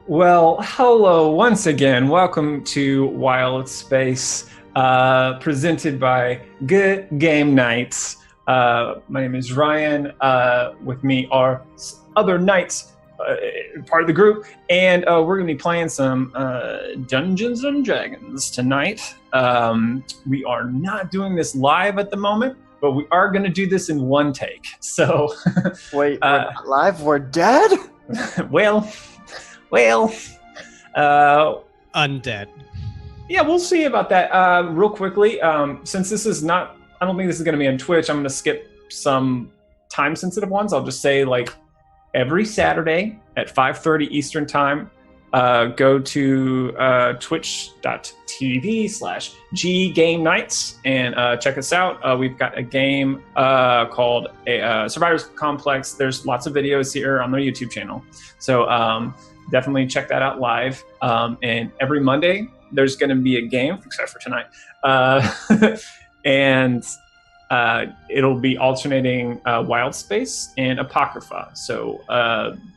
Well, hello once again. Welcome to Wildspace, presented by GGameKnights. My name is Ryan. With me are other knights, part of the group, and we're going to be playing some Dungeons and Dragons tonight. We are not doing this live at the moment, but we are going to do this in one take. So, wait, we're not live? We're dead? Well, undead. Yeah, we'll see about that. Real quickly, since this is not, I don't think this is going to be on Twitch, I'm going to skip some time-sensitive ones. I'll just say, like, every Saturday at 5:30 Eastern Time, go to twitch.tv/GGameKnights and check us out. We've got a game called Survivors Complex. There's lots of videos here on the YouTube channel. So definitely check that out live. And every Monday, there's going to be a game, except for tonight. And it'll be alternating Wildspace and Apocrypha. So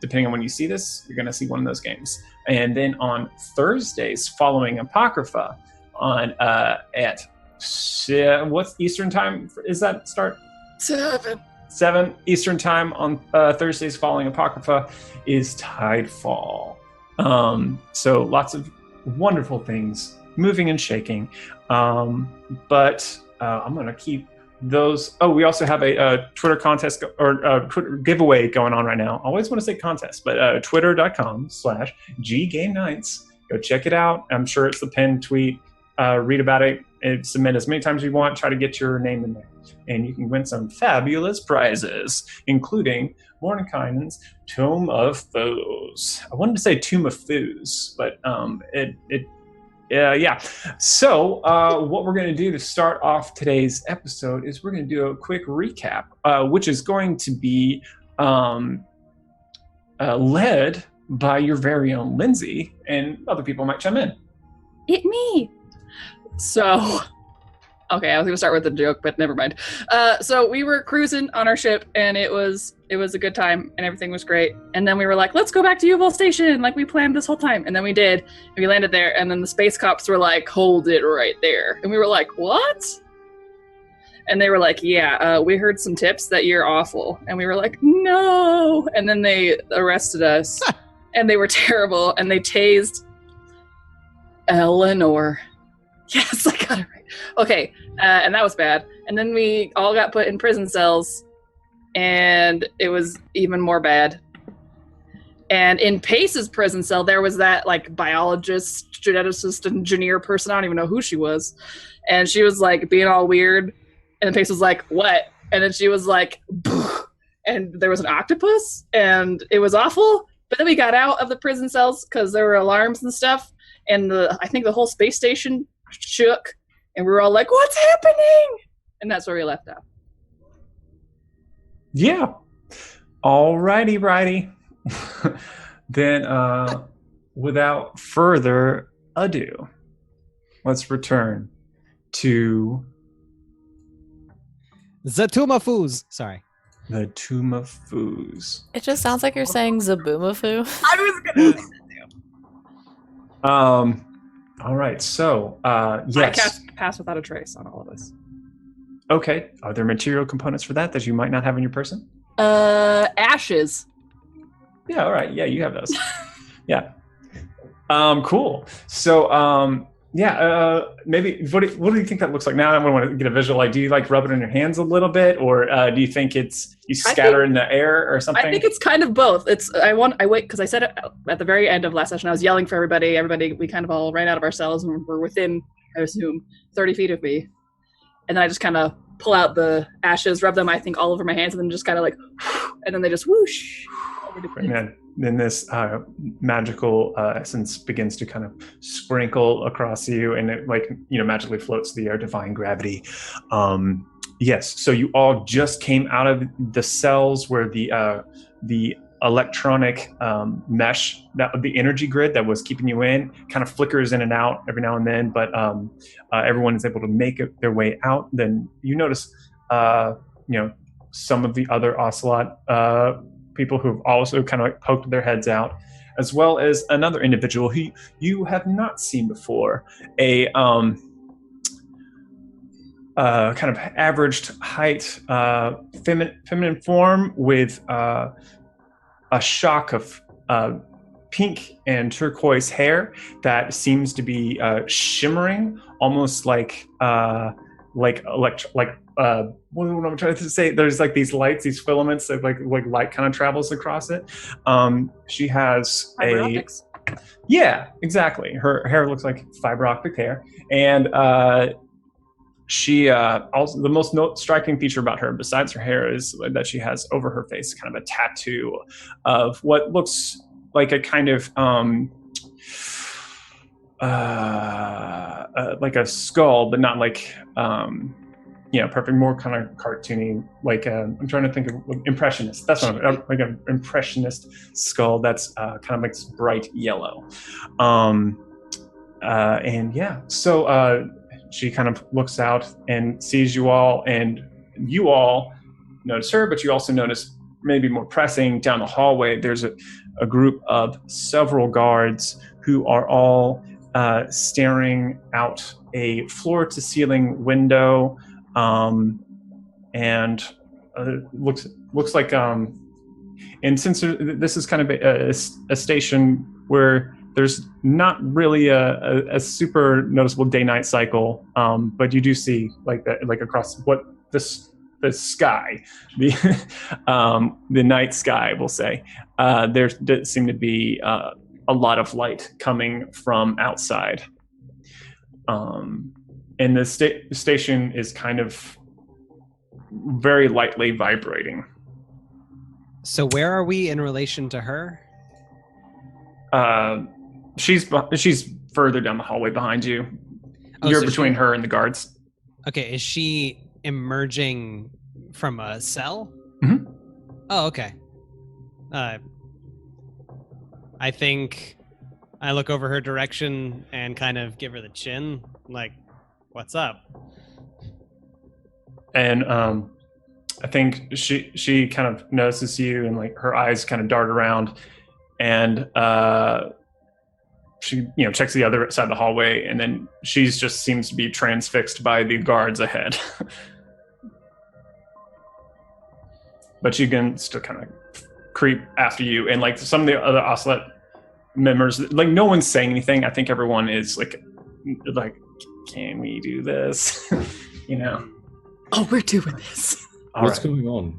depending on when you see this, you're going to see one of those games. And then on Thursdays following Apocrypha, on at what's Eastern time? Is that start? 7 Eastern time on Thursdays following Apocrypha is Tidefall. So lots of wonderful things moving and shaking. But I'm going to keep those. Oh, we also have a Twitter contest or Twitter giveaway going on right now. I always want to say contest, but twitter.com/GGameKnights. Go check it out. I'm sure it's the pinned tweet. Read about it and submit as many times as you want. Try to get your name in there. And you can win some fabulous prizes, including Mordenkainen's Tome of Foes. I wanted to say Tomb of Foos, but yeah. So what we're going to do to start off today's episode is we're going to do a quick recap, which is going to be led by your very own Lindsay, and other people might chime in. It me. So, okay, I was going to start with a joke, but never mind. So we were cruising on our ship, and it was a good time, and everything was great. And then we were like, let's go back to Uval Station, like we planned this whole time. And then we did, and we landed there, and then the space cops were like, hold it right there. And we were like, what? And they were like, yeah, we heard some tips that you're awful. And we were like, no. And then they arrested us, and they were terrible, and they tased Eleanor. Yes, I got it right. Okay, and that was bad. And then we all got put in prison cells, and it was even more bad. And in Pace's prison cell, there was that, like, biologist, geneticist, engineer person. I don't even know who she was. And she was, like, being all weird. And then Pace was like, what? And then she was like, "Bleh." And there was an octopus, and it was awful. But then we got out of the prison cells because there were alarms and stuff. And I think the whole space station shook, and we were all like, what's happening? And that's where we left off. Yeah. Righty. Then without further ado, let's return to The Tomb of Foos. Sorry. the Tomb of Foos. It just sounds like you're saying Zaboomafoo. I was gonna say that too. All right, so yes. I cast Pass Without a Trace on all of us. Okay, are there material components for that you might not have in your person? Ashes. Yeah, all right, yeah, you have those. Yeah. Cool. So maybe what do you think that looks like? Now I want to get a visual. Like, do you like rub it in your hands a little bit, or do you think you scatter in the air or something? I think it's kind of both. I wait because I said it at the very end of last session. I was yelling for everybody. We kind of all ran out of our cells and were within, I assume, 30 feet of me. And then I just kind of pull out the ashes, rub them, I think, all over my hands, and then just kind of like, and then they just whoosh. And then this magical essence begins to kind of sprinkle across you, and it magically floats through the air, defying gravity. Yes, so you all just came out of the cells where the electronic mesh, the energy grid that was keeping you in, kind of flickers in and out every now and then, but everyone is able to make their way out. Then you notice some of the other Ocelot people who've also kind of poked their heads out, as well as another individual who you have not seen before, a kind of averaged height, feminine form with a shock of pink and turquoise hair that seems to be shimmering, almost like what I'm trying to say. There's like these lights, these filaments that like light kind of travels across it. She has Fiber optics. Yeah, exactly. Her hair looks like fiber optic hair, and she also, the most striking feature about her, besides her hair, is that she has over her face kind of a tattoo of what looks like a kind of like a skull, but not like perfect, more kind of cartoony. Like I'm trying to think of impressionist. That's not like an impressionist skull. That's kind of like bright yellow. And yeah, so she kind of looks out and sees you all, and you all notice her, but you also notice, maybe more pressing, down the hallway, there's a group of several guards who are all staring out a floor-to-ceiling window, and looks like and since this is kind of a station where there's not really a super noticeable day-night cycle, but you do see like that, like across what the sky, the night sky, we'll say. There does seem to be a lot of light coming from outside, and the station is kind of very lightly vibrating. So where are we in relation to her? She's further down the hallway behind you. You're so between her and the guards. Okay, is she emerging from a cell? Mm-hmm. Oh, okay. I think I look over her direction and kind of give her the chin, like, what's up? And I think she kind of notices you, and like her eyes kind of dart around, and she checks the other side of the hallway, and then she's just seems to be transfixed by the guards ahead. But she can still kind of creep after you, and like some of the other Ocelot members, like no one's saying anything. I think everyone is like, can we do this? Oh, we're doing this. What's going on?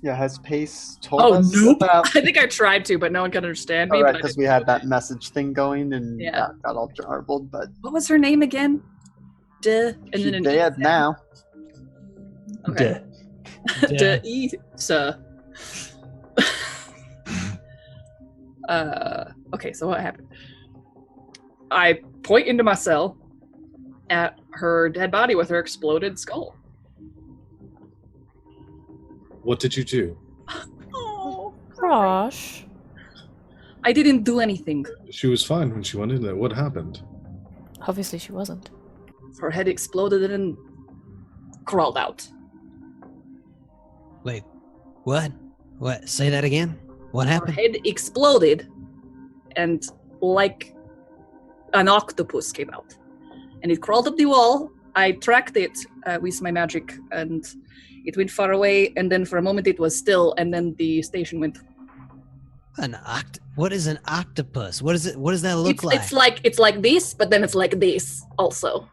Yeah, has Pace told us about... I think I tried to, but no one could understand me. All right, because we had that message thing going, and yeah, got all jarbled. But what was her name again? She's dead now. Okay. Isa. Okay, so what happened? I point into my cell at her dead body with her exploded skull. What did you do? Oh, gosh. I didn't do anything. She was fine when she went in there. What happened? Obviously she wasn't. Her head exploded and crawled out. Wait, what? What? Say that again? What happened? Her head exploded, and like an octopus came out. And it crawled up the wall. I tracked it with my magic, and it went far away, and then for a moment it was still, and then the station went. What is an octopus? What is it? What does that look like? It's like this, but then it's like this also.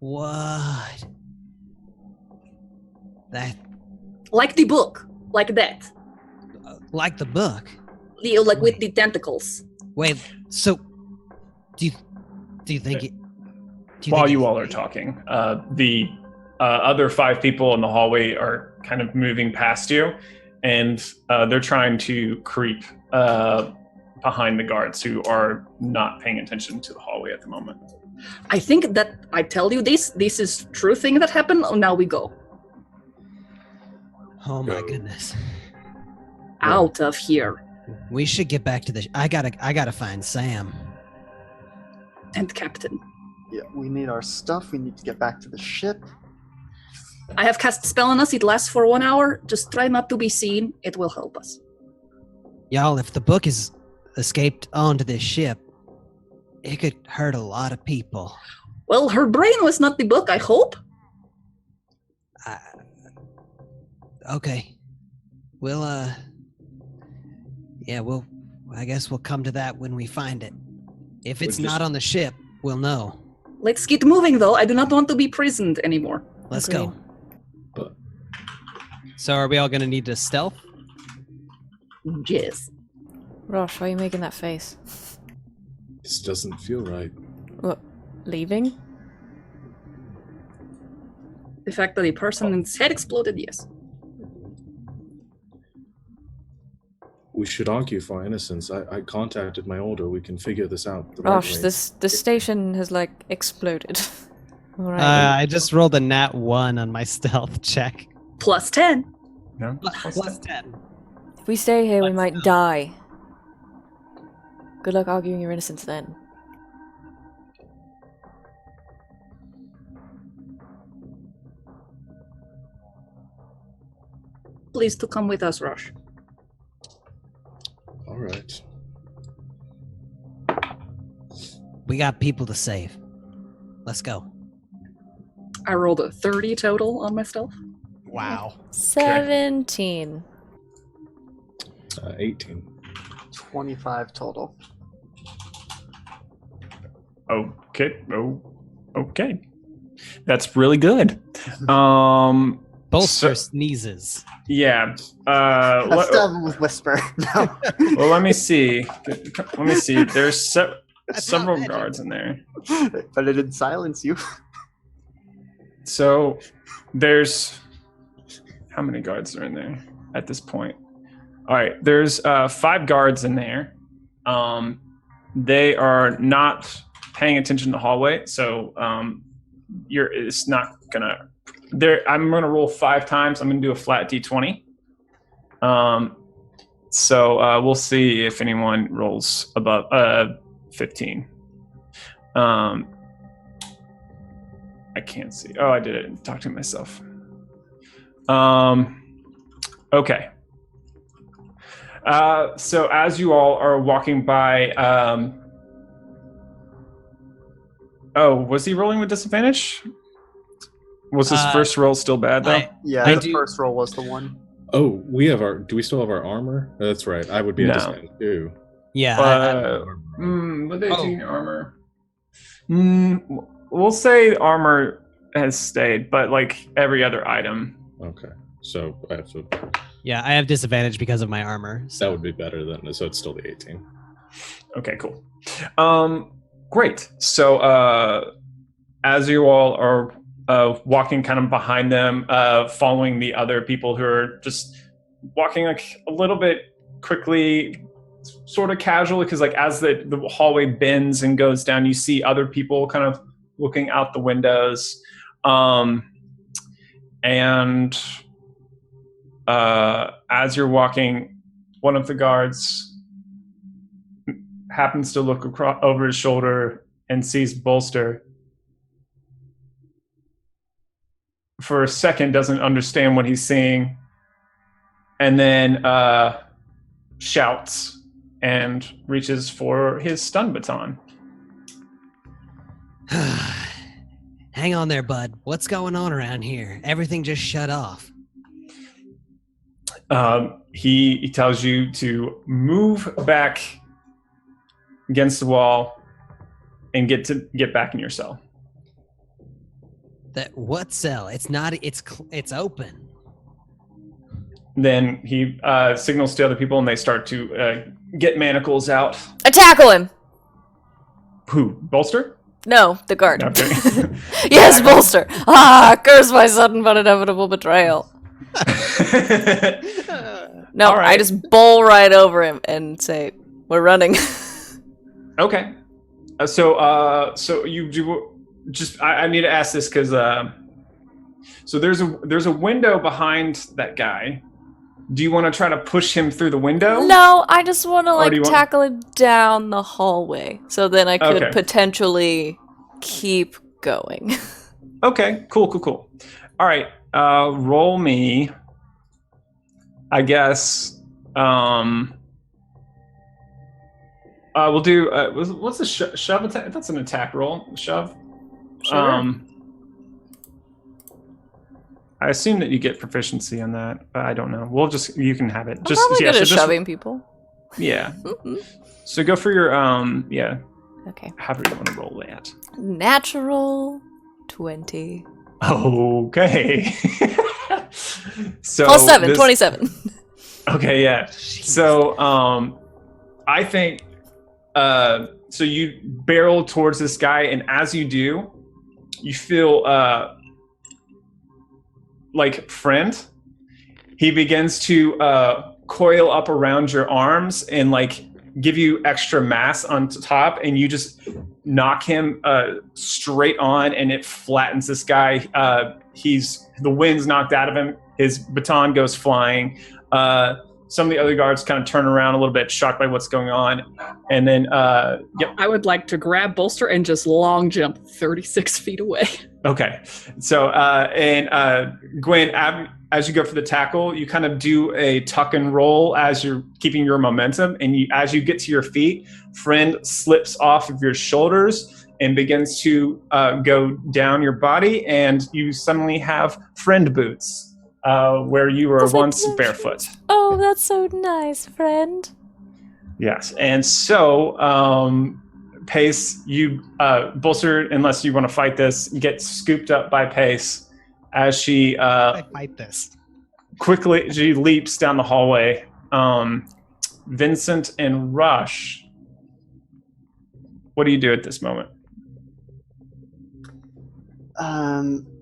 What? That. Like the book, like that. Like the book. With the tentacles. Wait. So, do you think it? While you all are talking, the other 5 people in the hallway are kind of moving past you, and they're trying to creep behind the guards who are not paying attention to the hallway at the moment. I think that I tell you this is true thing that happened. Now we go. Oh my goodness! Out of here. We should get back to the. I gotta find Sam. And Captain. Yeah, we need our stuff. We need to get back to the ship. I have cast spell on us. It lasts for 1 hour. Just try not to be seen. It will help us. Y'all, if the book has escaped onto this ship, it could hurt a lot of people. Well, her brain was not the book, I hope. Okay. I guess we'll come to that when we find it. If it's not on the ship, we'll know. Let's get moving, though. I do not want to be prisoned anymore. Let's Agreed. go. But So are we all going to need to stealth? Yes. Rosh, why are you making that face? this doesn't feel right. What? Leaving? The fact that a person's head exploded, yes. We should argue for our innocence. I contacted my order. We can figure this out. The right Rosh, way. this station has like exploded. Alright. I just rolled a nat 1 on my stealth check. Plus 10. No? Plus 10. If we stay here, we Let's might go. die. Good luck arguing your innocence then. Please to come with us, Rush. All right. We got people to save. Let's go. I rolled a 30 total on my stealth. Wow. 17. 18. 25 total. Okay. Oh, okay. That's really good. Bolster So- sneezes. Yeah. Let's stab him with Whisper. No. Well, let me see. Let me see. There's several magic. guards in there. But it didn't silence you. So there's how many guards are in there at this point? All right, there's 5 guards in there. They are not paying attention to the hallway, so it's not gonna. I'm gonna roll 5 times. I'm gonna do a flat d20. So we'll see if anyone rolls above 15. I can't see. Oh, I did it. Talk to myself. Okay. So as you all are walking by, was he rolling with disadvantage? Was his first roll still bad though? Yeah, I the do- first roll was the one. Oh, do we still have our armor? That's right. I would be No. a disadvantage too. Yeah. What they do in your armor? We'll say armor has stayed, but like every other item. Okay. So I have to, I have disadvantage because of my armor. that So. would be better than, so it's still the 18. Okay, cool. Great. So as you all are walking kind of behind them, following the other people who are just walking like a little bit quickly, sort of casually, because like as the hallway bends and goes down, you see other people kind of looking out the windows. And as you're walking, one of the guards happens to look across over his shoulder and sees Bolster. For a second, doesn't understand what he's seeing, and then shouts and reaches for his stun baton. Hang on there, bud. What's going on around here? Everything just shut off. He tells you to move back against the wall and get back in your cell. What cell? It's not. It's open. Then he signals to other people, and they start to get manacles out. Tackle him! Who? Bolster? No, the guard. No, I'm kidding. Yes, Bolster! Ah, curse my sudden but inevitable betrayal. No, All right. I just bowl right over him and say, we're running. Okay. So you do just. I need to ask this because so there's a window behind that guy. Do you want to try to push him through the window? No, I just want to Or do you want- tackle him down the hallway, so then I could Okay. potentially keep going. Okay. Cool. All right. Roll me. I guess. We'll do. What's the shove attack? That's an attack roll. Shove. Sure. I assume that you get proficiency on that, but I don't know. You can have it. I'm probably good at just shoving people. Yeah. So go for your Okay. however you want to roll that. Natural 20. Okay. So Plus 7, 27. Okay, yeah. So I think so you barrel towards this guy, and as you do, you feel like friend. He begins to coil up around your arms and like give you extra mass on top, and you just knock him straight on, and it flattens this guy. The wind's knocked out of him. His baton goes flying. Some of the other guards kind of turn around a little bit, shocked by what's going on. And then, yep. I would like to grab Bolster and just long jump 36 feet away. Okay. So, Gwen, as you go for the tackle, you kind of do a tuck and roll as you're keeping your momentum. And as you get to your feet, friend slips off of your shoulders and begins to go down your body. And you suddenly have friend boots. Where you were once barefoot. Oh, that's so nice, friend. Yes, and so Pace, you Bolster, unless you want to fight this, get scooped up by Pace as she I fight this. quickly. She leaps down the hallway. Vincent and Rush, what do you do at this moment?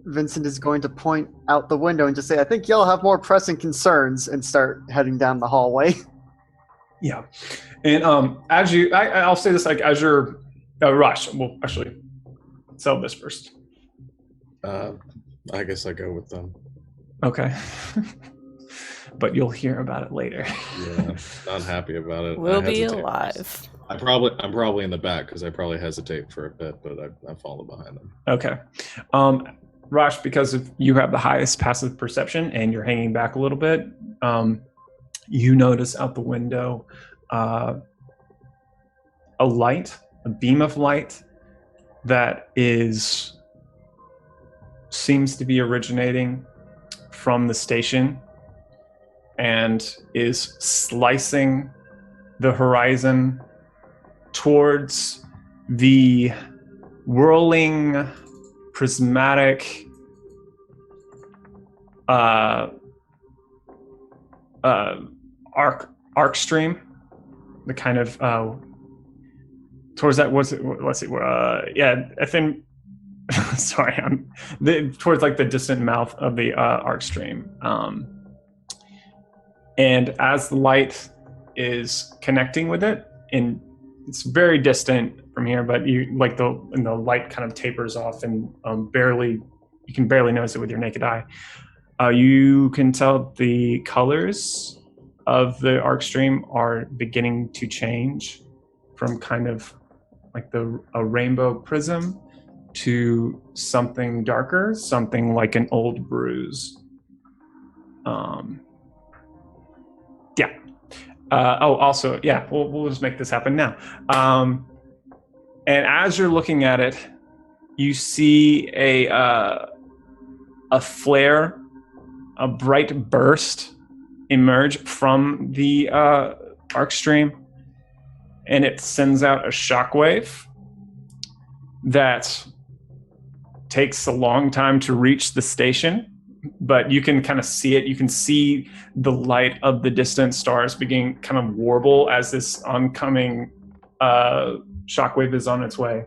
Vincent is going to point out the window and just say, I think y'all have more pressing concerns, and start heading down the hallway. Yeah. And I'll say this, like, as you're, Rush, well, actually, sell this first. I guess I go with them. Okay. But you'll hear about it later. Yeah, not happy about it. We'll be alive. I'm probably in the back because I probably hesitate for a bit, but I follow behind them. Okay. Rush, because you have the highest passive perception and you're hanging back a little bit, you notice out the window a beam of light that seems to be originating from the station and is slicing the horizon towards the whirling prismatic arc stream, the kind of towards that I think sorry, towards like the distant mouth of the arc stream, and as the light is connecting with it, and it's very distant from here, but the light kind of tapers off, and you can barely notice it with your naked eye. You can tell the colors of the arc stream are beginning to change from kind of like a rainbow prism to something darker, something like an old bruise. Also, we'll just make this happen now. And as you're looking at it, you see a flare, a bright burst emerge from the arc stream, and it sends out a shockwave that takes a long time to reach the station. But you can kind of see it. You can see the light of the distant stars begin kind of warble as this oncoming shockwave is on its way.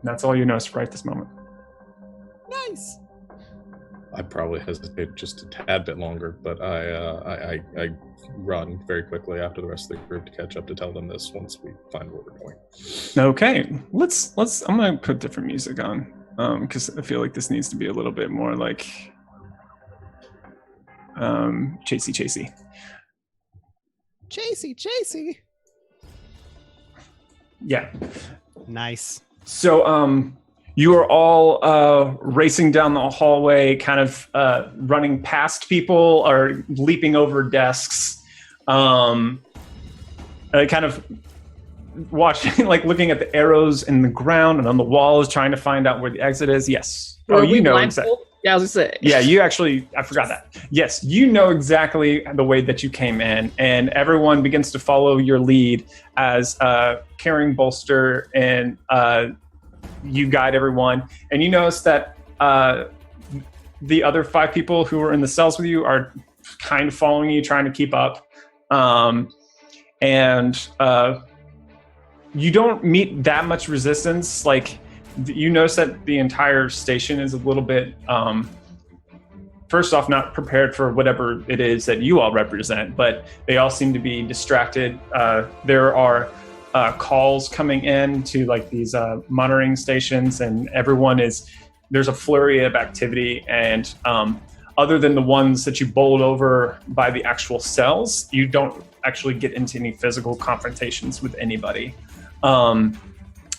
That's all you notice right this moment. Nice. I probably hesitate just a tad bit longer, but I run very quickly after the rest of the group to catch up to tell them this once we find where we're going. Okay, let's. I'm gonna put different music on because I feel like this needs to be a little bit more like chasey. Chasey. Yeah. Nice. So you are all racing down the hallway, kind of running past people or leaping over desks. kind of watching, like looking at the arrows in the ground and on the walls, trying to find out where the exit is. Yes. Were you we know blindfolded? exactly. Yeah, I was gonna say. Yeah, you actually, I forgot that. Yes, you know exactly the way that you came in, and everyone begins to follow your lead as carrying bolster, and you guide everyone. And you notice that the other 5 people who are in the cells with you are kind of following you, trying to keep up. And you don't meet that much resistance. Like, you notice that the entire station is a little bit, first off, not prepared for whatever it is that you all represent, but they all seem to be distracted. There are calls coming in to like these monitoring stations, and there's a flurry of activity. And other than the ones that you bowled over by the actual cells, you don't actually get into any physical confrontations with anybody.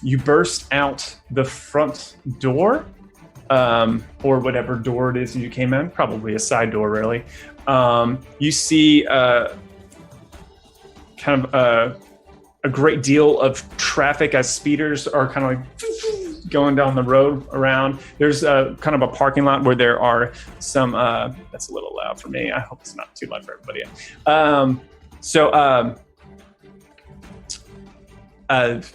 You burst out the front door, or whatever door it is you came in, probably a side door, really. You see kind of a great deal of traffic as speeders are kind of like going down the road around. There's kind of a parking lot where there are some, that's a little loud for me. I hope it's not too loud for everybody.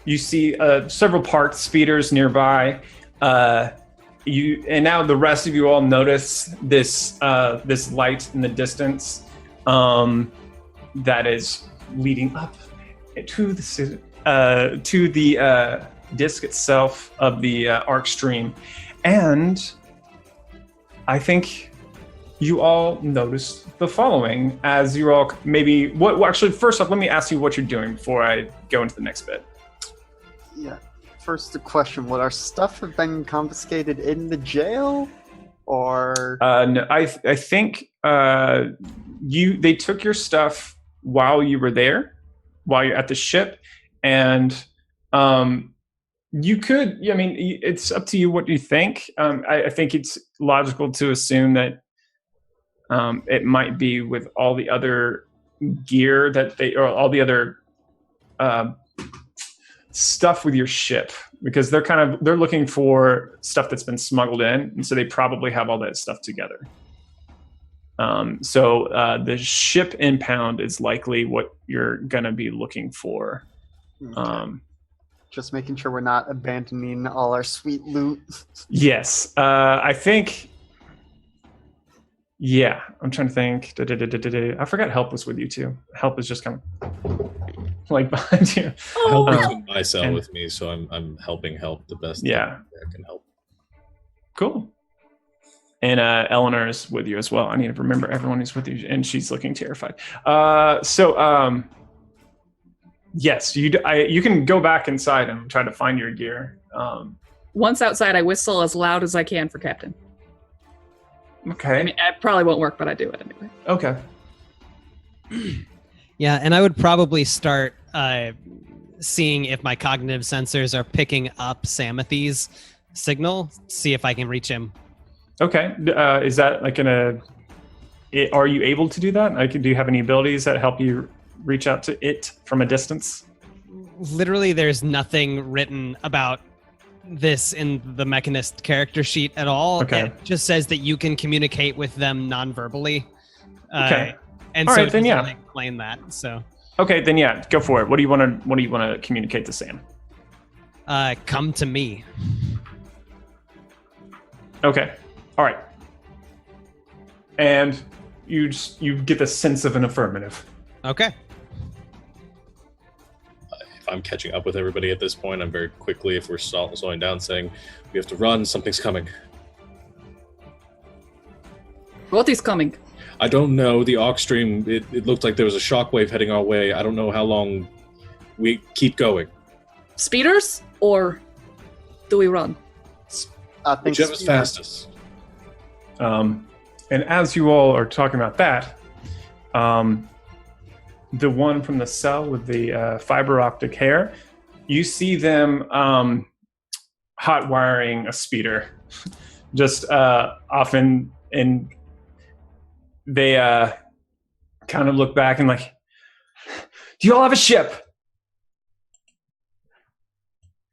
You see several parked speeders nearby. And now the rest of you all notice this light in the distance that is leading up to the disc itself of the arc stream. And I think you all noticed the following as you're all maybe actually, first off, let me ask you what you're doing before I go into the next bit. Yeah. First, the question: would our stuff have been confiscated in the jail, or? No, I think they took your stuff while you were there, while you're at the ship, and you could. I mean, it's up to you what you think. I think it's logical to assume that it might be with all the other gear or all the other stuff with your ship, because they're looking for stuff that's been smuggled in, and so they probably have all that stuff together. So the ship impound is likely what you're gonna be looking for. Okay. Just making sure we're not abandoning all our sweet loot. Yes, I think. Yeah, I'm trying to think. I forgot Help was with you too. Help is just kind of like behind you. Help is in my cell with me, so I'm helping Help the best. I can help. Cool. And Eleanor is with you as well. I need to remember everyone who's with you, and she's looking terrified. Yes, you can go back inside and try to find your gear. Once outside, I whistle as loud as I can for Captain. Okay. I mean, it probably won't work, but I do it anyway. Okay. Yeah, and I would probably start seeing if my cognitive sensors are picking up Samathi's signal, see if I can reach him. Okay. Is that like are you able to do that? Do you have any abilities that help you reach out to it from a distance? Literally, there's nothing written about this in the Mechanist character sheet at all. Okay. It just says that you can communicate with them non-verbally. Okay. And all so right, then yeah. Explain that. So. Okay, then yeah, go for it. What do you want to communicate to Sam? Come to me. Okay. All right. And you get the sense of an affirmative. Okay. If I'm catching up with everybody at this point, I'm very quickly, if we're slowing down, saying, we have to run, something's coming. What is coming? I don't know. The aux stream, it looked like there was a shockwave heading our way. I don't know how long we keep going. Speeders? Or do we run? Whichever's fastest. And as you all are talking about that, the one from the cell with the fiber optic hair, you see them hot wiring a speeder. Just often, and they kind of look back and like, do you all have a ship?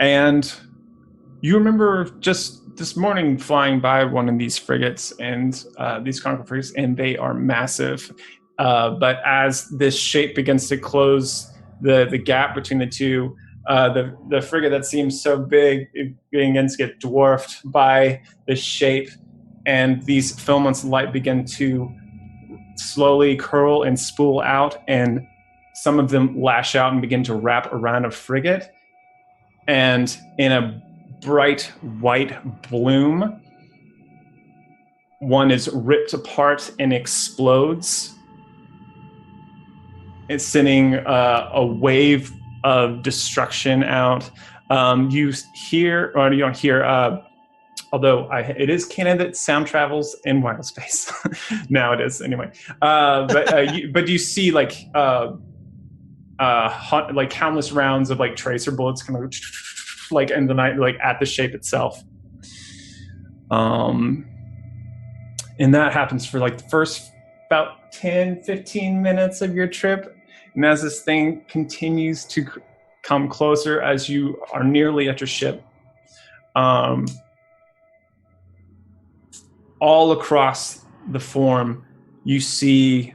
And you remember just this morning flying by one of these frigates and these Chronicle frigates, and they are massive. But as this shape begins to close the gap between the two, the frigate that seems so big it begins to get dwarfed by the shape, and these filaments of light begin to slowly curl and spool out, and some of them lash out and begin to wrap around a frigate. And in a bright white bloom, one is ripped apart and explodes. It's sending a wave of destruction out. You hear, or you don't hear, although it is canon that sound travels in Wildspace. Now it is, anyway. But you see like countless rounds of like tracer bullets kind of like in the night, like at the shape itself. And that happens for like the first about 10-15 minutes of your trip. And as this thing continues to come closer, as you are nearly at your ship, all across the form, you see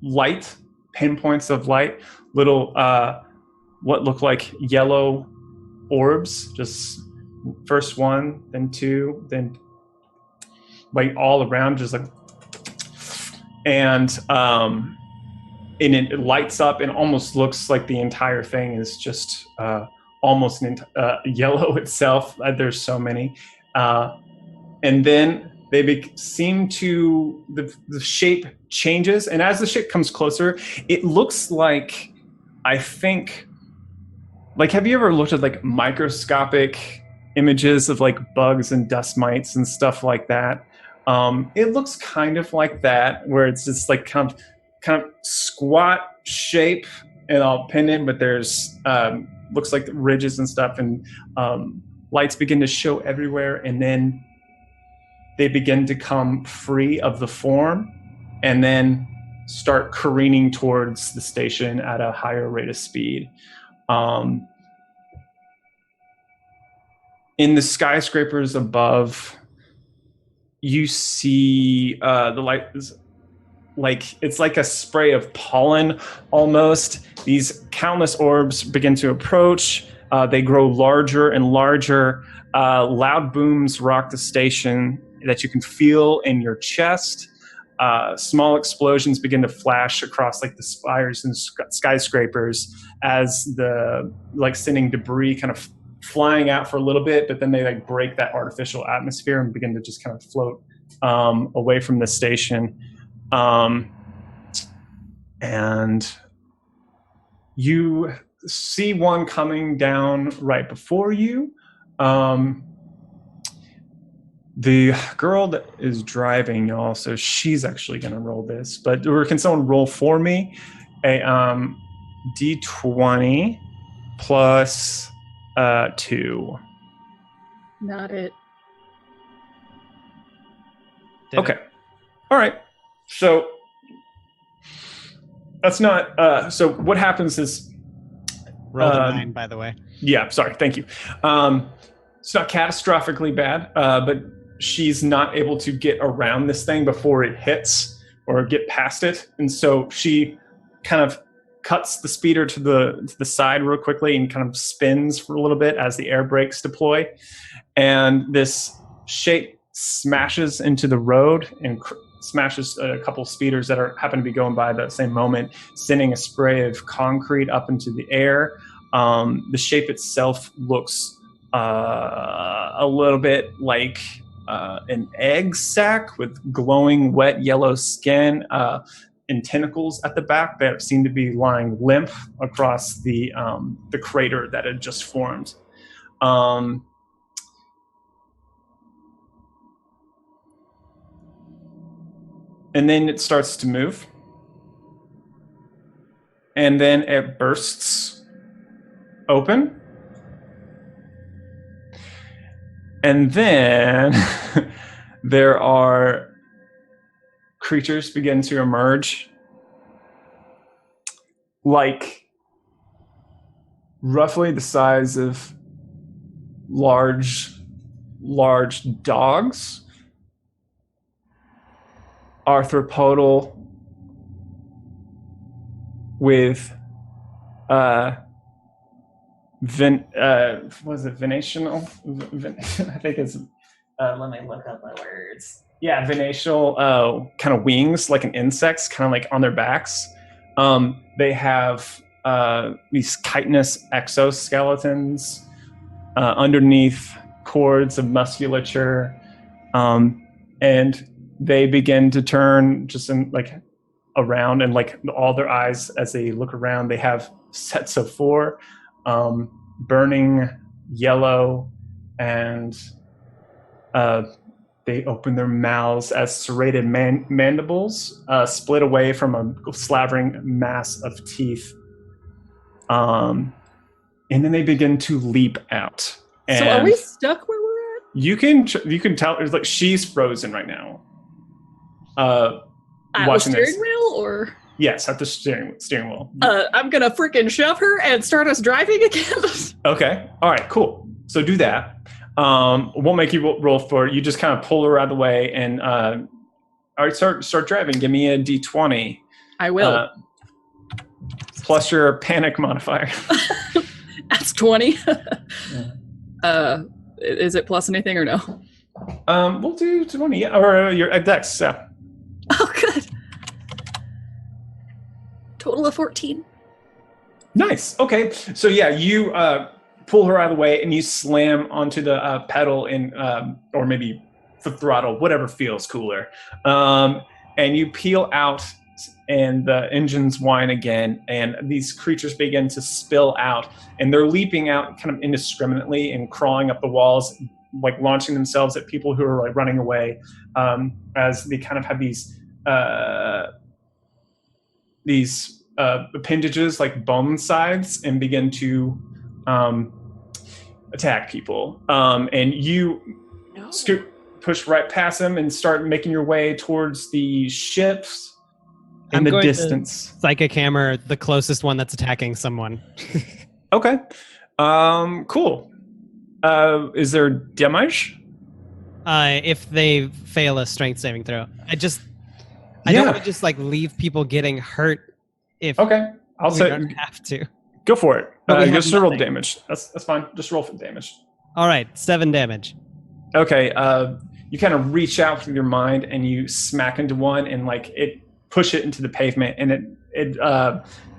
light, pinpoints of light, little what look like yellow orbs, just first one, then two, then like all around, just like, and it lights up and almost looks like the entire thing is just almost yellow itself. There's so many. And then they seem to, the shape changes, and as the shape comes closer, it looks like, I think, like, have you ever looked at like microscopic images of like bugs and dust mites and stuff like that? It looks kind of like that, where it's just like kind of squat shape and all pendant, but there's looks like ridges and stuff, and lights begin to show everywhere, and then they begin to come free of the form and then start careening towards the station at a higher rate of speed. In the skyscrapers above, you see the light is like, it's like a spray of pollen almost. These countless orbs begin to approach. They grow larger and larger. Loud booms rock the station that you can feel in your chest. Small explosions begin to flash across like the spires and skyscrapers as the like sending debris kind of flying out for a little bit, but then they like break that artificial atmosphere and begin to just kind of float away from the station. And you see one coming down right before you. The girl that is driving, y'all, so she's actually going to roll this. But can someone roll for me a D20 plus 2? Not it. Okay. All right. So that's not. So what happens is. Rolled a 9, by the way. Yeah. Sorry. Thank you. It's not catastrophically bad, but she's not able to get around this thing before it hits or get past it, and so she kind of cuts the speeder to the side real quickly and kind of spins for a little bit as the air brakes deploy, and this shape smashes into the road and smashes a couple speeders that happen to be going by at the same moment, sending a spray of concrete up into the air. The shape itself looks a little bit like an egg sac with glowing wet yellow skin and tentacles at the back that seem to be lying limp across the crater that had just formed. And then it starts to move. And then it bursts open. And then there are creatures begin to emerge, like roughly the size of large dogs, arthropodal, with venational? I think it's. Let me look up my words. Yeah, venational kind of wings, like an insect's, kind of like on their backs. They have these chitinous exoskeletons underneath cords of musculature, and they begin to turn just in like around, and like all their eyes as they look around, they have sets of 4 burning yellow, and they open their mouths as serrated mandibles split away from a slavering mass of teeth, and then they begin to leap out. And so are we stuck where we're at? You can tell, it's like she's frozen right now. At the steering wheel, or? Yes, at the steering wheel. I'm gonna freaking shove her and start us driving again. Okay. All right. Cool. So do that. We'll make you roll for it. You just kind of pull her out of the way, and all right, start driving. Give me a D20. I will. Plus your panic modifier. That's 20. Is it plus anything or no? We'll do 20. Yeah, or your dex. Yeah. Oh, good. Total of 14. Nice. Okay. So yeah, you pull her out of the way and you slam onto the pedal and or maybe the throttle, whatever feels cooler. And you peel out, and the engines whine again, and these creatures begin to spill out, and they're leaping out kind of indiscriminately and crawling up the walls, like launching themselves at people who are like running away, as they kind of have these appendages like bone scythes and begin to attack people. And you push right past them and start making your way towards the ships in the distance. Psychic hammer, the closest one that's attacking someone. Okay. Cool. Is there damage? If they fail a strength saving throw. I don't want to just like leave people getting hurt if I'll say don't have to. Go for it. Just roll damage. That's fine. Just roll for damage. All right, 7 damage. Okay. You kind of reach out with your mind and you smack into one, and like push it into the pavement, and it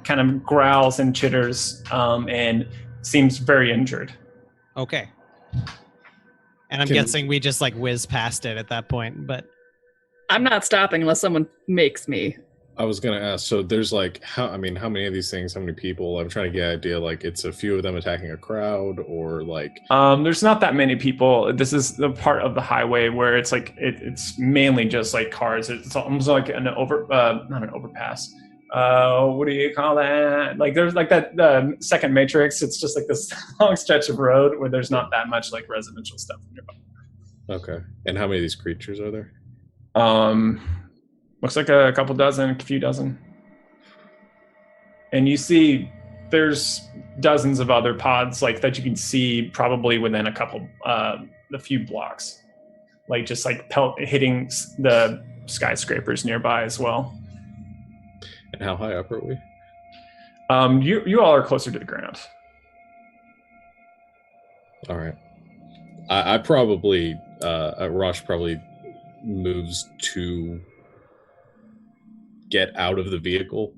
kind of growls and chitters and seems very injured. Okay. And I'm guessing we just like whiz past it at that point, but I'm not stopping unless someone makes me. I was gonna ask, so there's like how many of these things, how many people? I'm trying to get an idea, like it's a few of them attacking a crowd, or like there's not that many people. This is the part of the highway where it's like it's mainly just like cars. It's almost like not an overpass. What do you call that? Like there's like that second Matrix. It's just like this long stretch of road where there's not that much like residential stuff nearby. Okay. And how many of these creatures are there? Looks like a couple dozen, a few dozen. And you see there's dozens of other pods like that you can see probably within a few blocks. Like just like hitting the skyscrapers nearby as well. And how high up are we? You all are closer to the ground. All right. I probably Rosh probably moves to get out of the vehicle,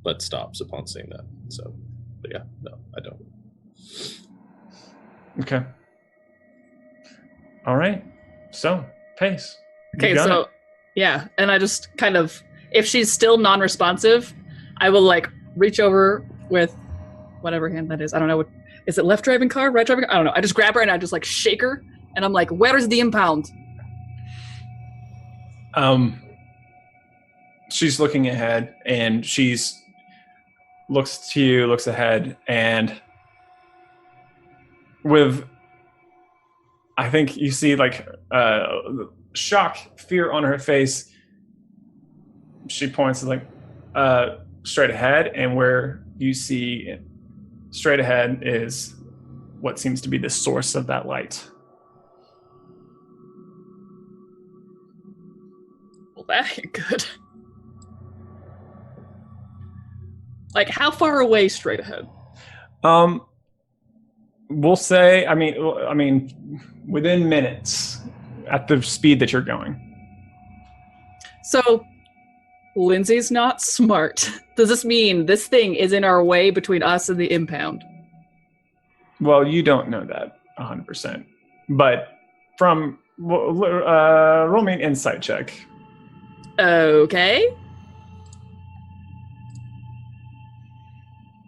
but stops upon seeing that. So, but yeah, no, I don't. Okay. All right. So, Pace. Okay, so yeah, and I just kind of, if she's still non-responsive, I will like reach over with whatever hand that is. I don't know what is it. Left driving car, right driving car? I don't know. I just grab her and I just like shake her, and I'm like, "Where is the impound?" She's looking ahead, and looks to you, looks ahead, and with, I think you see like shock, fear on her face. She points like straight ahead, and where you see straight ahead is what seems to be the source of that light. Well, that ain't good. Like, how far away straight ahead? We'll say, I mean, within minutes at the speed that you're going. So, Lindsay's not smart. Does this mean this thing is in our way between us and the impound? Well, you don't know that 100%. But from roll me an insight check. Okay.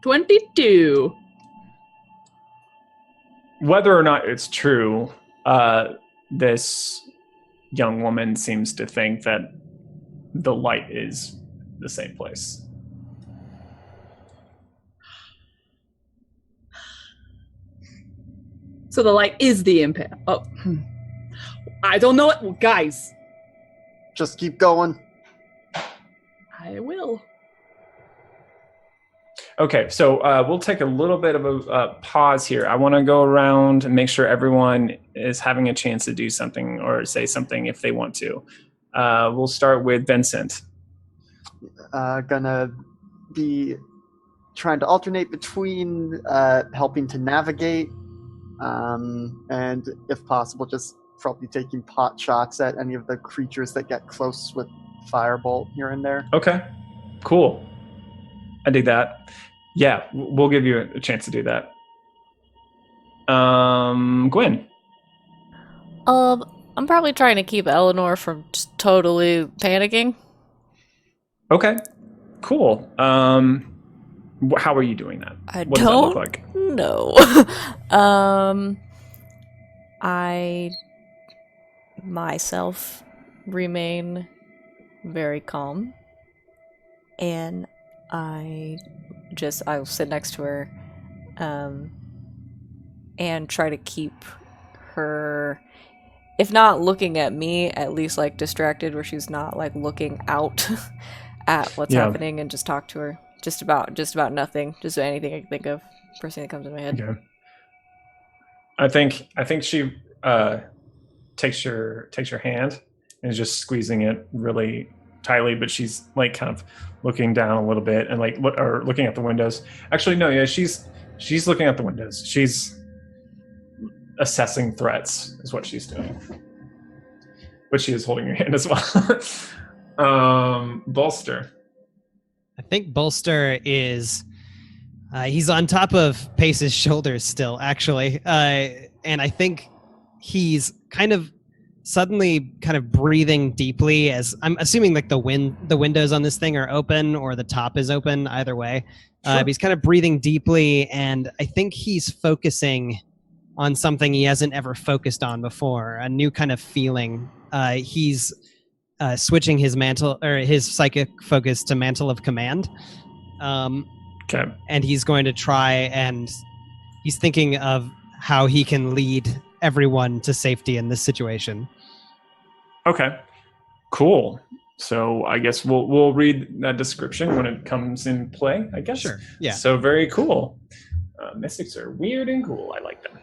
22. Whether or not it's true, this young woman seems to think that the light is the same place. So the light is the impound. Oh, I don't know it. Guys. Just keep going. I will. Okay, so we'll take a little bit of a pause here. I want to go around and make sure everyone is having a chance to do something or say something if they want to. We'll start with Vincent. Gonna be trying to alternate between helping to navigate and, if possible, just probably taking pot shots at any of the creatures that get close with firebolt here and there. Okay, cool. I dig that. Yeah, we'll give you a chance to do that. Gwen. I'm probably trying to keep Eleanor from just totally panicking. Okay, cool. How are you doing that? What does that look like? No. I myself remain very calm, and I'll sit next to her and try to keep her, if not looking at me, at least like distracted where she's not like looking out at what's happening, and just talk to her just about nothing, just anything I can think of, first thing that comes in my head. Okay. I think she takes your hand and is just squeezing it really tightly, but she's like kind of looking down a little bit and like looking at the windows. Actually, no, yeah, she's looking at the windows. She's assessing threats is what she's doing. But she is holding your hand as well. Bolster. I think Bolster is he's on top of Pace's shoulders still, actually. And I think he's kind of suddenly kind of breathing deeply, as I'm assuming like the windows on this thing are open or the top is open, either way. Sure. But he's kind of breathing deeply, and I think he's focusing on something he hasn't ever focused on before, a new kind of feeling. He's switching his mantle or his psychic focus to Mantle of Command. Okay. And he's going to try, and he's thinking of how he can lead everyone to safety in this situation. Okay, cool. So I guess we'll read that description when it comes in play, I guess. Sure. Yeah. So very cool. Mystics are weird and cool. I like them.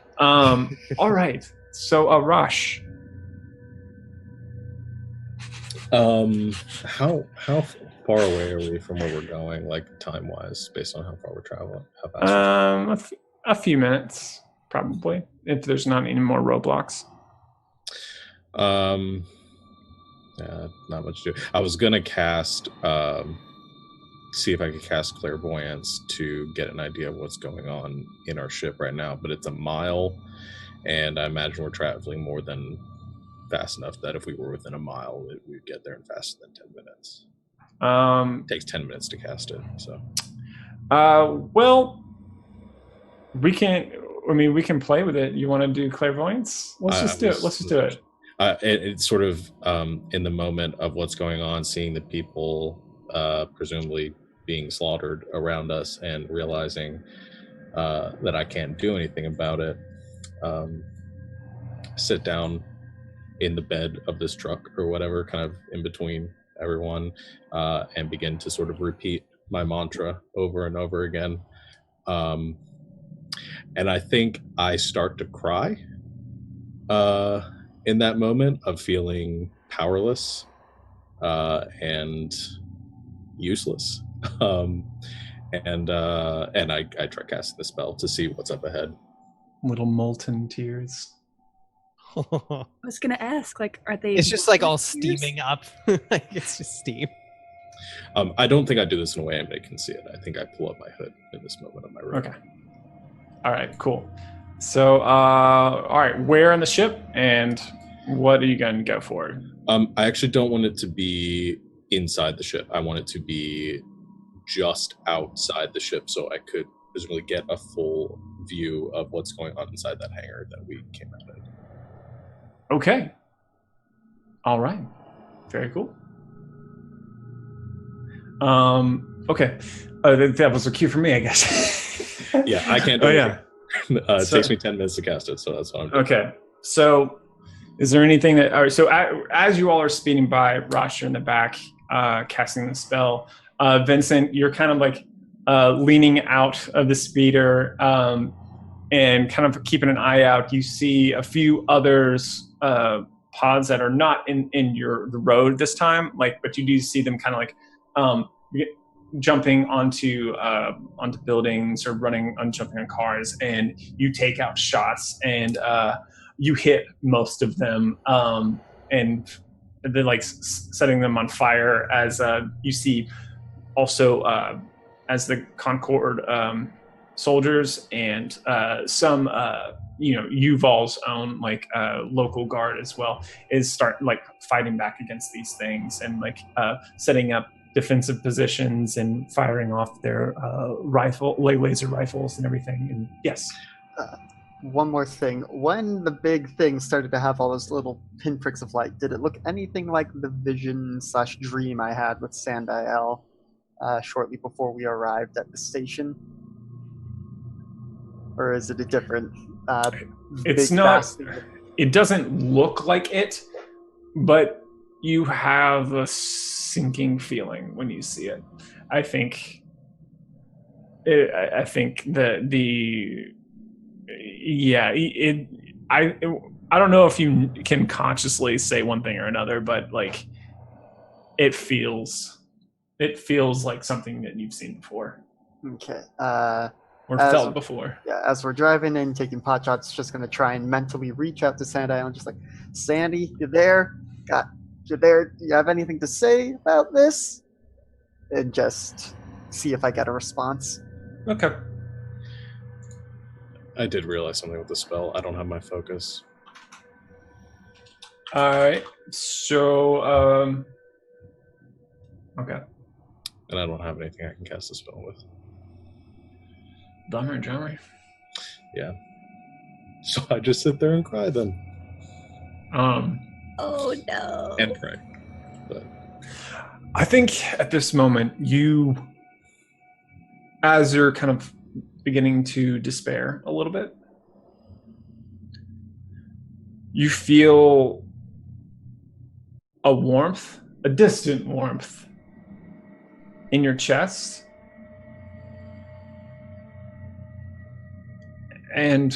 All right. So Rush. How far away are we from where we're going, like time wise, based on how far we're traveling? How fast? A few minutes, probably, if there's not any more roadblocks. Yeah, not much to do. I was gonna cast, see if I could cast clairvoyance to get an idea of what's going on in our ship right now, but it's a mile, and I imagine we're traveling more than fast enough that if we were within a mile, we'd get there in faster than 10 minutes. It takes 10 minutes to cast it, so. Well, we can play with it. You want to do clairvoyance? Let's just do it. It's sort of in the moment of what's going on, seeing the people presumably being slaughtered around us and realizing that I can't do anything about it. Sit down in the bed of this truck or whatever, kind of in between everyone, and begin to sort of repeat my mantra over and over again. And I think I start to cry in that moment of feeling powerless and useless. And I try casting the spell to see what's up ahead. Little molten tears. I was gonna ask, like, are they? It's just like all steaming up. Like it's just steam. I don't think I do this in a way anybody can see it. I think I pull up my hood in this moment on my robe. Okay. All right, cool. So, all right, where on the ship, and what are you going to go for? I actually don't want it to be inside the ship. I want it to be just outside the ship, so I could presumably get a full view of what's going on inside that hangar that we came out in. Okay. All right. Very cool. Okay. That was a cue for me, I guess. Yeah, I can't do it. It takes me 10 minutes to cast it, so that's what I'm doing. Okay. So is there anything that... All right, so as you all are speeding by, Rosh, you're in the back, casting the spell. Vincent, you're kind of like leaning out of the speeder and kind of keeping an eye out. You see a few others... pods that are not in the road this time, but you do see them kind of like jumping onto buildings or jumping on cars, and you take out shots and you hit most of them, and they're like setting them on fire as you see also as the Concord soldiers and some Yuval's own local guard as well is start fighting back against these things and setting up defensive positions and firing off their laser rifles and everything. And yes. One more thing. When the big thing started to have all those little pinpricks of light, did it look anything like the vision/dream I had with Sandiel shortly before we arrived at the station? Or is it a different... it's not... It doesn't look like it, but you have a sinking feeling when you see it. I think I don't know if you can consciously say one thing or another, but it feels like something that you've seen before. Okay. Or felt before. Yeah, as we're driving in, taking pot shots, just going to try and mentally reach out to Sandy and just Sandy, you there? You're there? Do you have anything to say about this? And just see if I get a response. Okay. I did realize something with the spell. I don't have my focus. All right. So, okay. And I don't have anything I can cast a spell with. Bummer, drummer. Yeah. So I just sit there and cry then. Oh no. And pray. But I think at this moment, as you're kind of beginning to despair a little bit, you feel a warmth, a distant warmth in your chest. And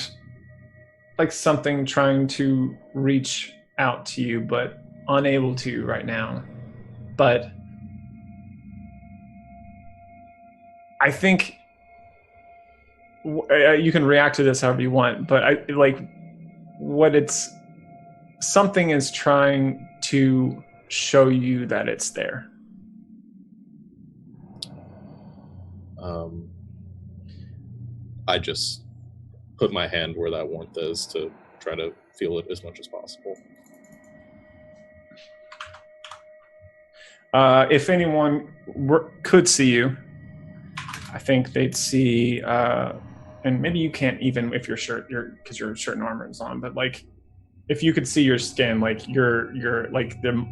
something trying to reach out to you, but unable to right now. But I think you can react to this however you want, but something is trying to show you that it's there. I just put my hand where that warmth is to try to feel it as much as possible. If anyone could see you, I think they'd see, and maybe you can't even if because your shirt and armor is on, but if you could see your skin, your the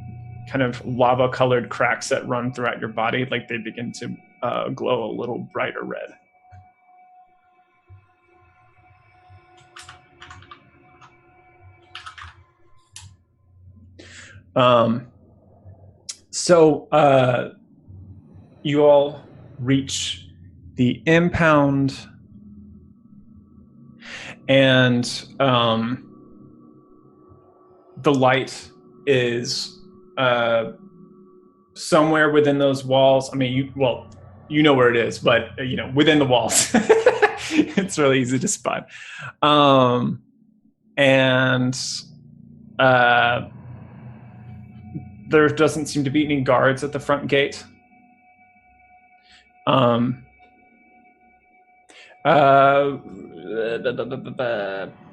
kind of lava-colored cracks that run throughout your body, they begin to glow a little brighter red. So you all reach the impound, and the light is somewhere within those walls. I mean, you know where it is, but within the walls. It's really easy to spot. And there doesn't seem to be any guards at the front gate.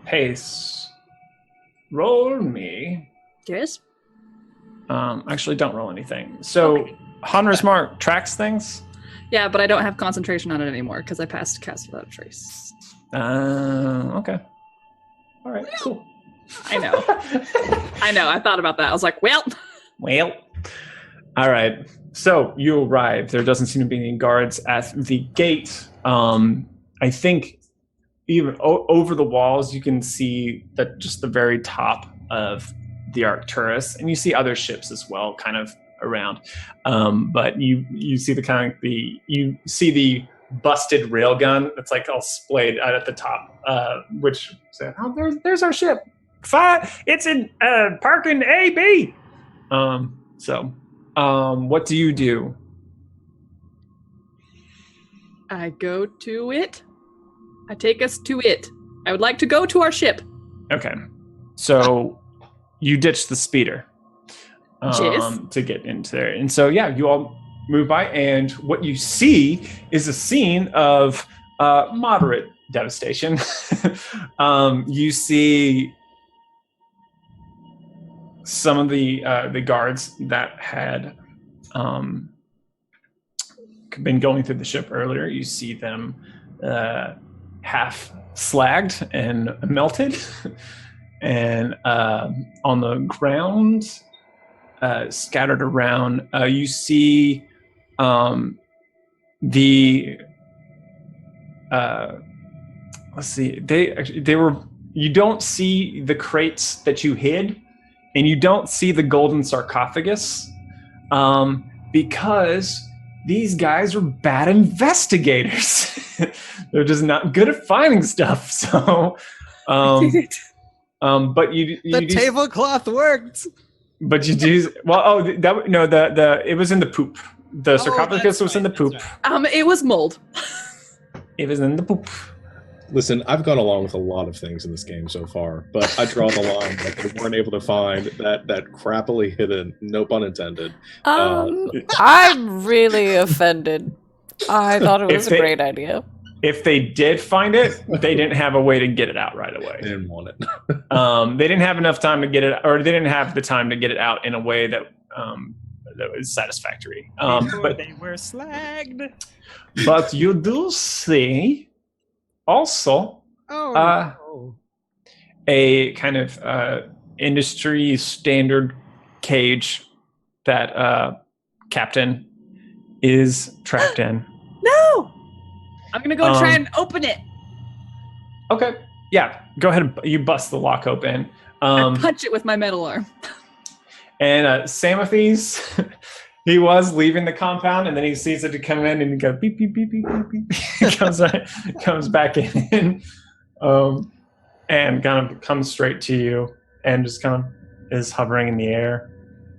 Pace. Roll me. Yes. Actually, don't roll anything. So, okay. Hunter's Mark tracks things? Yeah, but I don't have concentration on it anymore because I passed Cast Without a Trace. Okay. All right, cool. I know. I thought about that. I was like, well. All right. So you arrive. There doesn't seem to be any guards at the gate. I think even over the walls, you can see that just the very top of the Arcturus, and you see other ships as well, kind of around. But you see you see the busted railgun that's like all splayed out at the top, which said, "Oh, there's our ship. It's in parking AB." What do you do? I go to it. I take us to it. I would like to go to our ship. Okay. So you ditch the speeder to get into there. And so, yeah, you all move by, and what you see is a scene of moderate devastation. You see some of the guards that had been going through the ship earlier. You see them half slagged and melted, and on the ground, scattered around, you see let's see, they were. You don't see the crates that you hid, and you don't see the golden sarcophagus, because these guys are bad investigators. They're just not good at finding stuff. So, but the tablecloth worked. But you do well. It was in the poop. The sarcophagus was in the poop. Right. It was mold. It was in the poop. Listen, I've gone along with a lot of things in this game so far, but I draw the line that they weren't able to find that crappily hidden, no pun intended. I'm really offended. I thought it was a great idea. If they did find it, they didn't have a way to get it out right away. They didn't want it. They didn't have enough time to get it, or they didn't have the time to get it out in a way that was satisfactory. But they were slagged. But you do see also a kind of industry standard cage that Captain is trapped in. No! I'm going to go try and open it. Okay. Yeah. Go ahead. You bust the lock open. I punch it with my metal arm. And Samathes, he was leaving the compound, and then he sees it to come in, and he goes beep, beep, beep, beep, beep, beep. comes back in, and kind of comes straight to you, and just kind of is hovering in the air,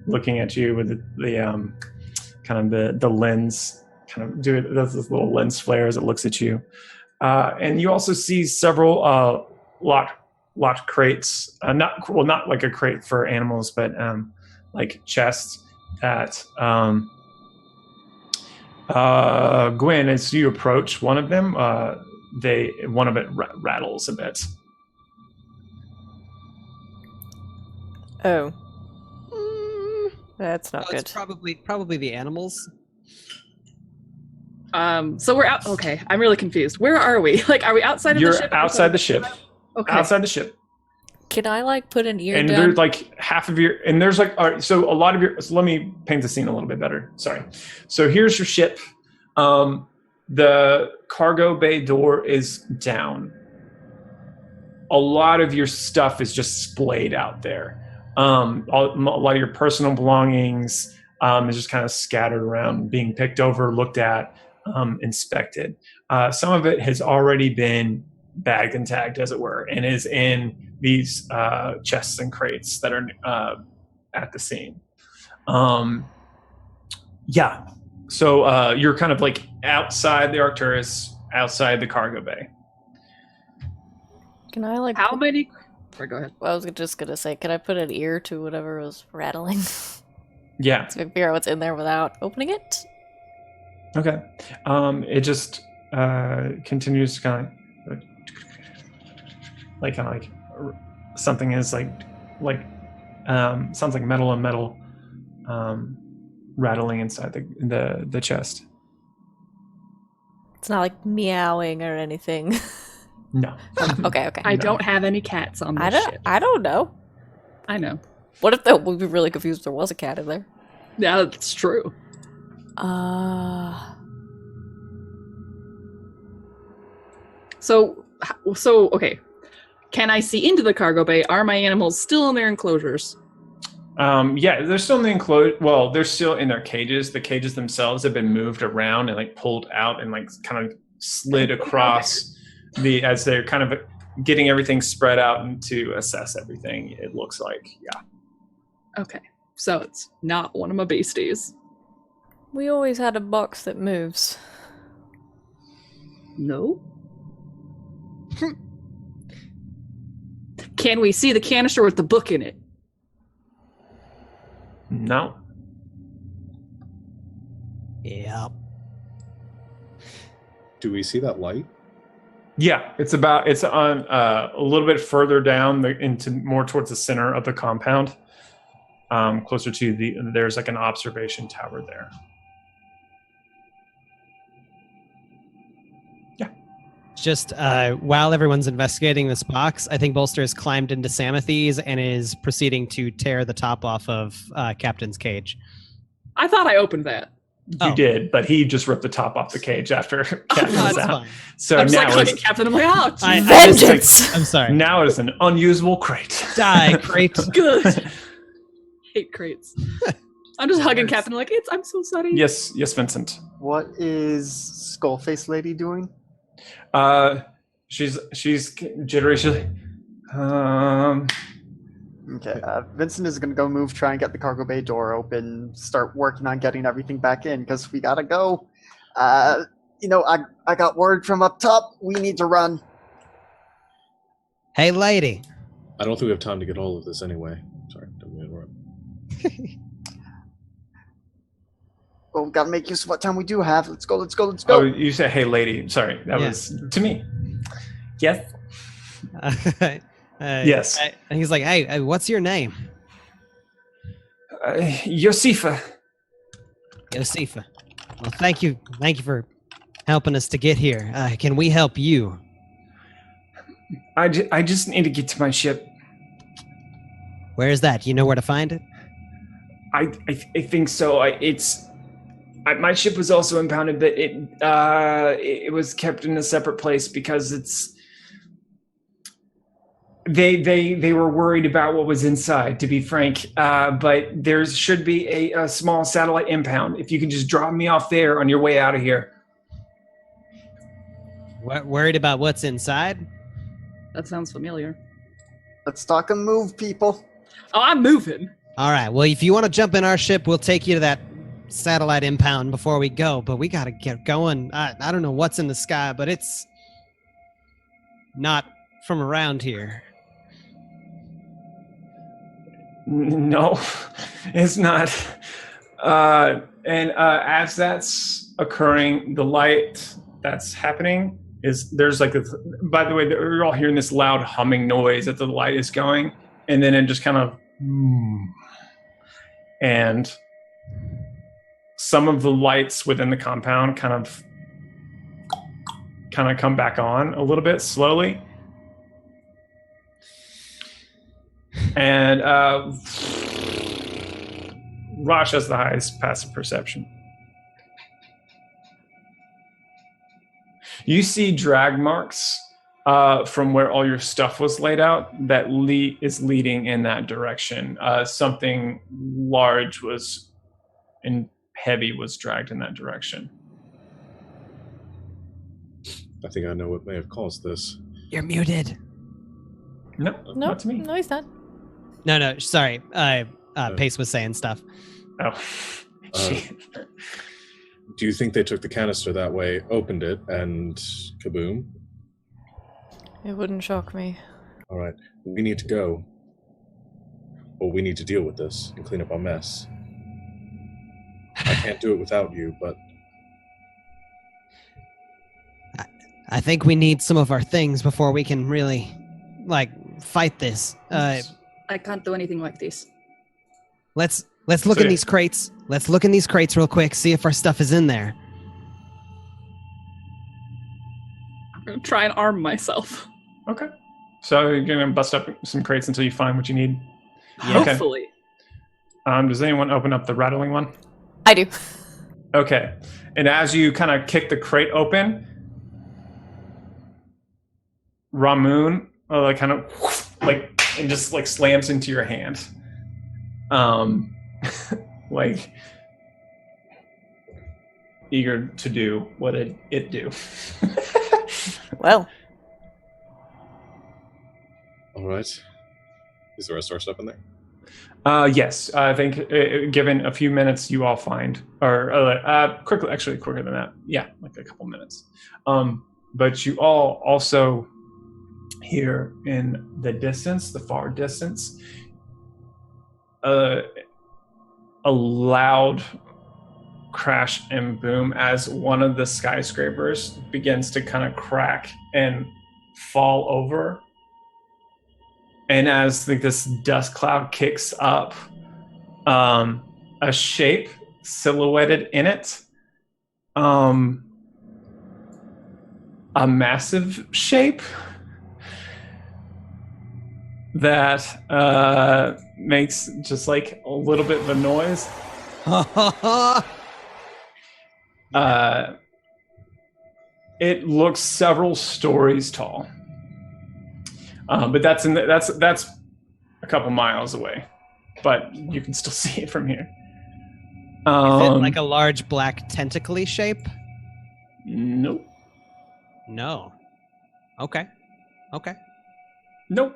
looking at you with the kind of the lens, kind of does this little lens flare as it looks at you, and you also see several locked crates, not like a crate for animals, but like chests that Gwen, as you approach one of them, one of it rattles a bit. Oh. That's not good. It's probably the animals. So we're out. Okay, I'm really confused. Where are we? Like, are we outside of the ship? You're outside the ship. Okay. Outside the ship. Can I put an ear and down? there's like half of your, and there's like, all right, so a lot of your, so let me paint the scene a little bit better. Sorry. So here's your ship. The cargo bay door is down. A lot of your stuff is just splayed out there. A lot of your personal belongings is just kind of scattered around, being picked over, looked at. inspected. Some of it has already been bagged and tagged, as it were, and is in these chests and crates that are at the scene. Yeah. So you're kind of like outside the Arcturus, outside the cargo bay. Can I like... How many... Sorry, go ahead. Well, I was just going to say, can I put an ear to whatever was rattling? Yeah. So I can figure out what's in there without opening it? Okay. It just continues to kind of something is sounds like metal on metal rattling inside the chest. It's not like meowing or anything. No. Okay. I don't have any cats on this ship. I don't know. I know. What if we'd be really confused if there was a cat in there? Yeah, that's true. So okay. Can I see into the cargo bay? Are my animals still in their enclosures? Yeah, they're still in the enclosure. Well, they're still in their cages. The cages themselves have been moved around and like pulled out and like kind of slid across as they're kind of getting everything spread out and to assess everything. It looks like, yeah. Okay, so it's not one of my beasties. We always had a box that moves. No. Can we see the canister with the book in it? No. Yeah. Do we see that light? Yeah, it's on a little bit further down into more towards the center of the compound, closer to there's like an observation tower there. Yeah. Just while everyone's investigating this box, I think Bolster has climbed into Samathi's and is proceeding to tear the top off of Captain's cage. I thought I opened that. You did, but he just ripped the top off the cage after Captain was out. Fine. So I'm just now like hugging Captain. I'm like, oh, Vengeance! I'm sorry. now it is an unusable crate. Die, crate. good. Hate crates. I'm just hugging Captain. I'm like, I'm so sorry. Yes, Vincent. What is Skullface Lady doing? She's jittery. She's like, Okay, Vincent is going to go try and get the cargo bay door open, start working on getting everything back in, because we got to go. I got word from up top. We need to run. Hey, lady. I don't think we have time to get all of this anyway. Sorry, don't mean to interrupt. Well, we got to make use of what time we do have. Let's go. oh, you said, hey, lady. Sorry, that was to me. Yes. Yes. And he's like, hey, what's your name? Josefa. Josefa. Well, thank you for helping us to get here. Can we help you? I just need to get to my ship. Where is that? You know where to find it? I think so. My ship was also impounded, but it was kept in a separate place because it's. They were worried about what was inside, to be frank. But there should be a small satellite impound. If you can just drop me off there on your way out of here. Worried about what's inside? That sounds familiar. Let's talk and move, people. Oh, I'm moving. All right. Well, if you want to jump in our ship, we'll take you to that satellite impound before we go. But we got to get going. I don't know what's in the sky, but it's not from around here. No, it's not. And as that's occurring, the light that's happening is there's like by the way, you're all hearing this loud humming noise that the light is going, and then it just kind of, and some of the lights within the compound kind of come back on a little bit slowly. And Rosh has the highest passive perception. You see drag marks from where all your stuff was laid out that is leading in that direction. Something large and heavy was dragged in that direction. I think I know what may have caused this. You're muted. No, not to me. No, he's not. No, sorry. Pace was saying stuff. Oh. Do you think they took the canister that way, opened it, and kaboom? It wouldn't shock me. All right, we need to go. Well, we need to deal with this and clean up our mess. I can't do it without you, but... I think we need some of our things before we can really, fight this. I can't do anything like this. Let's look in these crates. Let's look in these crates real quick, see if our stuff is in there. I'm going to try and arm myself. Okay. So you're going to bust up some crates until you find what you need? Yeah. Hopefully. Okay. Does anyone open up the rattling one? I do. Okay. And as you kind of kick the crate open, Ramoon and just slams into your hand. Eager to do what it do. Well. All right. Is the rest of our stuff in there? Yes. I think given a few minutes, you all find, or quicker than that. Yeah, like a couple minutes. But you all also hear in the distance, the far distance, a loud crash and boom as one of the skyscrapers begins to kind of crack and fall over. And as this dust cloud kicks up, a shape silhouetted in it, a massive shape that makes just like a little bit of a noise. It looks several stories tall, but that's a couple miles away. But you can still see it from here. Is it like a large black tentacly shape? Nope. No. Okay. Nope.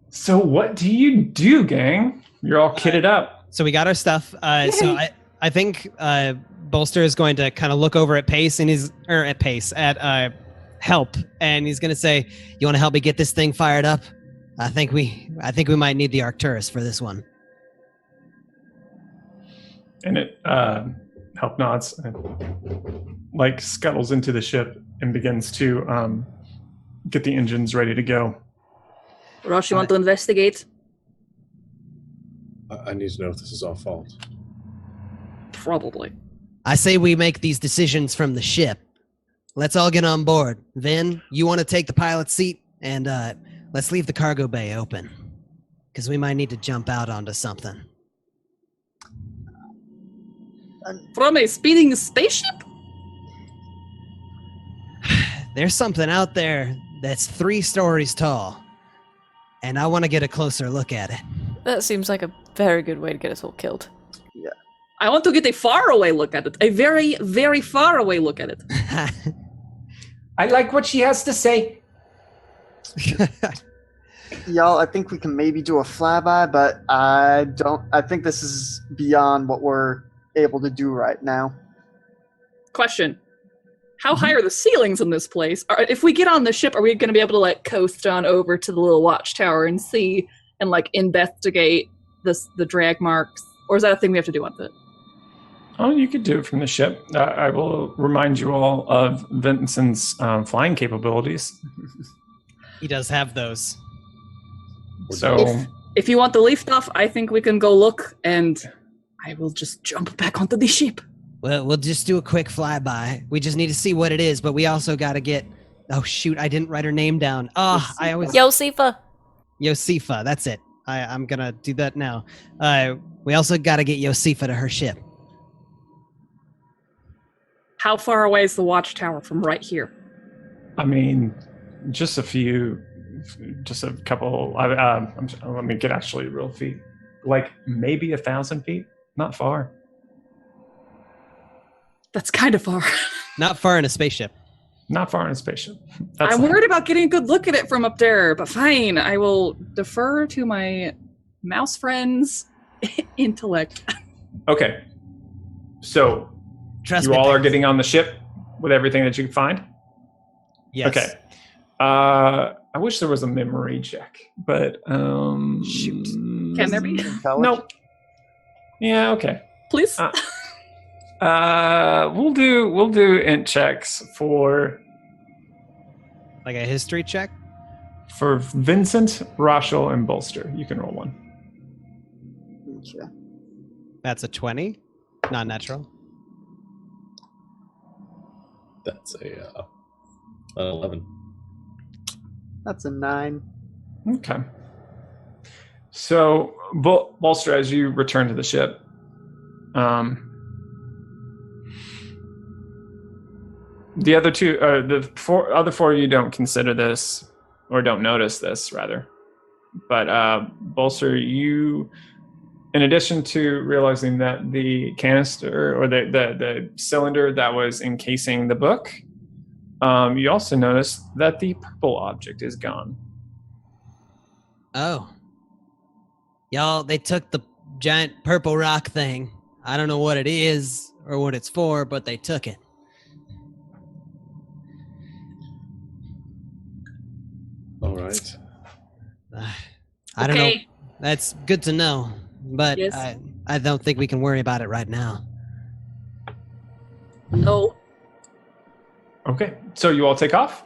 So what do you do, gang? You're all kitted up. So we got our stuff. So I think Bolster is going to kind of look over at Pace at Help, and he's going to say, "You want to help me get this thing fired up? I think we might need the Arcturus for this one." And it Help nods and scuttles into the ship and begins to get the engines ready to go. Rosh, you want to investigate? I need to know if this is our fault. Probably. I say we make these decisions from the ship. Let's all get on board. Vin, you want to take the pilot's seat, and let's leave the cargo bay open, because we might need to jump out onto something. From a speeding spaceship? There's something out there that's 3 stories tall, and I want to get a closer look at it. That seems like a very good way to get us all killed. Yeah. I want to get a faraway look at it. A very, very far away look at it. I like what she has to say. Y'all, I think we can maybe do a flyby, but I think this is beyond what we're able to do right now. Question. How high are the ceilings in this place? If we get on the ship, are we going to be able to coast on over to the little watchtower and see and investigate the drag marks? Or is that a thing we have to do with it? Oh, you could do it from the ship. I will remind you all of Vincent's flying capabilities. He does have those. So, if you want the leaf stuff, I think we can go look, and I will just jump back onto the ship. Well, we'll just do a quick flyby. We just need to see what it is, but we also got to get... Oh, shoot, I didn't write her name down. Josefa, that's it. I'm going to do that now. We also got to get Josefa to her ship. How far away is the watchtower from right here? I mean, just a couple... let me get actually real feet. Maybe 1,000 feet? Not far. That's kind of far. Not far in a spaceship. Not far in a spaceship. I'm worried about getting a good look at it from up there, but fine. I will defer to my mouse friend's intellect. Okay. So Trust you me, all are Pax. getting on the ship with everything that you can find? Yes. Okay. I wish there was a memory check, but Shoot. Can there be? Nope. Yeah, okay. Please? We'll do int checks for Like a history check? Vincent, Rochelle, and Bolster. You can roll one. Okay. That's a 20. Not natural. That's an 11. That's a 9. Okay. So, Bolster, as you return to the ship, the other two, the other four, you don't consider this, or don't notice this, rather. But Bolster, you, in addition to realizing that the canister or the cylinder that was encasing the book, you also notice that the purple object is gone. Oh. Y'all, they took the giant purple rock thing. I don't know what it is or what it's for, but they took it. All right. I don't know. Okay. That's good to know, but Yes. I don't think we can worry about it right now. No. Okay, so you all take off?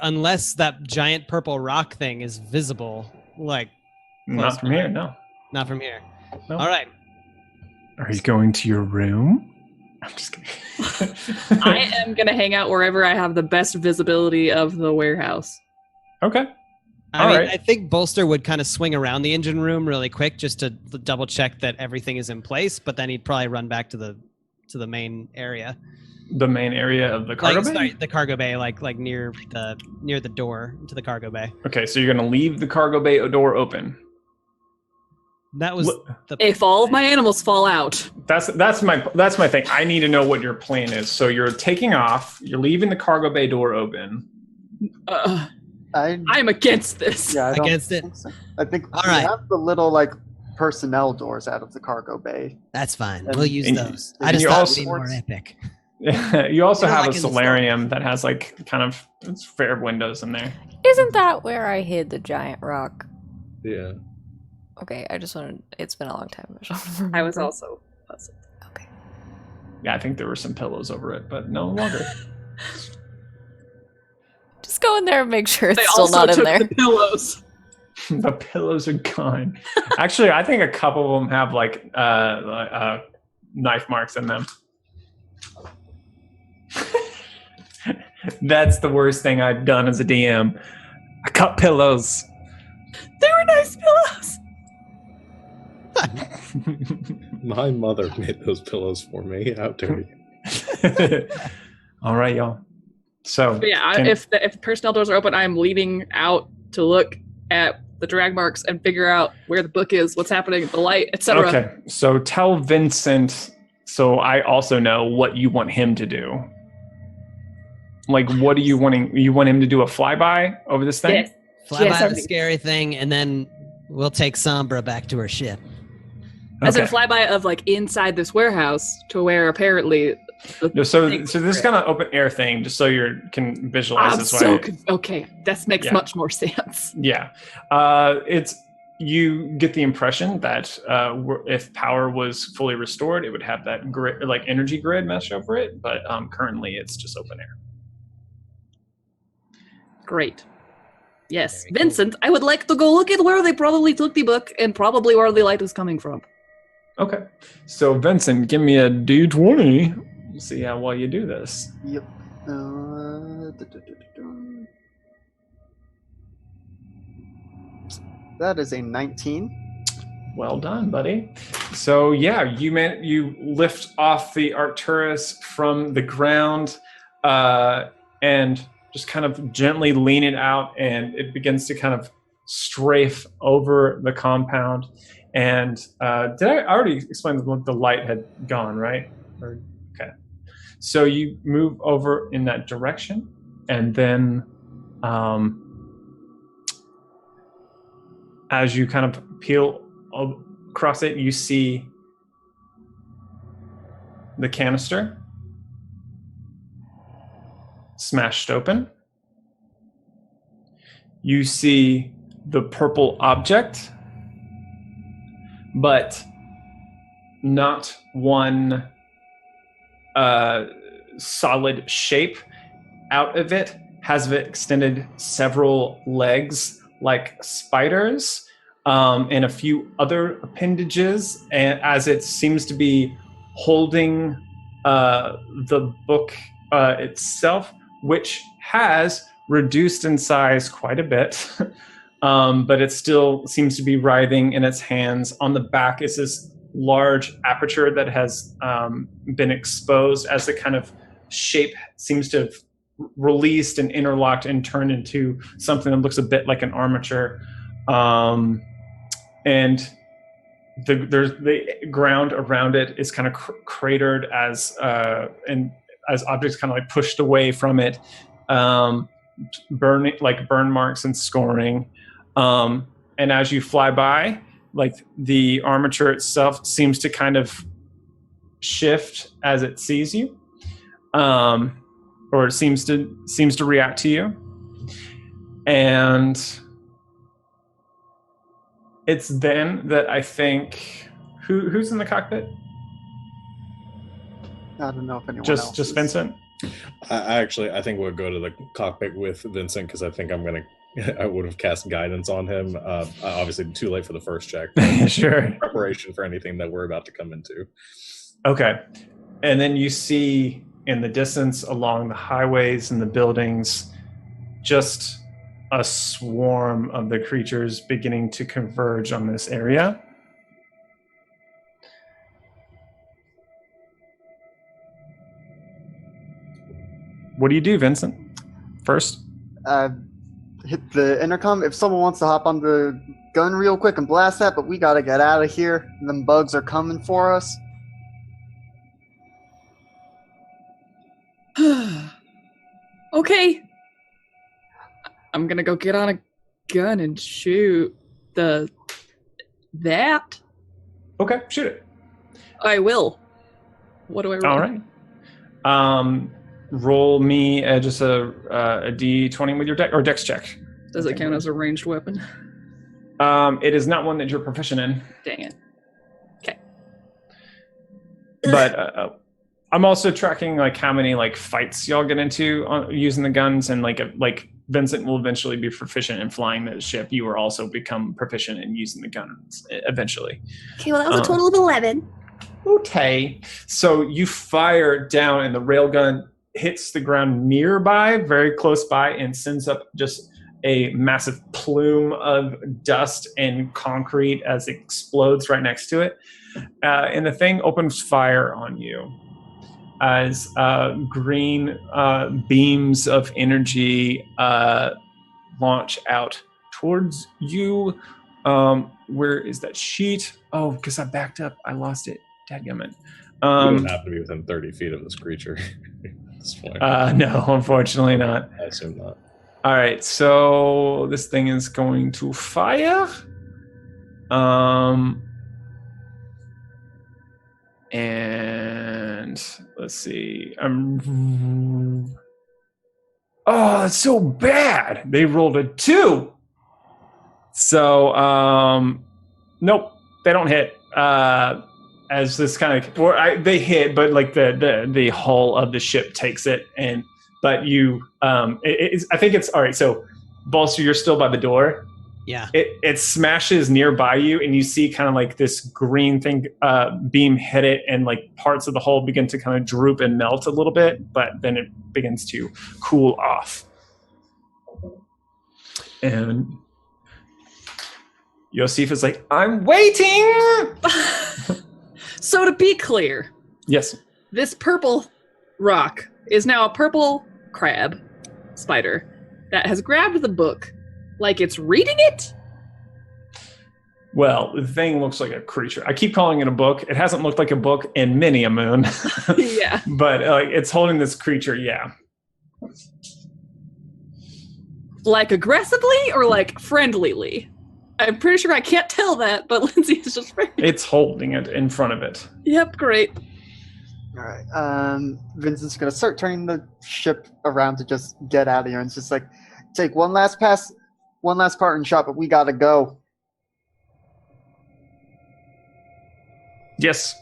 Unless that giant purple rock thing is visible, like Not from here, no. not from here. No. All right. Are you going to your room? I'm just kidding. I am going to hang out wherever I have the best visibility of the warehouse. Okay. I mean, right. I think Bolster would kind of swing around the engine room really quick just to double check that everything is in place, but then he'd probably run back to the main area. The main area of the cargo bay? Sorry, the cargo bay, like near the door to the cargo bay. Okay, so you're going to leave the cargo bay door open. That was the If all of my animals fall out. That's my thing. I need to know what your plan is. So you're taking off, you're leaving the cargo bay door open. I'm against this. Yeah, I don't against it. think so. I think All we right. have the little personnel doors out of the cargo bay. That's fine. And- We'll use and- those. and I just you thought also- it'd be more epic. You also You're have a like in the solarium that has it's fair windows in there. Isn't that where I hid the giant rock? Yeah. Okay, I just wanted. It's been a long time. I was also puzzled. Okay. Yeah, I think there were some pillows over it, but no longer. Just go in there and make sure it's They still also not in took there. the pillows. The pillows are gone. Actually, I think a couple of them have knife marks in them. That's the worst thing I've done as a DM. I cut pillows. They were nice pillows. My mother made those pillows for me. How dare you? All right, y'all. So But yeah, if the personnel doors are open, I'm leaving out to look at the drag marks and figure out where the book is, what's happening, the light, etc. Okay, so tell Vincent, so I also know what you want him to do. Like, what are you wanting? You want him to do a flyby over this thing? Yes. Fly Yes, by the everything. scary thing, and then we'll take Sombra back to her ship. As in Okay. flyby of inside this warehouse to where apparently. No, so this is kind of open air thing, just so you can visualize I'm this so way. okay. This makes Yeah. much more sense. Yeah, it's you get the impression that if power was fully restored, it would have that grid, energy grid mesh over it. But currently, it's just open air. Great. Yes, Very cool. Vincent, I would like to go look at where they probably took the book and probably where the light is coming from. Okay, so Vincent, give me a D20. We'll see how well you do this. Yep. That is a 19. Well done, buddy. So yeah, you lift off the Arcturus from the ground and just kind of gently lean it out, and it begins to kind of strafe over the compound. And did I already explain that the light had gone, right? Okay. So you move over in that direction, and then as you kind of peel across it, you see the canister smashed open. You see the purple object, but not one solid shape. Out of it has extended several legs like spiders, and a few other appendages, and as it seems to be holding the book itself, which has reduced in size quite a bit, but it still seems to be writhing in its hands. On the back is this large aperture that has been exposed as the kind of shape seems to have released and interlocked and turned into something that looks a bit like an armature. And the ground around it is kind of cratered as objects kind of like pushed away from it, burn marks and scoring. And as you fly by, like the armature itself seems to kind of shift as it sees you, or it seems to react to you. And it's then that I think who's in the cockpit? I don't know if anyone just else. Just Vincent. I think we'll go to the cockpit with Vincent because I think I would have cast guidance on him. Obviously, too late for the first check. Sure. Preparation for anything that we're about to come into. Okay, and then you see in the distance along the highways and the buildings, just a swarm of the creatures beginning to converge on this area. What do you do, Vincent? First? Hit the intercom. If someone wants to hop on the gun real quick and blast that, but we gotta get out of here. Them bugs are coming for us. Okay. I'm gonna go get on a gun and shoot that. Okay, shoot it. I will. What do I roll? All right. Roll me just a d20 with your dex check. Does it count as a ranged weapon? It is not one that you're proficient in. Dang it. Okay. But I'm also tracking like how many like fights y'all get into using the guns, and like Vincent will eventually be proficient in flying the ship. You will also become proficient in using the guns eventually. Okay, well that was a total of 11. Okay, so you fire down, and the railgun hits the ground nearby, very close by, and sends up just a massive plume of dust and concrete as it explodes right next to it. And the thing opens fire on you as green beams of energy launch out towards you. Where is that sheet? Oh, because I backed up. I lost it. Dadgummit. You don't have to be within 30 feet of this creature at this point. No, unfortunately not. I assume not. All right, so this thing is going to fire. And let's see. Oh, that's so bad. They rolled a 2. So, nope, they don't hit. As this kind of, they hit, but like the hull of the ship takes it, but you, I think it's all right. So, Bolster, you're still by the door. Yeah. It smashes nearby you, and you see kind of like this green thing beam hit it, and like parts of the hull begin to kind of droop and melt a little bit, but then it begins to cool off. And Yosef is like, I'm waiting! So to be clear, yes, this purple rock is now a purple crab spider that has grabbed the book like it's reading it. Well, the thing looks like a creature. I keep calling it a book. It hasn't looked like a book in many a moon. Yeah. But it's holding this creature, yeah. Like aggressively or like friendlyly? I'm pretty sure I can't tell that, but Lindsay is just friendly. It's holding it in front of it. Yep, great. All right. Vincent's gonna start turning the ship around to just get out of here, and it's just like, take one last pass, one last parting shot, but we gotta go. Yes.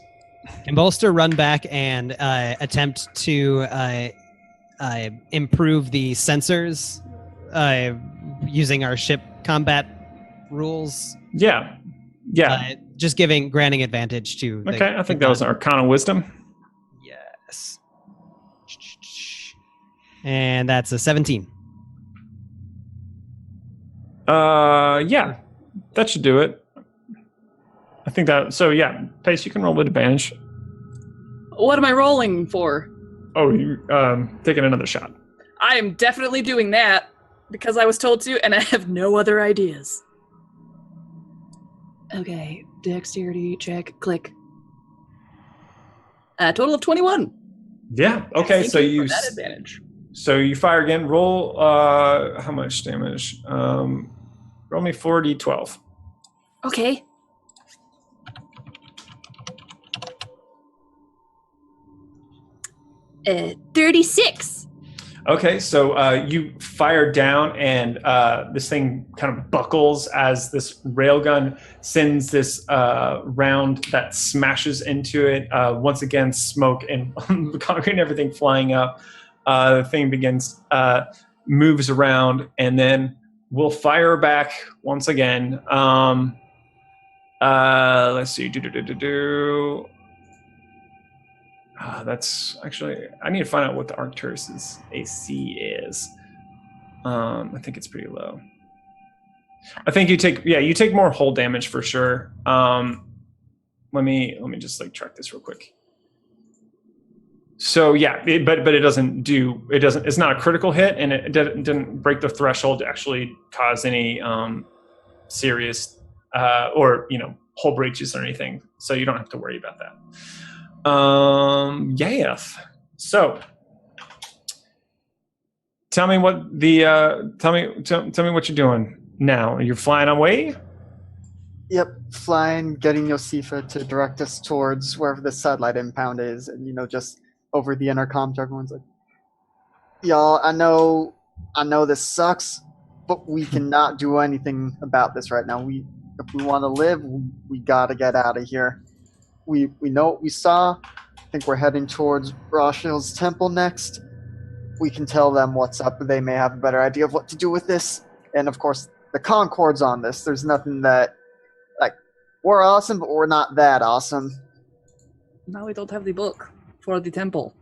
Can Bolster run back and attempt to improve the sensors using our ship combat rules? Yeah. Just granting advantage to. Okay, I think that was Arcana Wisdom. Yes. And that's a 17. Yeah, that should do it. I think that. So yeah, Pace, you can roll with advantage. What am I rolling for? Oh, you taking another shot. I am definitely doing that because I was told to, and I have no other ideas. Okay, dexterity check, click. A total of 21. Yeah. Okay. Thank So you you. for that advantage. So you fire again. Roll. How much damage? Roll me 4d12. Okay. Uh, 36. Okay, so you fire down, and this thing kind of buckles as this railgun sends this round that smashes into it. Once again, smoke and concrete and everything flying up. The thing begins, moves around, and then we'll fire back once again. Let's see. That's actually, I need to find out what the Arcturus's AC is. I think it's pretty low. I think you take more hull damage for sure. Let me just like track this real quick. So yeah, but it doesn't, it's not a critical hit, and it didn't break the threshold to actually cause any serious or hull breaches or anything. So you don't have to worry about that. Yes. So, tell me what tell me what you're doing now. You're flying away? Yep, flying, getting Yosifa to direct us towards wherever the satellite impound is, and just over the intercom to everyone's like, y'all, I know this sucks, but we cannot do anything about this right now. If we want to live, we gotta get out of here. We know what we saw. I think we're heading towards Roshal's temple next. We can tell them what's up. They may have a better idea of what to do with this. And of course, the Concord's on this. There's nothing that, we're awesome, but we're not that awesome. Now we don't have the book for the temple.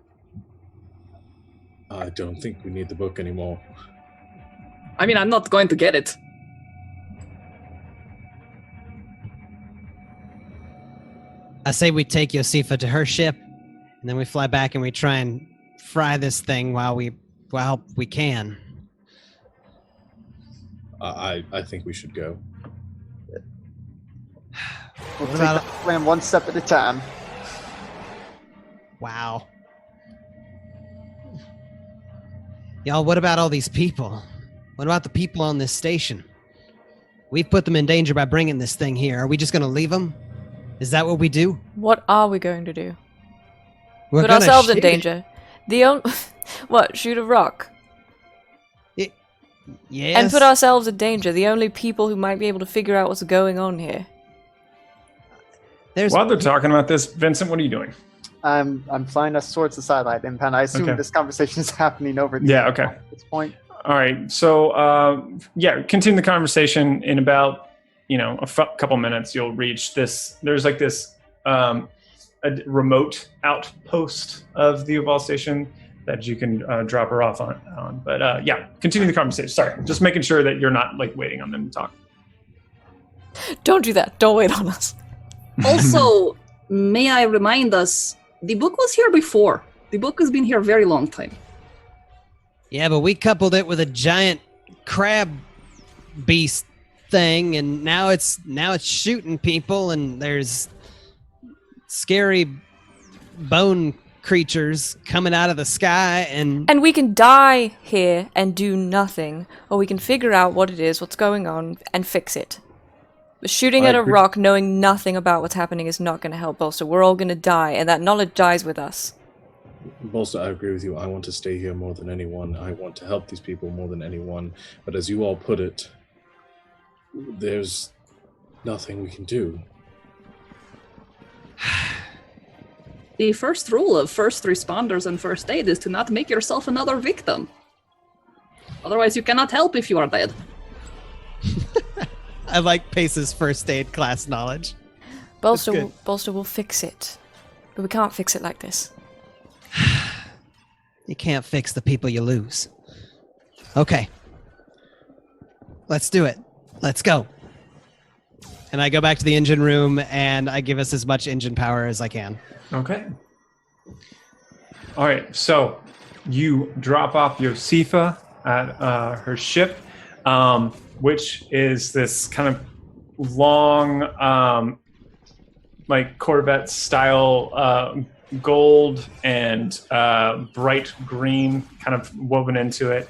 I don't think we need the book anymore. I mean, I'm not going to get it. I say we take Yosifa to her ship, and then we fly back and we try and fry this thing while we can. I think we should go. We'll take that plan one step at a time. Wow. Y'all, what about all these people? What about the people on this station? We've put them in danger by bringing this thing here. Are we just going to leave them? Is that what we do? What are we going to do? We're Put ourselves in danger. What? Shoot a rock? Yes. And put ourselves in danger. The only people who might be able to figure out what's going on here. While they're talking about this, Vincent, what are you doing? I'm flying us towards the satellite impound. I assume this conversation is happening over the at this point. All right. So continue the conversation. In about a couple minutes, you'll reach this. There's like this a remote outpost of the Oval Station that you can drop her off on. But continue the conversation. Sorry, just making sure that you're not waiting on them to talk. Don't do that. Don't wait on us. Also, may I remind us, the book was here before. The book has been here a very long time. Yeah, but we coupled it with a giant crab beast thing, and now it's shooting people, and there's scary bone creatures coming out of the sky, and we can die here and do nothing, or we can figure out what it is, what's going on, and fix it. But shooting at a rock, knowing nothing about what's happening, is not going to help Bolster. We're all going to die, and that knowledge dies with us. Bolster, I agree with you. I want to stay here more than anyone. I want to help these people more than anyone. But as you all put it, there's nothing we can do. The first rule of first responders and first aid is to not make yourself another victim. Otherwise, you cannot help if you are dead. I like Pace's first aid class knowledge. Bolster will fix it. But we can't fix it like this. You can't fix the people you lose. Okay. Let's do it. Let's go. And I go back to the engine room, and I give us as much engine power as I can. Okay. All right. So you drop off Yosifa at her ship, which is this kind of long, like Corvette style, gold and bright green kind of woven into it.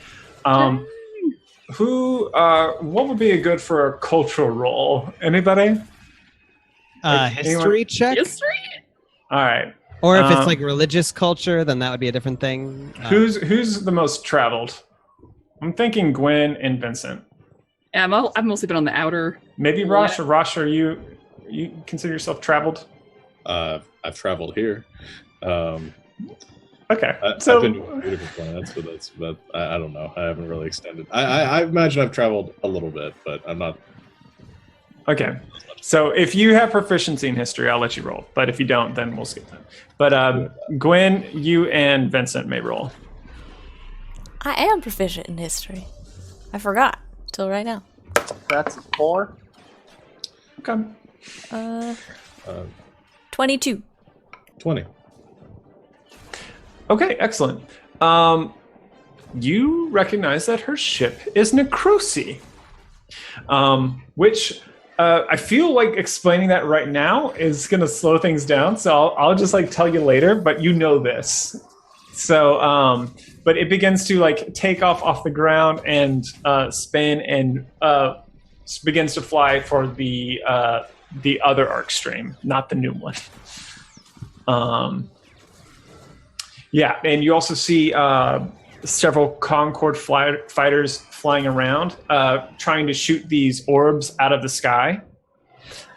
What would be a good for a cultural role? Anybody? History check? History? All right. Or if it's like religious culture, then that would be a different thing. Who's the most traveled? I'm thinking Gwen and Vincent. Yeah, I've mostly been on the outer. Maybe Rosh. Or Rosh, are you consider yourself traveled? I've traveled here. Okay. I've been to different planets, but I don't know. I haven't really extended. I imagine I've traveled a little bit, but I'm not. Okay. So if you have proficiency in history, I'll let you roll. But if you don't, then we'll skip that. But Gwen, you and Vincent may roll. I am proficient in history. I forgot till right now. That's 4. Okay. 22. 20. Okay, excellent. You recognize that her ship is Necrosi, which I feel like explaining that right now is going to slow things down. So I'll just like tell you later, but you know this. So, but it begins to like take off the ground and spin and begins to fly for the other arc stream, not the new one. Yeah, and you also see several Concorde fighters flying around, trying to shoot these orbs out of the sky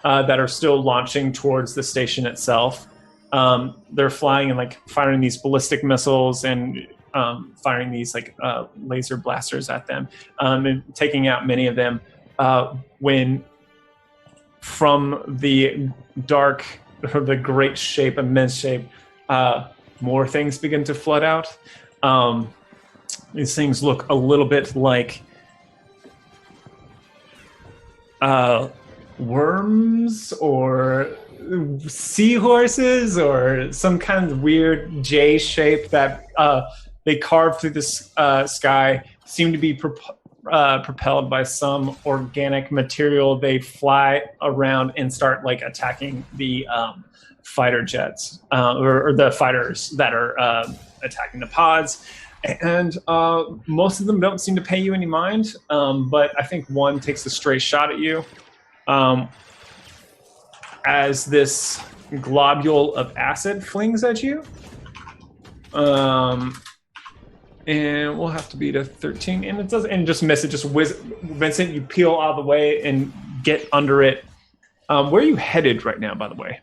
that are still launching towards the station itself. They're flying and like firing these ballistic missiles and firing these like laser blasters at them, and taking out many of them. When from the dark, or the great shape, immense shape, more things begin to flood out. These things look a little bit like worms or seahorses or some kind of weird J shape that they carve through the sky, seem to be propelled by some organic material. They fly around and start like attacking the fighter jets or the fighters that are attacking the pods. And most of them don't seem to pay you any mind, but I think one takes a stray shot at you as this globule of acid flings at you. And we'll have to beat a 13, and it does, and just miss it. Just Vincent, you peel out of the way and get under it. Where are you headed right now, by the way?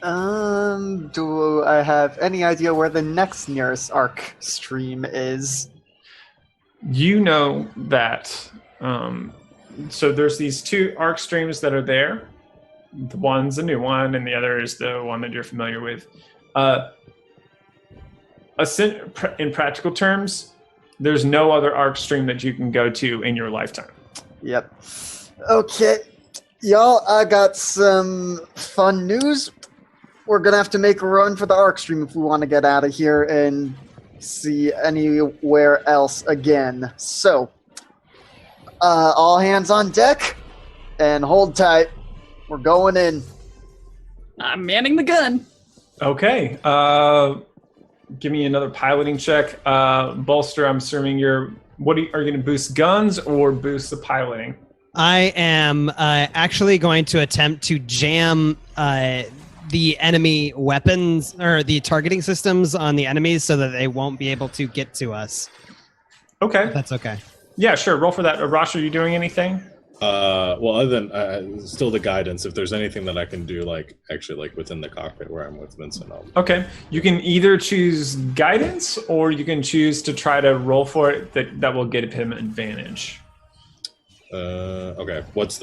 Do I have any idea where the next nearest arc stream is? You know that. So there's these two arc streams that are there. The one's a new one, and the other is the one that you're familiar with. In practical terms, there's no other arc stream that you can go to in your lifetime. Yep. Okay. Y'all, I got some fun news. We're going to have to make a run for the arc stream if we want to get out of here and see anywhere else again. So, All hands on deck, and hold tight. We're going in. I'm manning the gun. Okay. Give me another piloting check. Bolster, I'm assuming are you going to boost guns or boost the piloting? I am actually going to attempt to jam the enemy weapons or the targeting systems on the enemies so that they won't be able to get to us. Okay. That's okay. Yeah, sure. Roll for that. Rosh, are you doing anything? Well, other than still the guidance, if there's anything that I can do, like actually like within the cockpit where I'm with Vincent. Okay. You can either choose guidance or you can choose to try to roll for it that will give him advantage. Okay. What's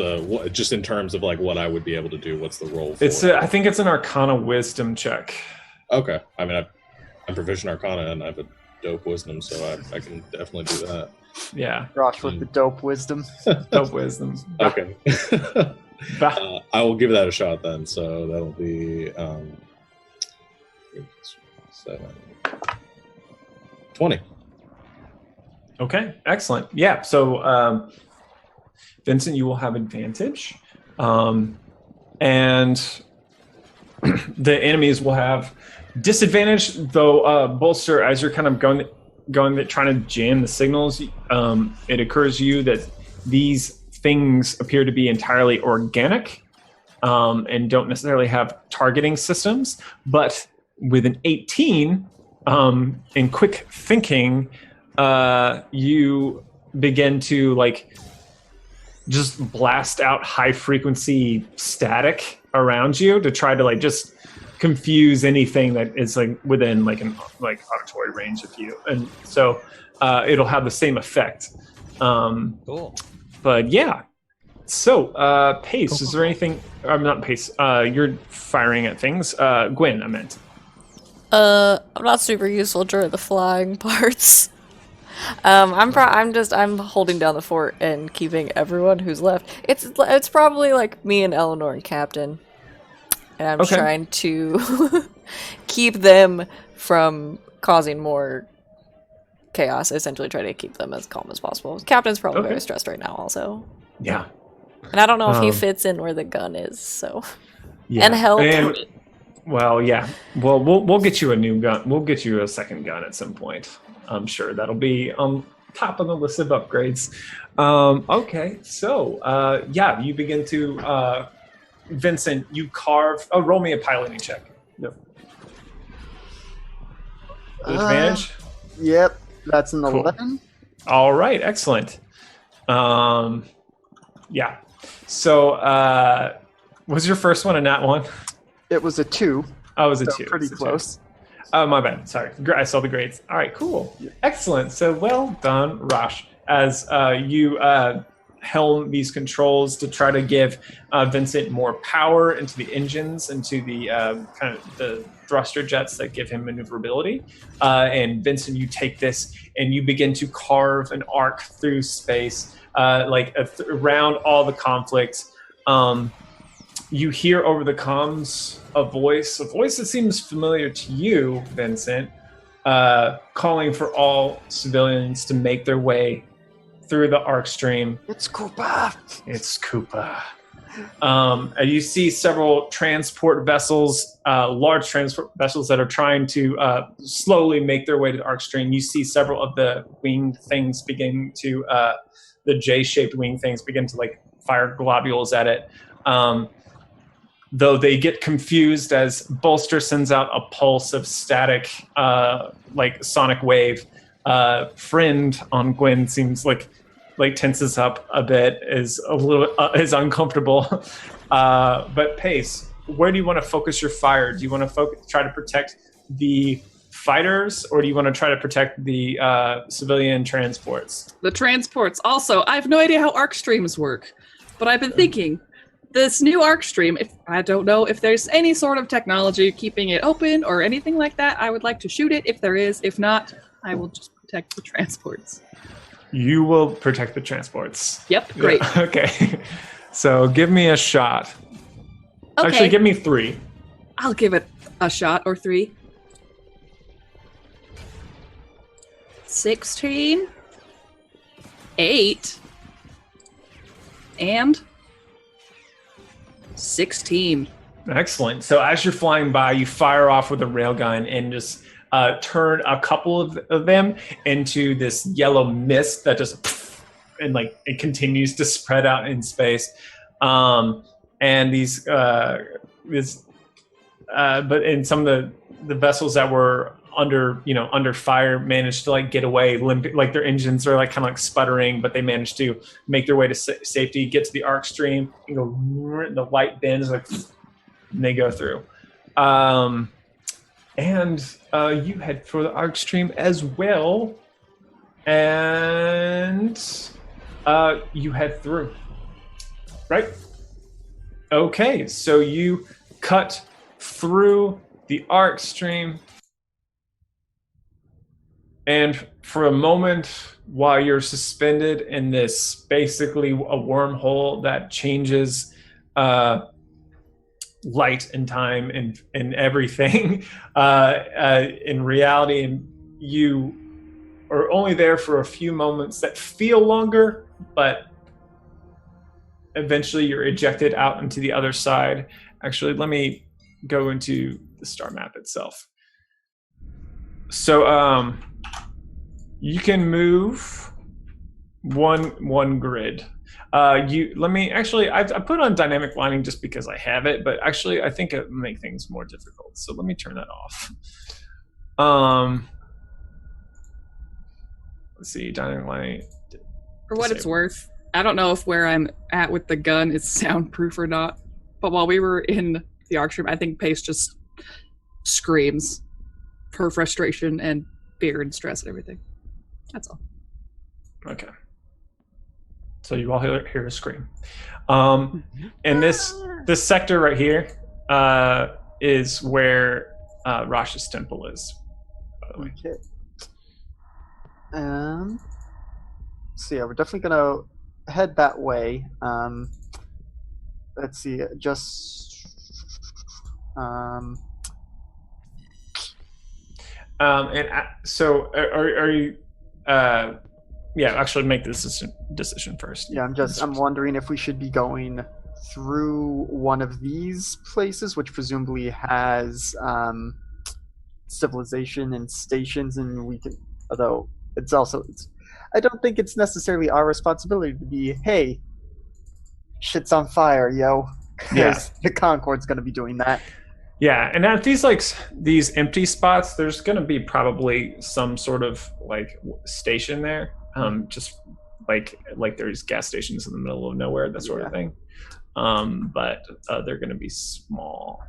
just in terms of like what I would be able to do? What's the roll for? I think it's an Arcana Wisdom check. Okay. I mean, I'm proficient Arcana and I have a dope Wisdom, so I can definitely do that. Yeah. Rosh with the dope wisdom. Dope wisdom. Okay. I will give that a shot then. So that'll be 7, 20. Okay, excellent. Yeah, so Vincent, you will have advantage. And the enemies will have disadvantage, though Bolster, as you're kind of going trying to jam the signals, it occurs to you that these things appear to be entirely organic and don't necessarily have targeting systems. But with an 18 in quick thinking, you begin to like just blast out high frequency static around you to try to like just confuse anything that is like within like an auditory range of you, and so it'll have the same effect. Cool. But yeah, so Pace, Cool. Is there anything? I'm not Pace. You're firing at things. Gwen, I meant. I'm not super useful during the flying parts. I'm holding down the fort and keeping everyone who's left. It's probably like me and Eleanor and Captain. And I'm trying to keep them from causing more chaos. Essentially, try to keep them as calm as possible. Captain's probably very stressed right now, also. Yeah. And I don't know if he fits in where the gun is, so. Yeah. And help. Well, yeah. Well, we'll get you a new gun. We'll get you a second gun at some point. I'm sure that'll be on top of the list of upgrades. Okay, so yeah, you begin to. Vincent, you carve. Oh, roll me a piloting check. No. Advantage? Yep, that's an Cool. 11. All right, excellent. Yeah. So, was your first one a nat one? It was a 2. Oh, it was a So 2. pretty It was a 2. close. Oh, my bad. Sorry. I saw the grades. All right, cool. Excellent. So well done, Rosh, as you helm these controls to try to give Vincent more power into the engines, into the kind of the thruster jets that give him maneuverability. And Vincent, you take this and you begin to carve an arc through space, around all the conflicts. You hear over the comms a voice that seems familiar to you, Vincent, calling for all civilians to make their way through the arc stream. It's Koopa. It's Koopa. And you see several transport vessels, large transport vessels that are trying to slowly make their way to the arc stream. You see several of the winged things begin to, the J-shaped wing things begin to like fire globules at it. Though they get confused as Bolster sends out a pulse of static, like sonic wave. Friend on Gwen seems like tenses up a bit, is a little is uncomfortable. But Pace, where do you want to focus your fire? Do you want to try to protect the fighters, or do you want to try to protect the civilian transports? The transports. Also, I have no idea how arc streams work, but I've been thinking this new arc stream, if I don't know if there's any sort of technology keeping it open or anything like that, I would like to shoot it if there is. If not, I will just protect the transports. You will protect the transports. Yep, great. Yeah, okay. So give me a shot. Okay. Actually, give me 3. I'll give it a shot or 3. 16. 8. And 16. Excellent. So as you're flying by, you fire off with a railgun and just turn a couple of them into this yellow mist that just and like it continues to spread out in space. And these but in some of the vessels that were under fire managed to like get away, like their engines are like kind of like sputtering, but they managed to make their way to safety, get to the arc stream, the light bends like and they go through. And you head for the arc stream as well, and you head through, right? Okay, so you cut through the arc stream, and for a moment, while you're suspended in this basically a wormhole that changes light and time and everything in reality, and you are only there for a few moments that feel longer, but eventually you're ejected out into the other side. Actually, let me go into the star map itself. So you can move one grid. I put on dynamic lining just because I have it, but actually I think it will make things more difficult. So let me turn that off. Let's see, dynamic lining. For what it's worth, I don't know if where I'm at with the gun is soundproof or not, but while we were in the arc stream, I think Pace just screams her frustration and fear and stress and everything. That's all. Okay. So you all hear a scream. And this sector right here is where Rash's temple is, by the way. Okay. So yeah, we're definitely gonna head that way. Let's see, So are you? Yeah, actually, make this decision first. Yeah, I'm wondering if we should be going through one of these places, which presumably has civilization and stations, and we can. Although I don't think it's necessarily our responsibility to be, hey, shit's on fire, yo. Yeah. The Concorde's going to be doing that. Yeah, and at these empty spots, there's going to be probably some sort of like station there, just like there's gas stations in the middle of nowhere, that sort of thing. But they're going to be small.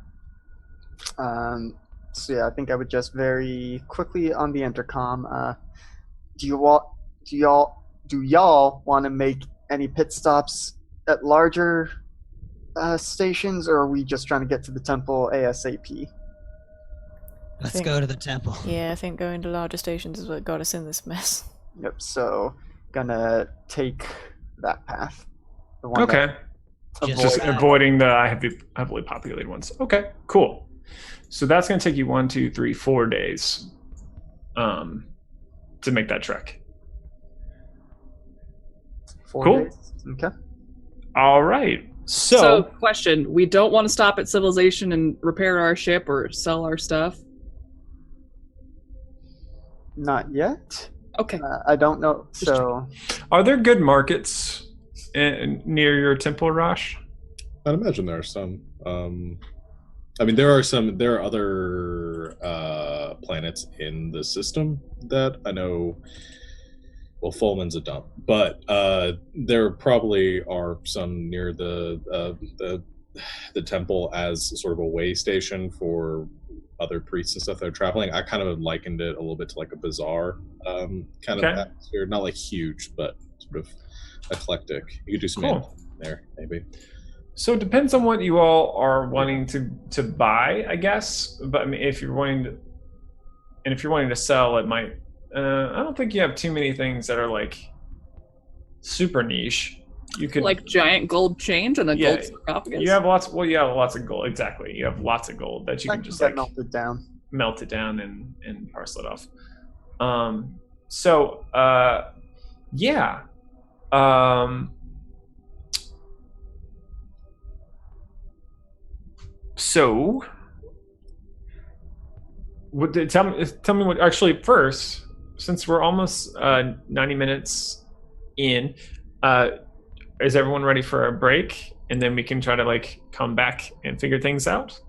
So yeah, I think I would just very quickly on the intercom. Do y'all want to make any pit stops at larger stations, or are we just trying to get to the temple ASAP? Let's go to the temple. Yeah, I think going to larger stations is what got us in this mess. Yep. So gonna take that path. The one Okay. Just avoiding the heavily populated ones. Okay, cool. So that's going to take you 1, 2, 3, 4 days to make that trek. 4 Cool. days. Okay. All right. So, question: we don't want to stop at civilization and repair our ship or sell our stuff? Not yet. Okay. I don't know. So, are there good markets near your temple, Rosh? I'd imagine there are some. There are other planets in the system that I know. Well, Fulman's a dump, but there probably are some near the temple as sort of a way station for other priests and stuff that are traveling. I kind of likened it a little bit to like a bazaar kind of atmosphere. Not like huge, but sort of eclectic. You could do some there, maybe. So it depends on what you all are wanting to buy, I guess. But I mean, if you're wanting to sell, it might. I don't think you have too many things that are like super niche. You could like giant gold chains and a gold sarcophagus. You have lots. Well, you have lots of gold. Exactly. You have lots of gold that you can just like melt it down and parcel it off. So, tell me what. Actually, first, since we're almost 90 minutes in, is everyone ready for a break? And then we can try to come back and figure things out.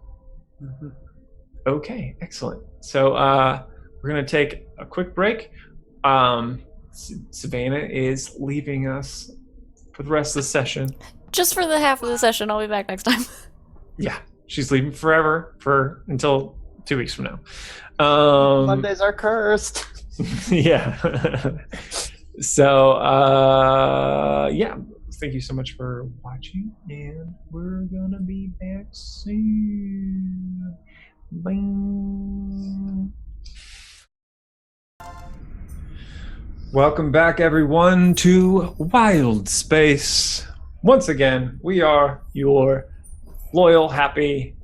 Mm-hmm. Okay, excellent. So we're gonna take a quick break. Savannah is leaving us for the rest of the session. Just for the half of the session. I'll be back next time. Yeah, she's leaving forever until 2 weeks from now. Mondays are cursed. Yeah. So yeah. Thank you so much for watching, and we're gonna be back soon. Bye. Welcome back, everyone, to Wildspace. Once again, we are your loyal, happy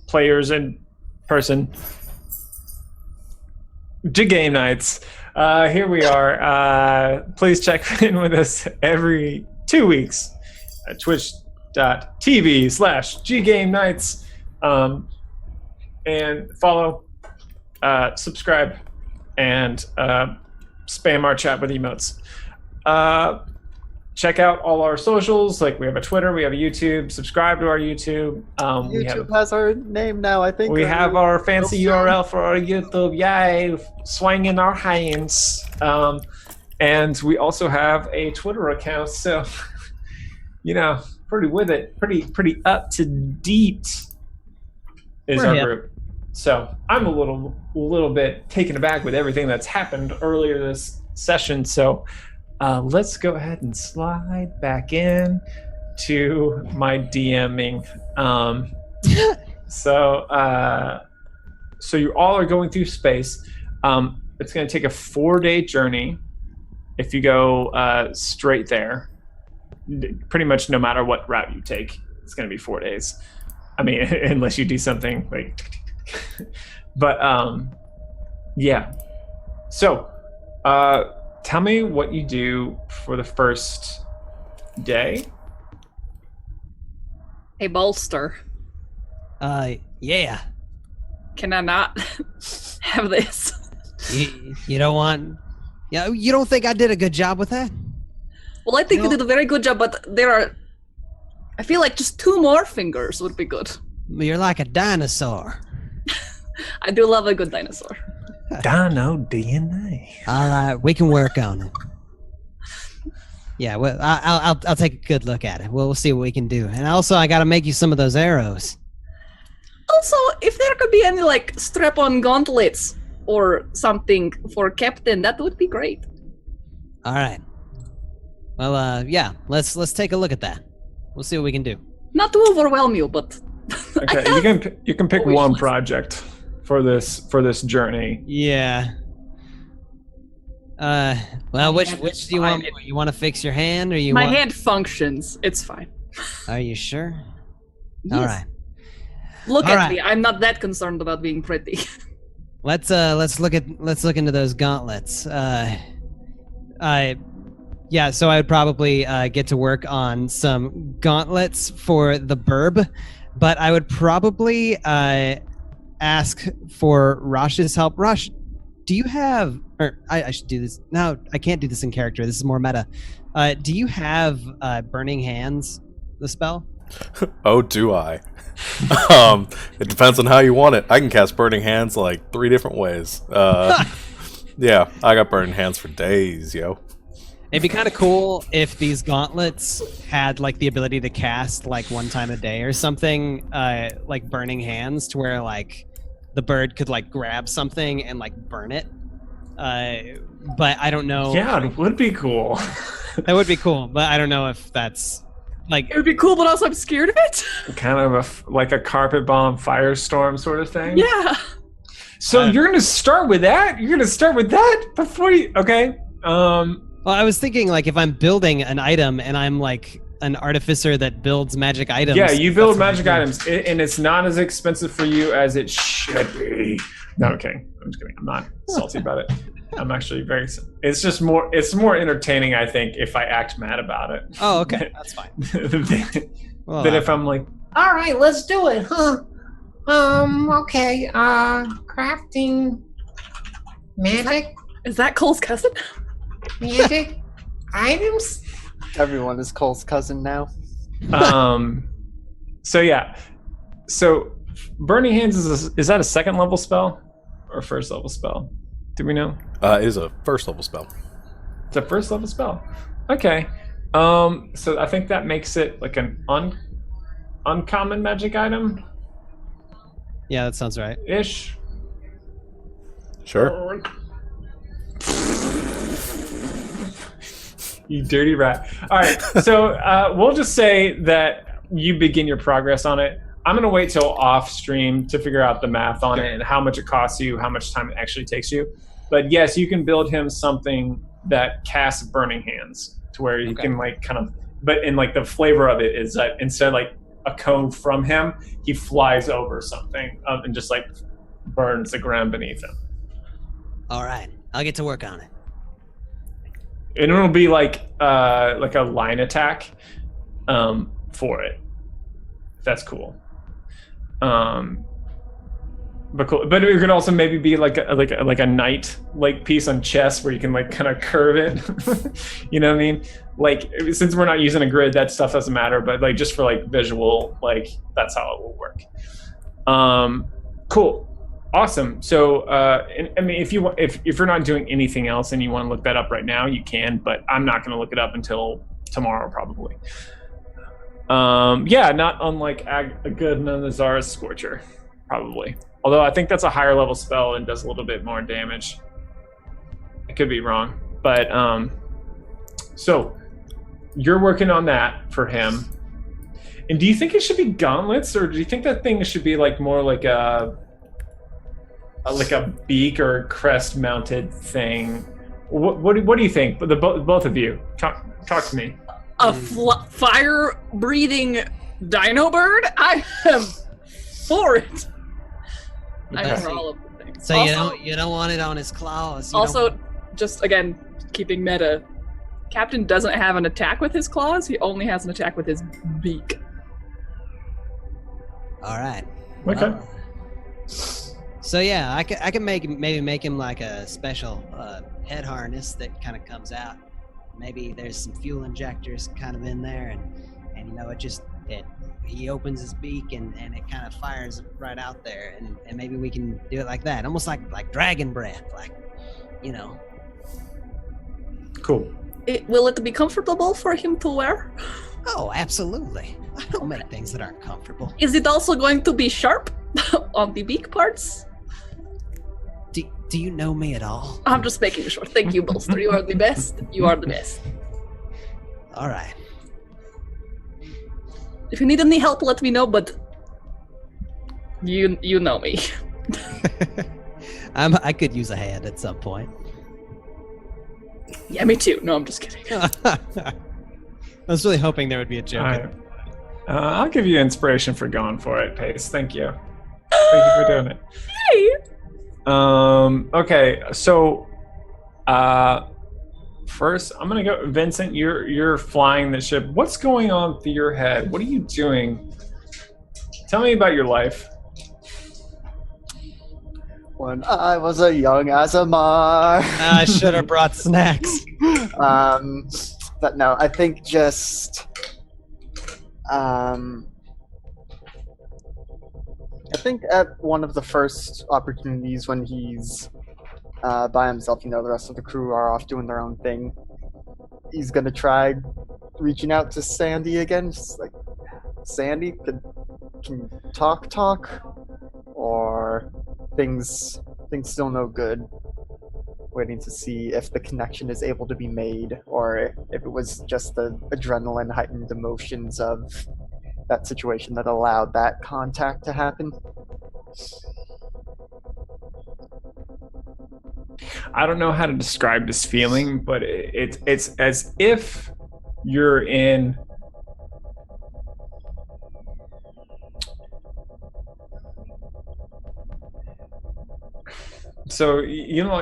players in person, GGameKnights. Here we are. Please check in with us every 2 weeks at twitch.tv/GGameKnights. And follow, subscribe, and spam our chat with emotes. Check out all our socials. We have a Twitter, we have a YouTube. Subscribe to our YouTube. YouTube has our name now, I think. We have our fancy URL for our YouTube. Yay! Swinging our hands. And we also have a Twitter account. So, pretty with it. Pretty up to date is our group. So I'm a little bit taken aback with everything that's happened earlier this session. So let's go ahead and slide back in to my DMing. So you all are going through space. It's going to take a 4-day journey if you go straight there. Pretty much no matter what route you take, it's going to be 4 days. I mean, unless you do something but yeah. So tell me what you do for the first day. Hey, Bolster. Yeah. Can I not have this? You don't want... Yeah, you don't think I did a good job with that? Well, I think you did a very good job, but I feel like just 2 more fingers would be good. You're like a dinosaur. I do love a good dinosaur. Dino DNA. All right, we can work on it. Yeah, well, I'll take a good look at it. We'll see what we can do. And also, I got to make you some of those arrows. Also, if there could be any strap-on gauntlets or something for Captain, that would be great. All right. Well, yeah, let's take a look at that. We'll see what we can do. Not to overwhelm you, but okay, you can pick one project for this journey. Yeah. Well, which do you want? You want to fix your hand, or my hand functions. It's fine. Are you sure? Yes. All right. Look at me. I'm not that concerned about being pretty. Let's look into those gauntlets. Yeah, so I would probably get to work on some gauntlets for the burb, but I would probably ask for Rosh's help. Rosh, do you have... Or I should do this. No, I can't do this in character. This is more meta. Do you have Burning Hands, the spell? Oh, do I? It depends on how you want it. I can cast Burning Hands 3 different ways. Yeah, I got Burning Hands for days, yo. It'd be kind of cool if these gauntlets had the ability to cast 1 time a day or something, like Burning Hands, to where the bird could grab something and burn it. But I don't know. Yeah, it would be cool. That would be cool, but I don't know if that's it would be cool, but also I'm scared of it. Kind of a carpet bomb firestorm sort of thing. Yeah. So you're gonna start with that? You're gonna start with that before you? Okay. Well, I was thinking if I'm building an item and I'm an artificer that builds magic items. Yeah, you build magic items, and it's not as expensive for you as it should be. No, okay. I'm just kidding. I'm not salty about it. I'm actually very... It's just more... It's more entertaining, I think, if I act mad about it. Oh, okay. That's fine. Then if I'm all right, let's do it, huh? Okay. Crafting magic. Is that Cole's cousin? Magic items. Everyone is Cole's cousin now. So yeah. So Burning Hands is that a second level spell or first level spell? Do we know? It is a first level spell. It's a first level spell. Okay. So I think that makes it like an uncommon magic item. Yeah, that sounds right. Ish. Sure. You dirty rat. All right, so we'll just say that you begin your progress on it. I'm going to wait till off stream to figure out the math on it and how much it costs you, how much time it actually takes you. But yes, you can build him something that casts Burning Hands to where he can like kind of, but in like the flavor of it is that instead of like a cone from him, he flies over something and just like burns the ground beneath him. All right, I'll get to work on it. And it'll be like a line attack for it. That's cool. But cool. But it could also maybe be like a knight like piece on chess where you can like kind of curve it. You know what I mean? Like since we're not using a grid, that stuff doesn't matter. But like just for like visual, like that's how it will work. Cool. Awesome. So, I mean, if you're not doing anything else and you want to look that up right now, you can. But I'm not going to look it up until tomorrow, probably. Yeah, not unlike a good Nazara's Scorcher, probably. Although I think that's a higher level spell and does a little bit more damage. I could be wrong, but so you're working on that for him. And do you think it should be gauntlets, or do you think that thing should be like more like a beak or crest mounted thing? What do you think? The both of you, talk to me. A fire breathing dino bird? I am for it. I'm for all of the things. So also, you don't want it on his claws. Also, just again keeping meta, Captain doesn't have an attack with his claws. He only has an attack with his beak. All right. Okay. Well, so yeah, I can maybe make him like a special head harness that kind of comes out. Maybe there's some fuel injectors kind of in there, and you know he opens his beak and it kind of fires right out there, and maybe we can do it like that, almost like dragon breath, like, you know. Cool. Will it be comfortable for him to wear? Oh, absolutely. I don't make things that aren't comfortable. Is it also going to be sharp on the beak parts? Do you know me at all? I'm just making sure. Thank you, Bolster. You are the best. You are the best. All right. If you need any help, let me know, but you know me. I could use a hand at some point. Yeah, me too. No, I'm just kidding. I was really hoping there would be a joke. Right. I'll give you inspiration for going for it, Pace. Thank you. Thank you for doing it. Yay! Okay, so first I'm gonna go. Vincent, you're flying the ship. What's going on through your head? What are you doing? Tell me about your life. When I was a young Azamar. I should have brought snacks. But no, I think just I think at one of the first opportunities when he's by himself, you know, the rest of the crew are off doing their own thing, he's gonna try reaching out to Sandy again, just like, Sandy, can you talk? Or things still no good? Waiting to see if the connection is able to be made, or if it was just the adrenaline heightened emotions of that situation that allowed that contact to happen. I don't know how to describe this feeling, but it's as if you're in so you know,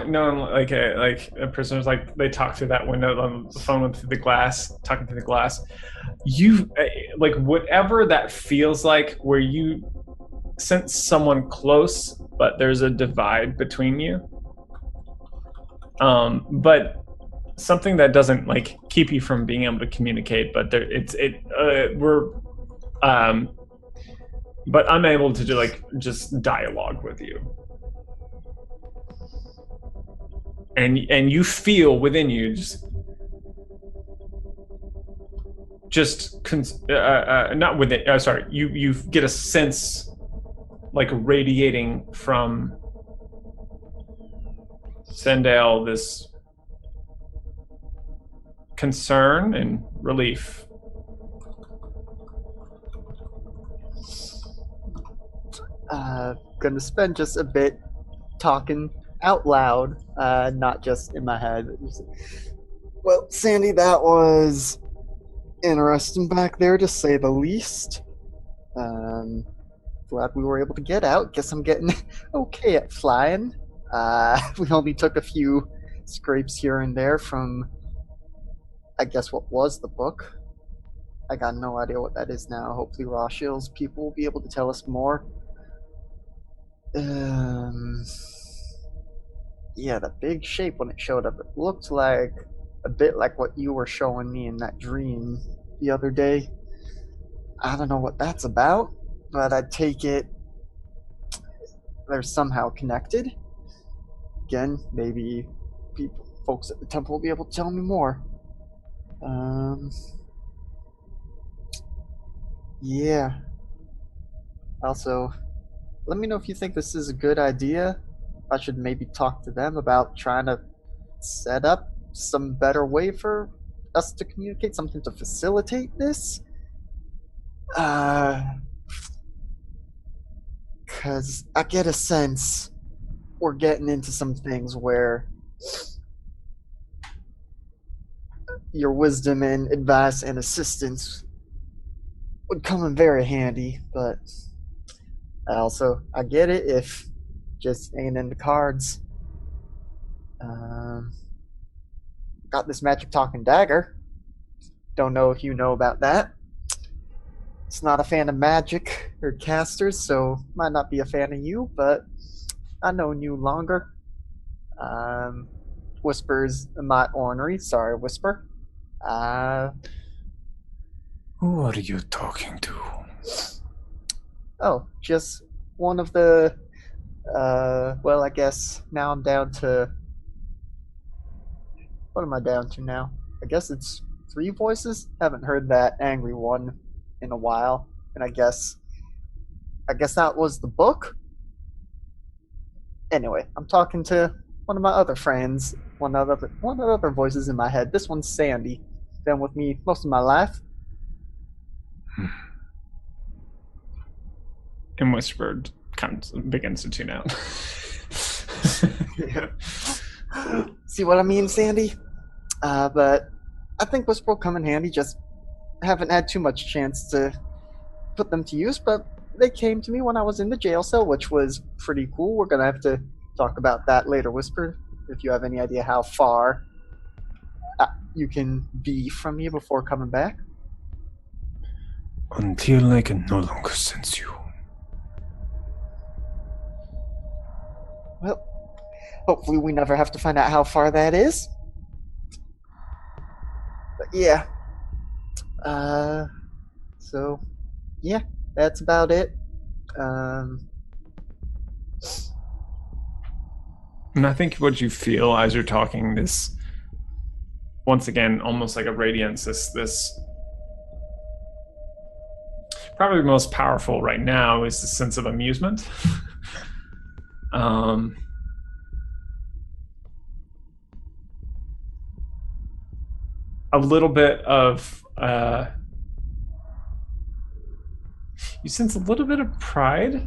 like a prisoner's like they talk through that window on the phone through the glass, talking through the glass. You like whatever that feels like, where you sense someone close, but there's a divide between you. But something that doesn't like keep you from being able to communicate, but but I'm able to do like just dialogue with you. And you feel within you not within, sorry, you get a sense like radiating from Sendale, this concern and relief. Gonna spend just a bit talking out loud, not just in my head. Well, Sandy, that was interesting back there, to say the least. Glad we were able to get out. Guess I'm getting okay at flying. We only took a few scrapes here and there from, I guess, what was the book. I got no idea what that is now. Hopefully Rothschild's people will be able to tell us more. Yeah, the big shape when it showed up, it looked like a bit like what you were showing me in that dream the other day. I don't know what that's about, but I take it they're somehow connected. Again, maybe folks at the temple will be able to tell me more. Yeah. Also, let me know if you think this is a good idea. I should maybe talk to them about trying to set up some better way for us to communicate, something to facilitate this. Because I get a sense we're getting into some things where your wisdom and advice and assistance would come in very handy, but I get it if just ain't in the cards. Got this magic talking dagger. Don't know if you know about that. It's not a fan of magic or casters, so might not be a fan of you, but I've known you longer. Whisper's not ornery. Sorry, Whisper. Who are you talking to? Oh, just one of the, well, I guess now I'm down to, what am I down to now? I guess it's 3 voices? Haven't heard that angry one in a while, and I guess that was the book? Anyway, I'm talking to one of my other friends, one of the other voices in my head. This one's Sandy. Been with me most of my life. And Whisper begins to tune out. Yeah. See what I mean, Sandy? But I think Whisper will come in handy. Just haven't had too much chance to put them to use, but they came to me when I was in the jail cell, which was pretty cool. We're gonna have to talk about that later, Whisper, if you have any idea how far you can be from me before coming back. Until I can no longer sense you. Well, hopefully we never have to find out how far that is. But yeah. So, yeah, that's about it. And I think what you feel as you're talking, this, once again, almost like a radiance, this probably most powerful right now is the sense of amusement. A little bit of you sense a little bit of pride,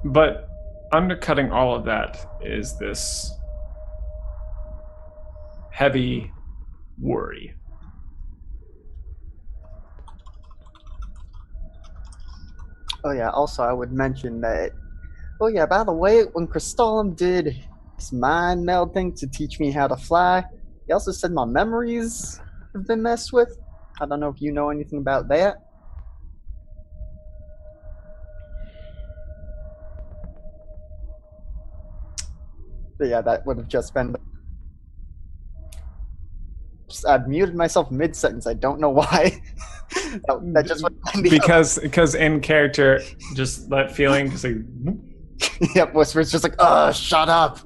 but undercutting all of that is this heavy worry. Oh yeah, also I would mention that, oh yeah, by the way, when Crystallum did his mind meld thing to teach me how to fly, he also said my memories have been messed with. I don't know if you know anything about that. But yeah, that would have just been... I've muted myself mid-sentence. I don't know why. that just because in character, just that feeling, just like... Yep, Whisper's just like, shut up!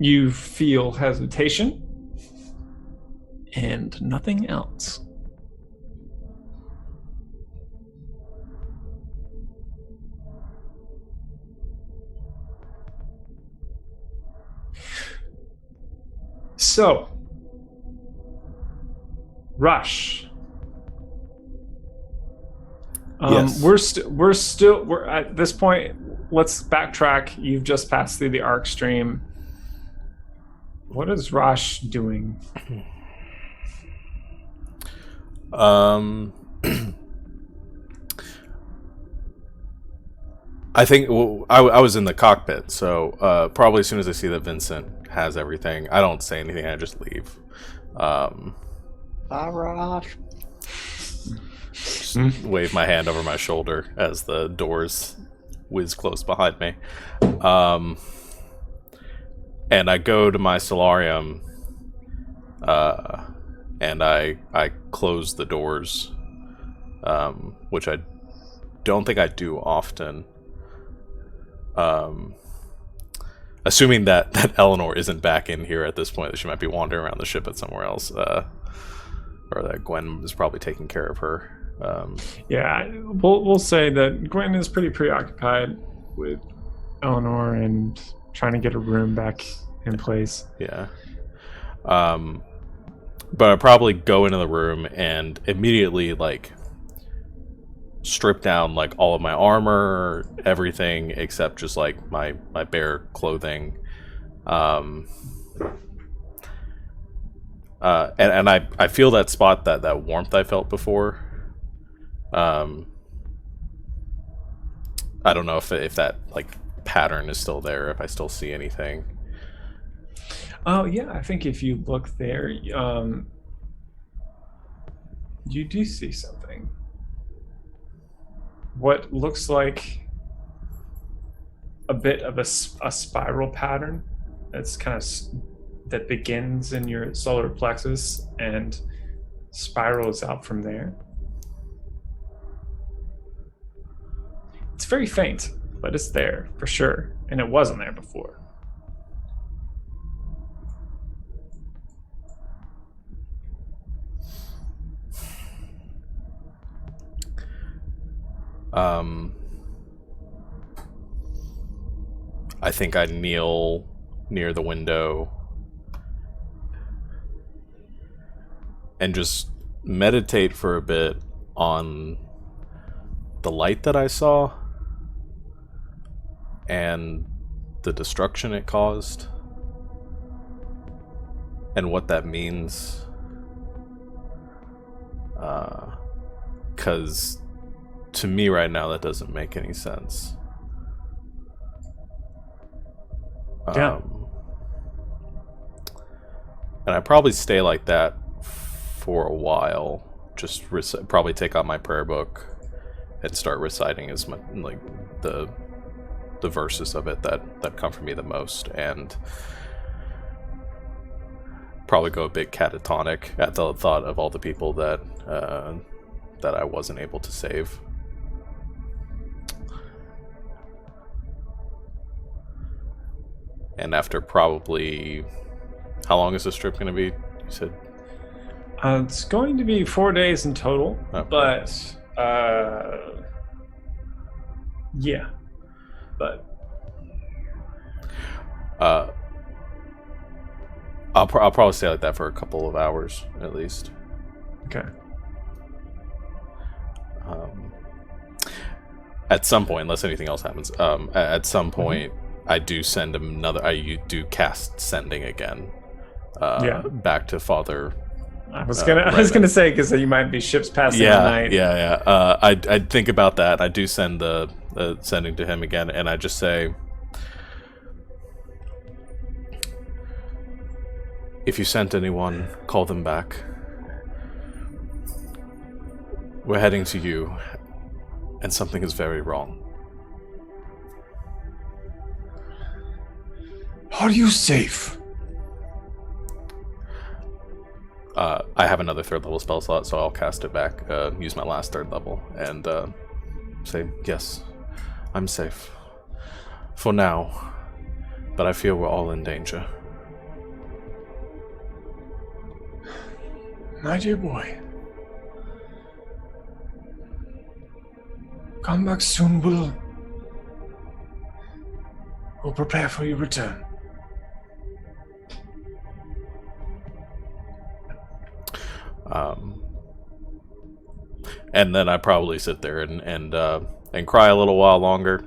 You feel hesitation and nothing else. So, Rush. Yes. We're at this point. Let's backtrack. You've just passed through the arc stream. What is Rush doing? I think I was in the cockpit, so probably as soon as I see that Vincent has everything, I don't say anything. I just leave. Rush. Just wave my hand over my shoulder as the doors whiz close behind me. And I go to my solarium, and I close the doors, which I don't think I do often. Assuming that Eleanor isn't back in here at this point, that she might be wandering around the ship at somewhere else, or that Gwen is probably taking care of her. Yeah, we'll say that Gwen is pretty preoccupied with Eleanor and trying to get a room back in place. Yeah. But I'd probably go into the room and immediately, like, strip down, like, all of my armor, everything except just, like, my bare clothing. And I feel that spot, that warmth I felt before. I don't know if that, like, pattern is still there, if I still see anything. Oh yeah, I think if you look there, you do see something. What looks like a bit of a spiral pattern that's kind of that begins in your solar plexus and spirals out from there. It's very faint, but it's there for sure, and it wasn't there before. I think I kneel near the window and just meditate for a bit on the light that I saw and the destruction it caused and what that means. 'Cause to me right now that doesn't make any sense. Yeah. And I probably stay like that for a while. Just probably take out my prayer book and start reciting as much, like, the verses of it that comfort me the most, and probably go a bit catatonic at the thought of all the people that I wasn't able to save. And after probably... How long is this trip going to be? You said? It's going to be 4 days in total, okay. But... yeah. But... I'll probably stay like that for a couple of hours, at least. Okay. At some point, unless anything else happens, at some point... I do send him another. I do cast sending again. Back to Father. I was gonna say, because you might be ships passing the night. Yeah. I'd think about that. I do send the sending to him again, and I just say, if you sent anyone, call them back. We're heading to you, and something is very wrong. Are you safe? I have another 3rd level spell slot, so I'll cast it back, use my last 3rd level, and say, yes, I'm safe. For now. But I feel we're all in danger. My dear boy. Come back soon, we'll prepare for your return. And then I probably sit there and cry a little while longer.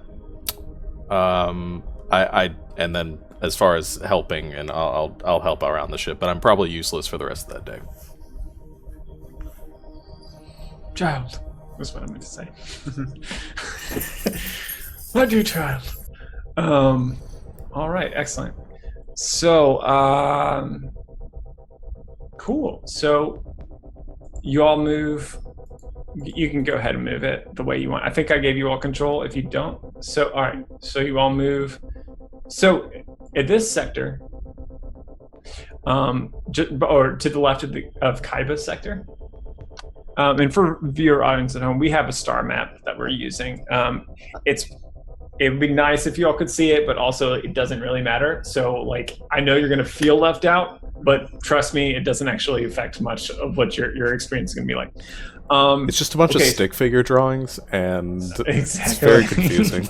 And then as far as helping, and I'll help around the ship, but I'm probably useless for the rest of that day. Child, that's what I meant to say. My dear child. All right, excellent. So, cool. So, you all move. You can go ahead and move it the way you want. I think I gave you all control. If you don't, so all right. So you all move. So, at this sector, or to the left of Kaiba's sector. And for viewer audience at home, we have a star map that we're using. It would be nice if you all could see it, but also it doesn't really matter. So, like, I know you're going to feel left out, but trust me, it doesn't actually affect much of what your experience is going to be like. It's just a bunch of stick figure drawings, and it's very confusing.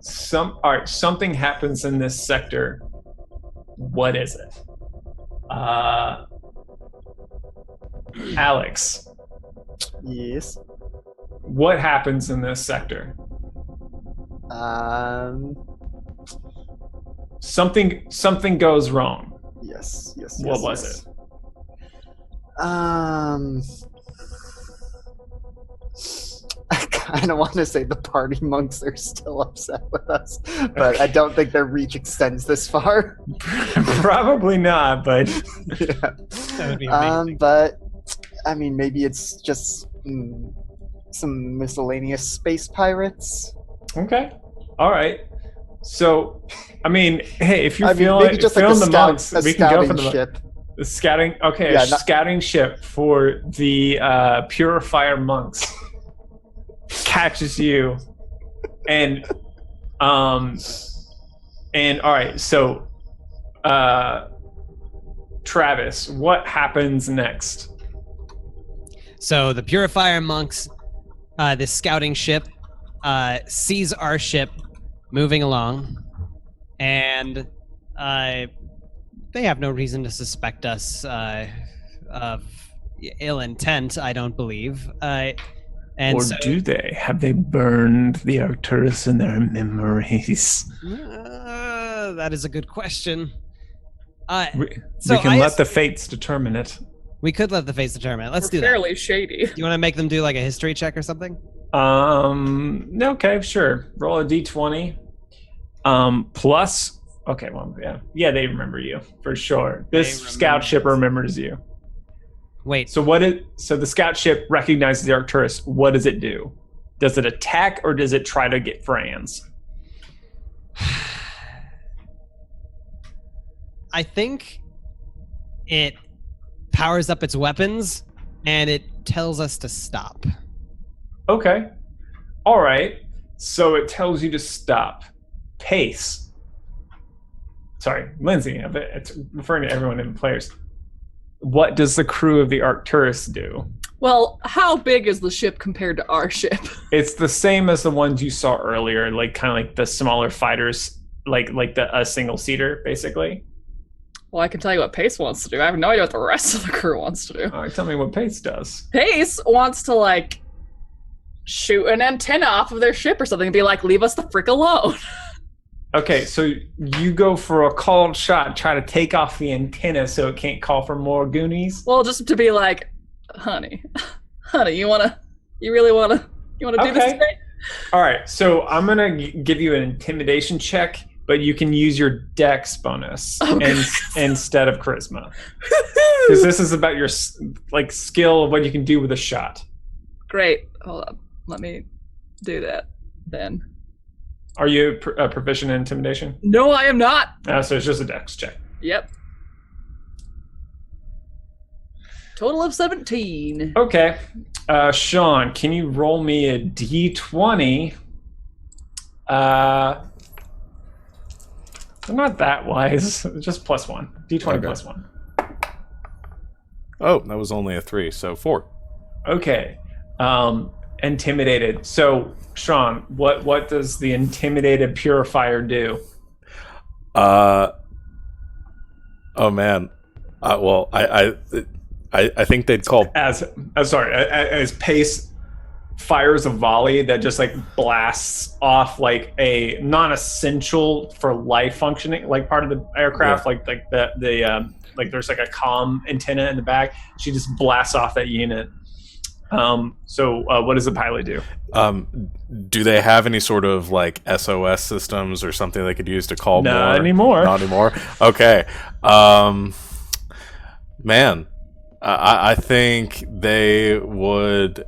Something happens in this sector. What is it? Alex. Yes. What happens in this sector? Something goes wrong. Yes. What was it? I kind of want to say the party monks are still upset with us, but I don't think their reach extends this far. Probably not, but yeah. That would be amazing. But I mean, maybe it's just some miscellaneous space pirates. Okay. All right. So, I mean, hey, if you're maybe just like the monks, we can go for the ship. The scouting. Okay, yeah, scouting ship for the Purifier monks catches you, and all right. So, Travis, what happens next? So the Purifier monks, this scouting ship, sees our ship moving along, and they have no reason to suspect us of ill intent, I don't believe. Or do they? Have they burned the Arcturus in their memories? That is a good question. We can let the fates determine it. We could let the fates determine it. Let's do that. Fairly shady. You want to make them do like a history check or something? Okay, sure. Roll a d20. Plus, okay, well, yeah, they remember you for sure. This scout ship remembers you. Wait. So the scout ship recognizes the Arcturus. What does it do? Does it attack or does it try to get Franz? I think it powers up its weapons and it tells us to stop. Okay. All right. So it tells you to stop. Pace. Sorry, Lindsay. It's referring to everyone in the players. What does the crew of the Arcturus do? Well, how big is the ship compared to our ship? It's the same as the ones you saw earlier, like kind of like the smaller fighters, like a single seater, basically. Well, I can tell you what Pace wants to do. I have no idea what the rest of the crew wants to do. All right, tell me what Pace does. Pace wants to like shoot an antenna off of their ship or something and be like, "Leave us the frick alone." Okay, so you go for a called shot, try to take off the antenna so it can't call for more Goonies? Well, just to be like, honey, you wanna You really wanna do this today? All right, so I'm gonna give you an intimidation check, but you can use your dex bonus instead of charisma, because this is about your skill of what you can do with a shot. Great. Hold up. Let me do that then. Are you proficient in intimidation? No, I am not. So it's just a dex check. Yep. Total of 17. Okay. Sean, can you roll me a d20? They're not that wise. Just +1. D20 okay. +1. Oh, that was only a 3, so 4. Okay. Intimidated. So, Sean, what does the intimidated purifier do? Oh man. Well, I think they'd call as Pace fires a volley that just like blasts off like a non-essential for life functioning like part of the aircraft, like the like there's like a comm antenna in the back. She just blasts off that unit. So what does the pilot do? Do they have any sort of like SOS systems or something they could use to call more? Not anymore. Not anymore. Okay. Man, I think they would.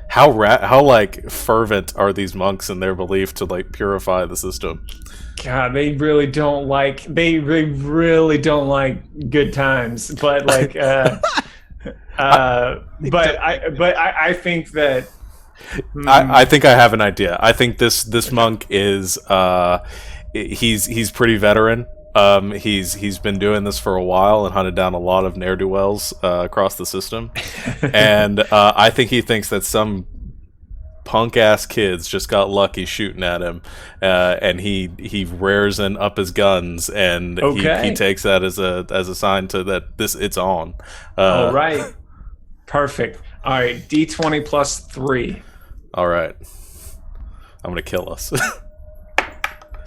How like fervent are these monks in their belief to like purify the system? God, they really don't like good times, but like I think that I think I have an idea. I think this monk is he's pretty veteran. He's been doing this for a while and hunted down a lot of ne'er-do-wells across the system, and I think he thinks that some punk-ass kids just got lucky shooting at him, and he rears and up his guns, and he takes that as a sign to that it's on. All right, perfect. All right, D20 +3. All right, I'm gonna kill us.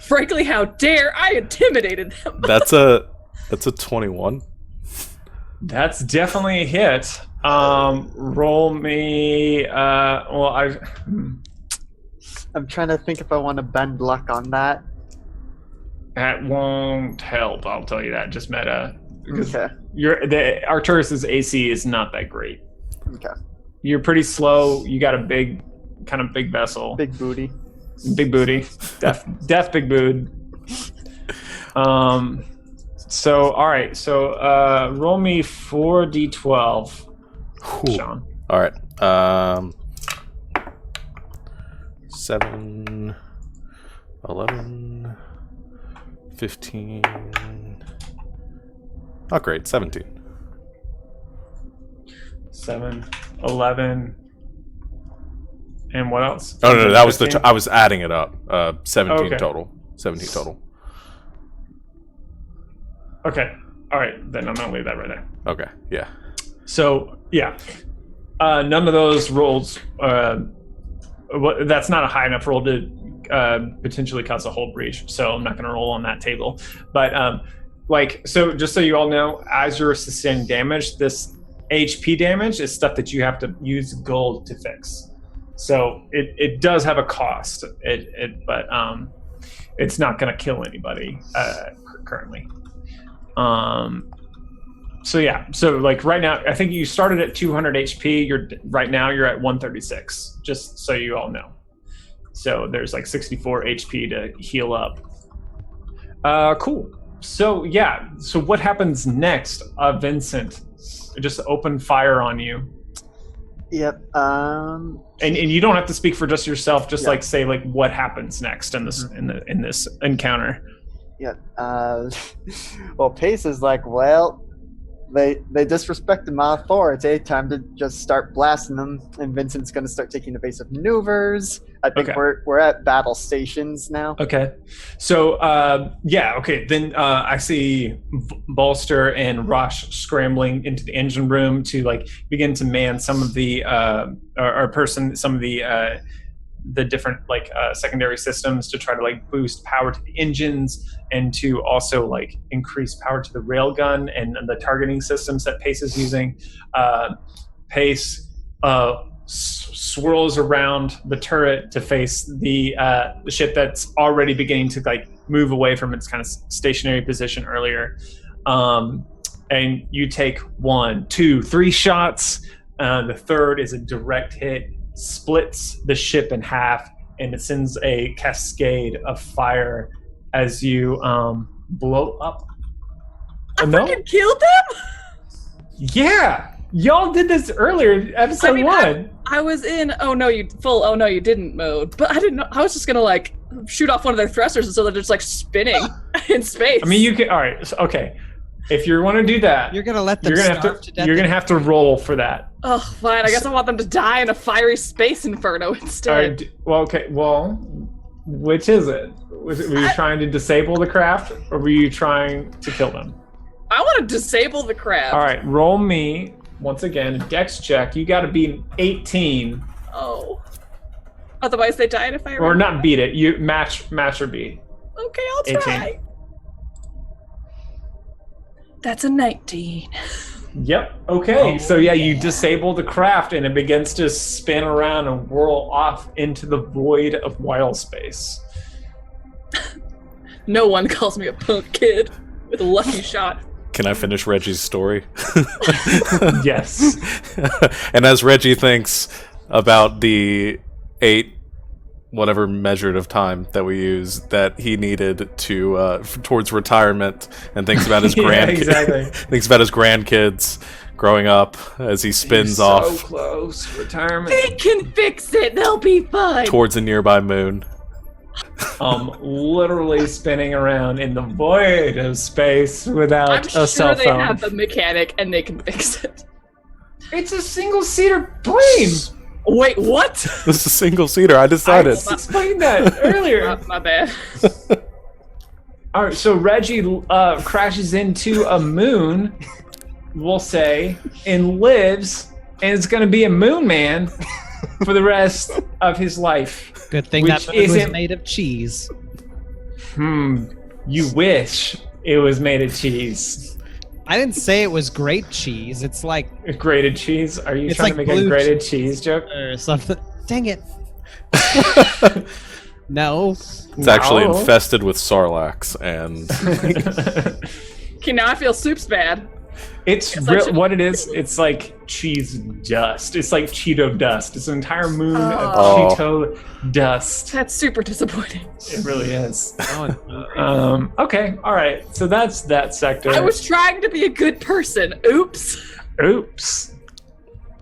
Frankly, how dare I intimidated them? That's a 21. That's definitely a hit. Roll me. I'm trying to think if I want to bend luck on that. That won't help. I'll tell you that. Just meta. Okay. Arcturus's AC is not that great. Okay. You're pretty slow. You got a big vessel. Big booty. Big booty. Death big booed. So all right. So roll me 4d12. Sean. All right. 7, 11, 15. Oh, great. 17. 7, 11. And what else? Oh, no, that was I was adding it up. 17 total. 17 total. Okay. All right. Then I'm going to leave that right there. Okay. Yeah. So, yeah. None of those rolls, that's not a high enough roll to potentially cause a hull breach. So I'm not going to roll on that table. But, so just so you all know, as you're sustaining damage, this HP damage is stuff that you have to use gold to fix. So it does have a cost, but it's not going to kill anybody currently. So yeah, so like right now, I think you started at 200 HP. Right now you're at 136. Just so you all know. So there's like 64 HP to heal up. Cool. So yeah, so what happens next, Vincent? Just open fire on you. Yep. And you don't have to speak for just yourself. Just like say like what happens next in this in this encounter. Yeah. Well, Pace is like, well, they disrespected my authority. Time to just start blasting them. And Vincent's going to start taking evasive maneuvers. I think we're at battle stations now. Okay. So okay. Then I see Bolster and Rosh scrambling into the engine room to like begin to man some of the the different like secondary systems to try to like boost power to the engines and to also like increase power to the railgun and the targeting systems that Pace is using. Pace swirls around the turret to face the ship that's already beginning to like move away from its kind of stationary position earlier. And you take 1, 2, 3 shots. The third is a direct hit, splits the ship in half, and it sends a cascade of fire as you blow up. I fucking killed them? Yeah! Y'all did this earlier, episode 1. I was in oh no you didn't mode, but I didn't know. I was just gonna like shoot off one of their thrusters and so they're just like spinning in space. I mean, you can. All right, so, okay. If you want to do that, you're gonna let them starve to death. You're gonna have to roll for that. Oh, fine. I guess I want them to die in a fiery space inferno instead. All right, well, okay. Well, which is it? Were you trying to disable the craft, or were you trying to kill them? I want to disable the craft. All right, roll me once again a dex check. You got to beat 18. Oh. Otherwise, they die in a fire. Or not beat it. You match or beat. Okay, I'll try. 18. That's a 19. Yep. Okay. So yeah, you disable the craft and it begins to spin around and whirl off into the void of Wildspace. No one calls me a punk kid with a lucky shot. Can I finish Reggie's story? Yes. And as Reggie thinks about the 8 whatever measured of time that we use that he needed to towards retirement, and thinks about his thinks about his grandkids growing up as he spins off so close retirement. They can fix it. They'll be fine. Towards a nearby moon. Literally spinning around in the void of space without a cell phone. I'm sure they have the mechanic and they can fix it. It's a single-seater plane. Wait, what? This is a single-seater. I decided. I explained that earlier. My bad. All right, so Reggie crashes into a moon, we'll say, and lives, and is going to be a moon man for the rest of his life. Good thing that moon was made of cheese. You wish it was made of cheese. I didn't say it was great cheese. It's like grated cheese. Are you trying to make a grated cheese joke or something? Dang it! No, it's actually infested with sarlacc and. Okay, now I feel soup's bad. It's what it is. It's like cheese dust. It's like Cheeto dust. It's an entire moon of Cheeto dust. That's super disappointing. It really is. Okay, all right. So that's that sector. I was trying to be a good person. Oops.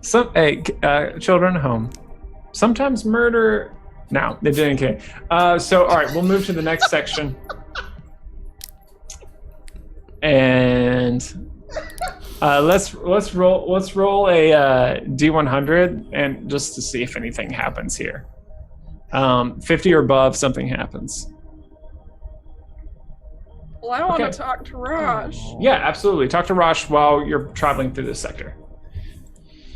Children at home. Sometimes murder. No, they didn't care. So all right, we'll move to the next section. And let's roll a D100 and just to see if anything happens here. 50 or above, something happens. Well, I want to talk to Raj. Yeah, absolutely. Talk to Raj while you're traveling through this sector.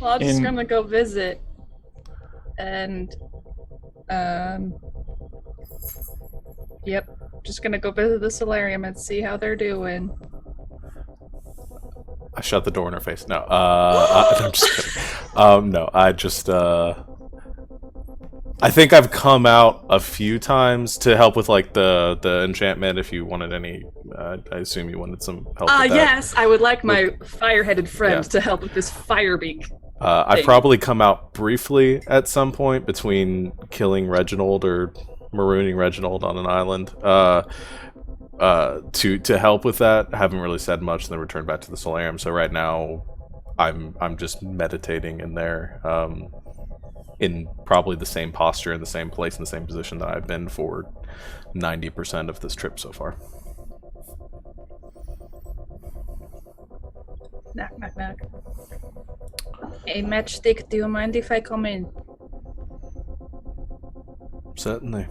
Well, I'm just gonna go visit, and yep, just gonna go visit the solarium and see how they're doing. I shut the door in her face. No, I'm just kidding. No, I just, I think I've come out a few times to help with like the enchantment. If you wanted any, I assume you wanted some help. With that. Yes, I would like my fire-headed friend to help with this fire beak. I've probably come out briefly at some point between killing Reginald or marooning Reginald on an island. To help with that. I haven't really said much, and then returned back to the solarium. So right now, I'm just meditating in there, in probably the same posture, in the same place, in the same position that I've been for 90% of this trip so far. Knock, knock, knock. Hey, Matchstick, do you mind if I come in? Certainly.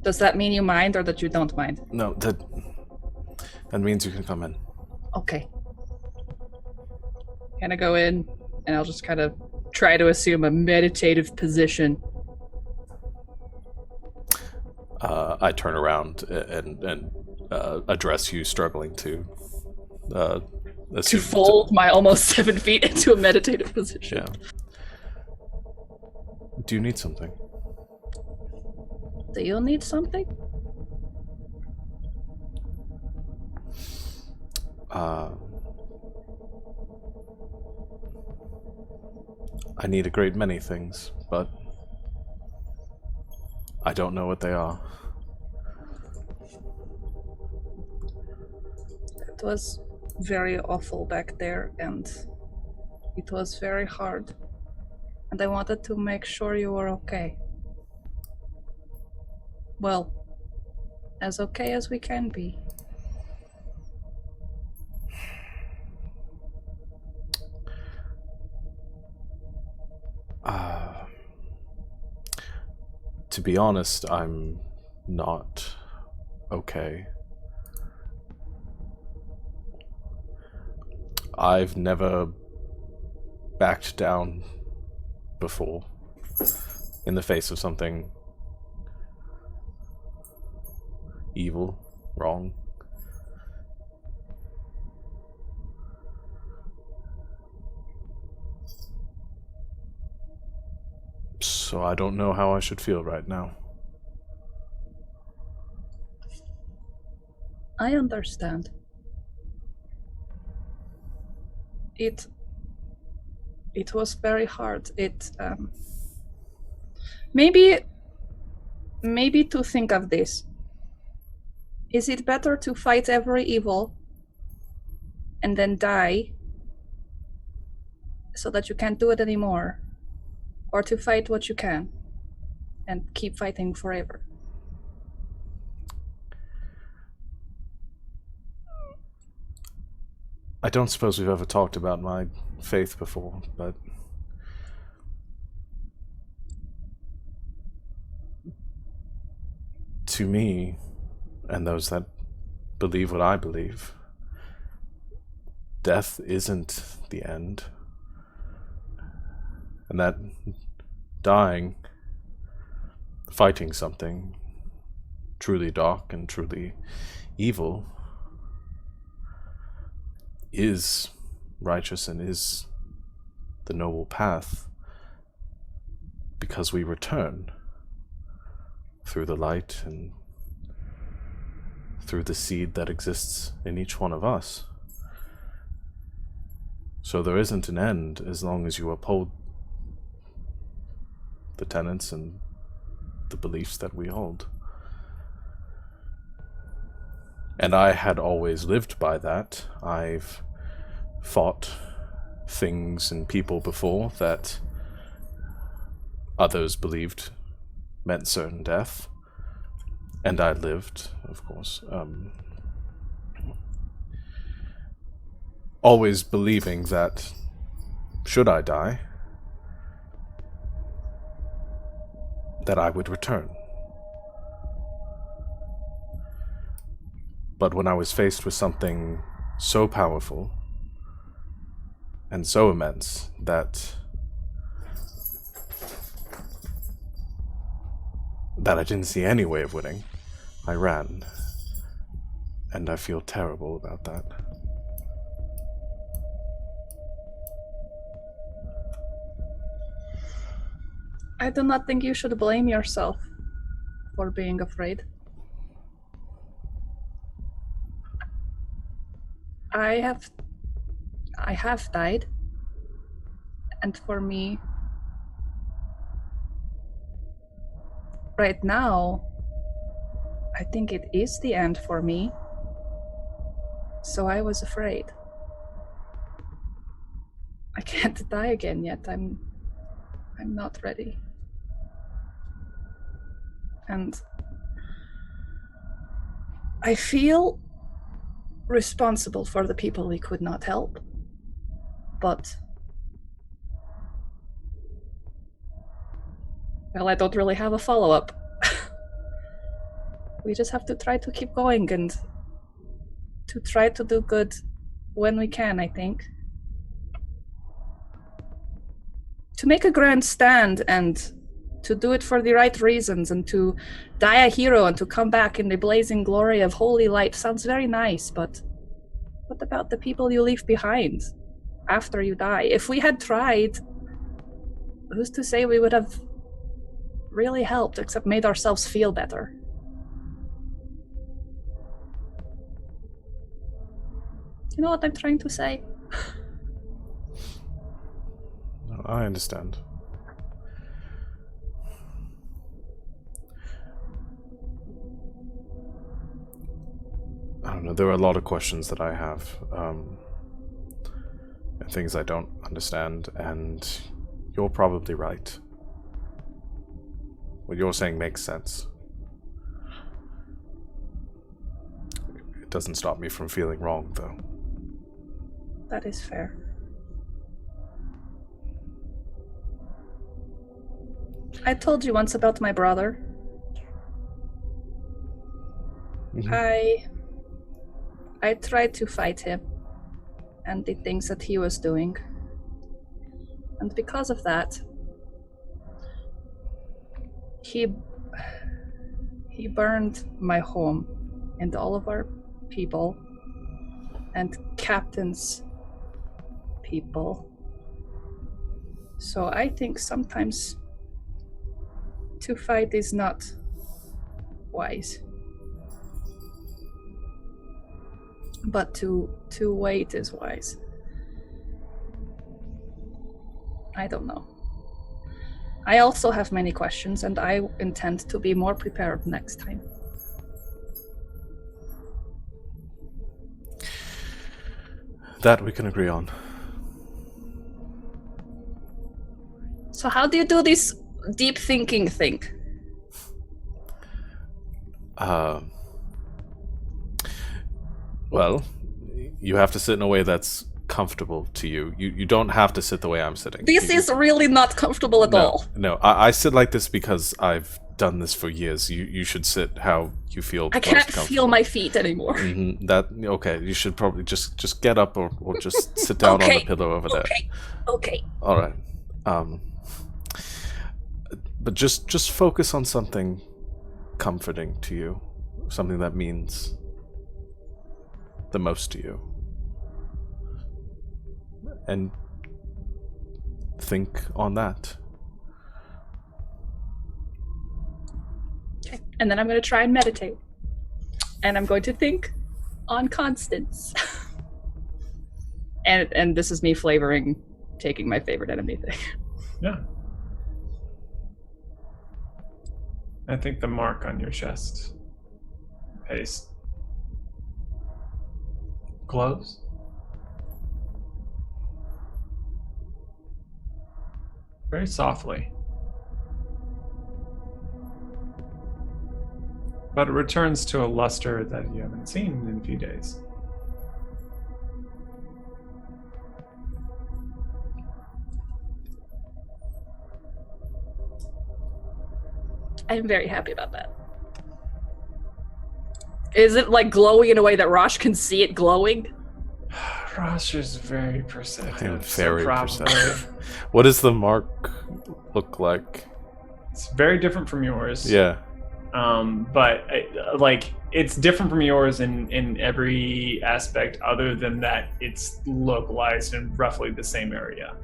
Does that mean you mind or that you don't mind? No, that means you can come in. Okay. Kind of go in, and I'll just kind of try to assume a meditative position. I turn around and address you, struggling to to fold my almost 7 feet into a meditative position. Yeah. Do you need something? Do you need something? I need a great many things, but I don't know what they are. It was very awful back there, and it was very hard. And I wanted to make sure you were okay. Well, as okay as we can be. To be honest, I'm not okay. I've never backed down before in the face of something evil, wrong. So I don't know how I should feel right now. I understand. It was very hard. Maybe to think of this. Is it better to fight every evil and then die so that you can't do it anymore? Or to fight what you can and keep fighting forever? I don't suppose we've ever talked about my faith before, but to me, and those that believe what I believe, death isn't the end. And that dying, fighting something truly dark and truly evil is righteous and is the noble path, because we return through the light and through the seed that exists in each one of us. So there isn't an end as long as you uphold the tenets and the beliefs that we hold. And I had always lived by that. I've fought things and people before that others believed meant certain death, and I lived, of course, always believing that should I die, that I would return. But when I was faced with something so powerful and so immense that I didn't see any way of winning, I ran. And I feel terrible about that. I do not think you should blame yourself for being afraid. I have died, and for me, right now, I think it is the end for me. So I was afraid. I can't die again yet. I'm not ready. And I feel responsible for the people we could not help, but well, I don't really have a follow-up. We just have to try to keep going and to try to do good when we can, I think. To make a grand stand and to do it for the right reasons and to die a hero and to come back in the blazing glory of holy light sounds very nice, but What about the people you leave behind after you die? If we had tried, who's to say we would have really helped, except made ourselves feel better? You know what I'm trying to say? No, I understand. I don't know, there are a lot of questions that I have, and things I don't understand, and you're probably right. What you're saying makes sense. It doesn't stop me from feeling wrong, though. That is fair. I told you once about my brother. Mm-hmm. I tried to fight him and the things that he was doing. And because of that, he burned my home and all of our people and Captain's people. So I think sometimes to fight is not wise. But to wait is wise. I don't know. I also have many questions, and I intend to be more prepared next time. That we can agree on. So how do you do this deep thinking thing? Well, you have to sit in a way that's comfortable to you. You don't have to sit the way I'm sitting. This is really not comfortable at all. No, I sit like this because I've done this for years. You should sit how you feel. I can't feel my feet anymore. Mm-hmm. Okay. You should probably just get up or just sit down on the pillow over there. Okay. All right. But just focus on something comforting to you, something that means the most to you, and think on that. Okay. And then I'm going to try and meditate, and I'm going to think on Constance. and this is me flavoring taking my favorite enemy thing. Yeah. I think the mark on your chest, paste, glows. Very softly. But it returns to a luster that you haven't seen in a few days. I'm very happy about that. Is it like glowing in a way that Rosh can see it glowing? Rosh is very perceptive. I am very perceptive. What does the mark look like? It's very different from yours. Yeah. But it's different from yours in every aspect other than that it's localized in roughly the same area.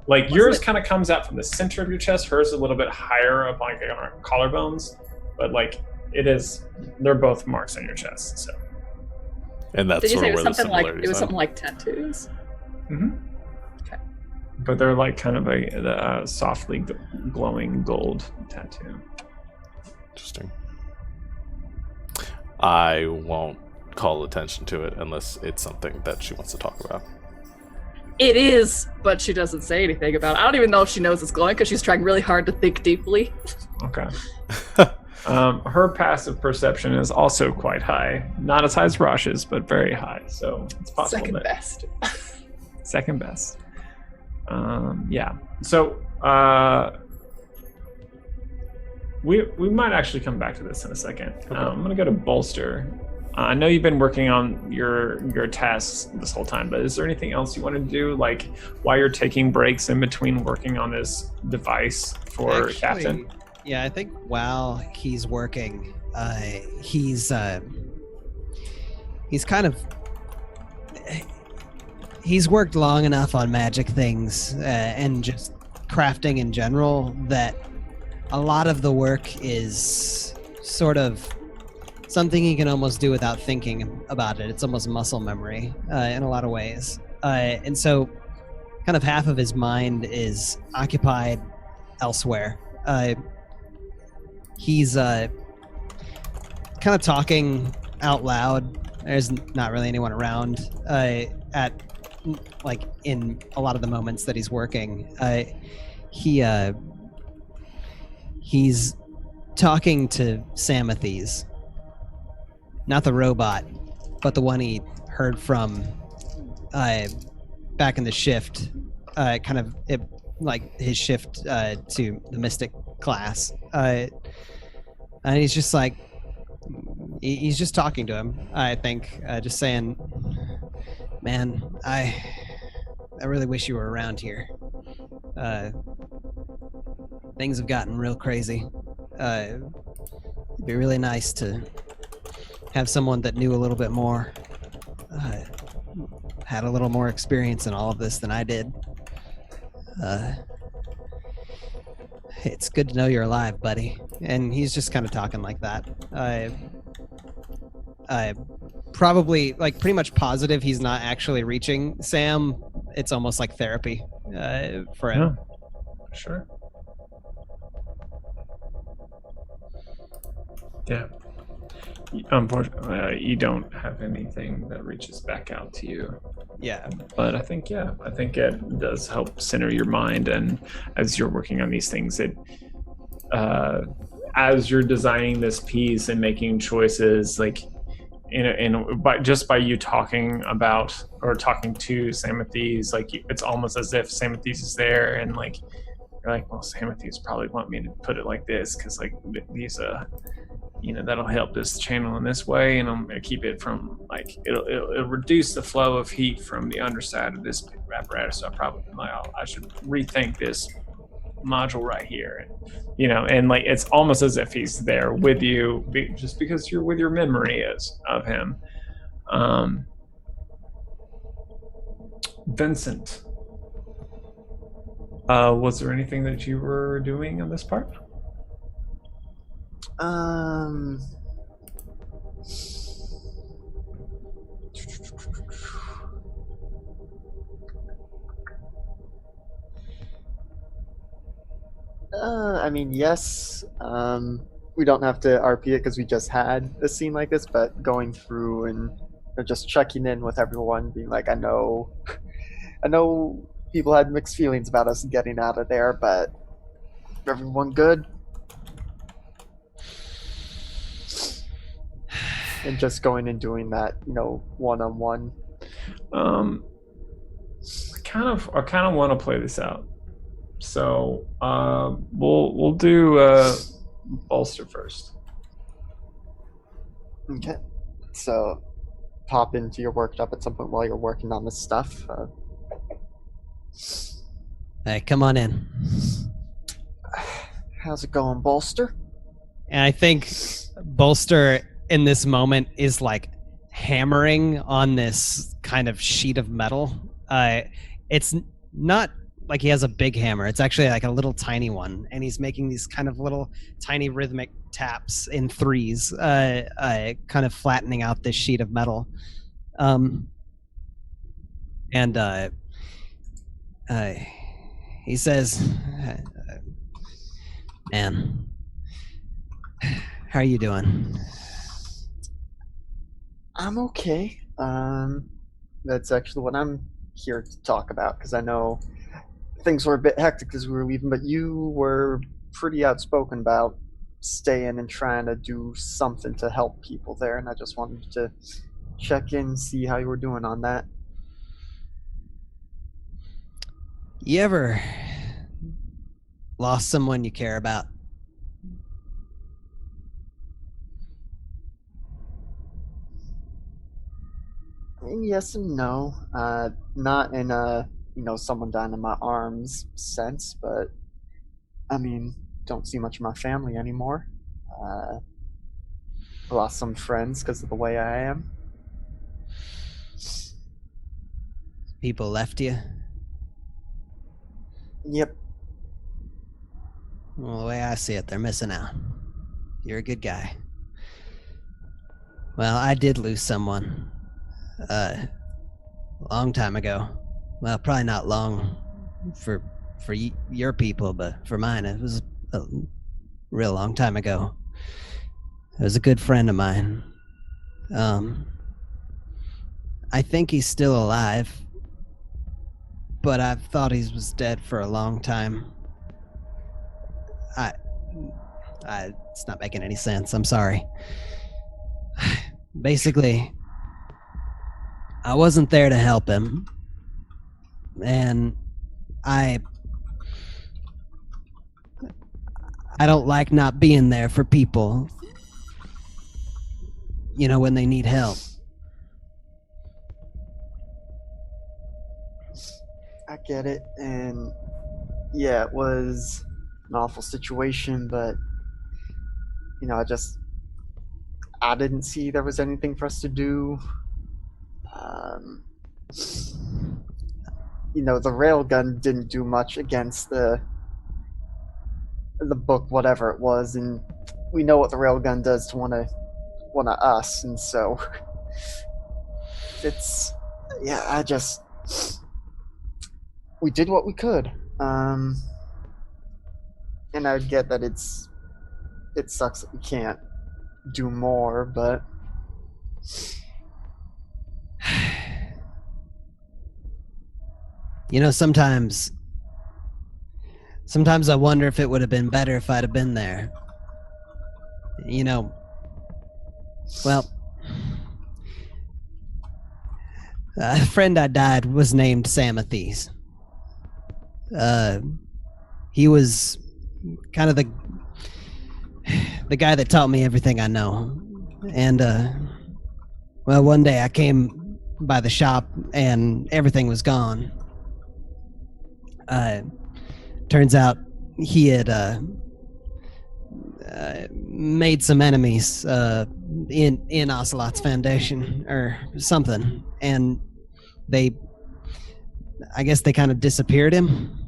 Like yours kind of comes out from the center of your chest, hers a little bit higher up on our collarbones, but they're both marks on your chest. So. And that's Did you sort say of it where was the something like similarities are. something like tattoos? Mm-hmm. Okay. But they're like kind of a softly glowing gold tattoo. Interesting. I won't call attention to it unless it's something that she wants to talk about. It is, but she doesn't say anything about it. I don't even know if she knows it's glowing because she's trying really hard to think deeply. Okay. Her passive perception is also quite high. Not as high as Rosh's, but very high. So it's possible. Second best. Second best. Yeah. So we might actually come back to this in a second. Okay. I'm going to go to Bolster. I know you've been working on your tasks this whole time, but is there anything else you want to do, like while you're taking breaks in between working on this device for Captain? Yeah, I think while he's working, he's kind of he's worked long enough on magic things and just crafting in general that a lot of the work is sort of something he can almost do without thinking about it. It's almost muscle memory in a lot of ways. And so kind of half of his mind is occupied elsewhere. He's kind of talking out loud. There's not really anyone around in a lot of the moments that he's working. He's talking to Samathes. Not the robot, but the one he heard from back in the shift, his shift to the Mystic class. And he's just like, he's just talking to him, I think, just saying, man, I really wish you were around here. Things have gotten real crazy. It'd be really nice to have someone that knew a little bit more, had a little more experience in all of this than I did. It's good to know you're alive, buddy. And he's just kind of talking like that. Probably, like, pretty much positive he's not actually reaching Sam. It's almost like therapy for him. Yeah, sure. Yeah. Unfortunately, you don't have anything that reaches back out to you. Yeah. But I think it does help center your mind, and as you're working on these things, as you're designing this piece and making choices, like, by you talking about or talking to Samathes, like, it's almost as if Samathes is there, and like you're like, well, Samathes probably want me to put it like this because like these that'll help this channel in this way, and I'm gonna keep it from like it'll reduce the flow of heat from the underside of this apparatus. So I should rethink this module right here, and like it's almost as if he's there with you, just because you're with your memory of him. Vincent, was there anything that you were doing on this part? I mean, yes. We don't have to RP it because we just had a scene like this, but going through and just checking in with everyone, being like, I know people had mixed feelings about us getting out of there, but everyone good? And just going and doing that, one-on-one. I kind of want to play this out. So we'll do Bolster first. Okay. So pop into your workshop at some point while you're working on this stuff. Hey, come on in. How's it going, Bolster? And I think Bolster in this moment is like hammering on this kind of sheet of metal. It's not like he has a big hammer. It's actually like a little tiny one, and he's making these kind of little tiny rhythmic taps in threes, kind of flattening out this sheet of metal. He says, man, how are you doing? I'm okay. That's actually what I'm here to talk about, because I know things were a bit hectic as we were leaving, but you were pretty outspoken about staying and trying to do something to help people there, and I just wanted to check in, see how you were doing on that. You ever lost someone you care about? Yes and no. Not in a, someone dying in my arms sense, but I mean, don't see much of my family anymore. I lost some friends because of the way I am. people left you? Yep. Well, the way I see it, they're missing out. You're a good guy. Well, I did lose someone. A long time ago. Well, probably not long for your people, but for mine, it was a real long time ago. It was a good friend of mine. I think he's still alive, but I've thought he was dead for a long time. It's not making any sense. I'm sorry. Basically, I wasn't there to help him, and I don't like not being there for people, you know, when they need help. I get it, and yeah, it was an awful situation, but you know, I didn't see there was anything for us to do. You know, the railgun didn't do much against the book, whatever it was, and we know what the railgun does to one of us, and so it's we did what we could, and I get that it sucks that we can't do more, but you know, sometimes I wonder if it would have been better if I'd have been there. You know, well, a friend I died was named Samathes. He was kind of the guy that taught me everything I know. And, well, one day I came by the shop and everything was gone. Turns out he had made some enemies in Ocelot's Foundation or something, and I guess they kind of disappeared him.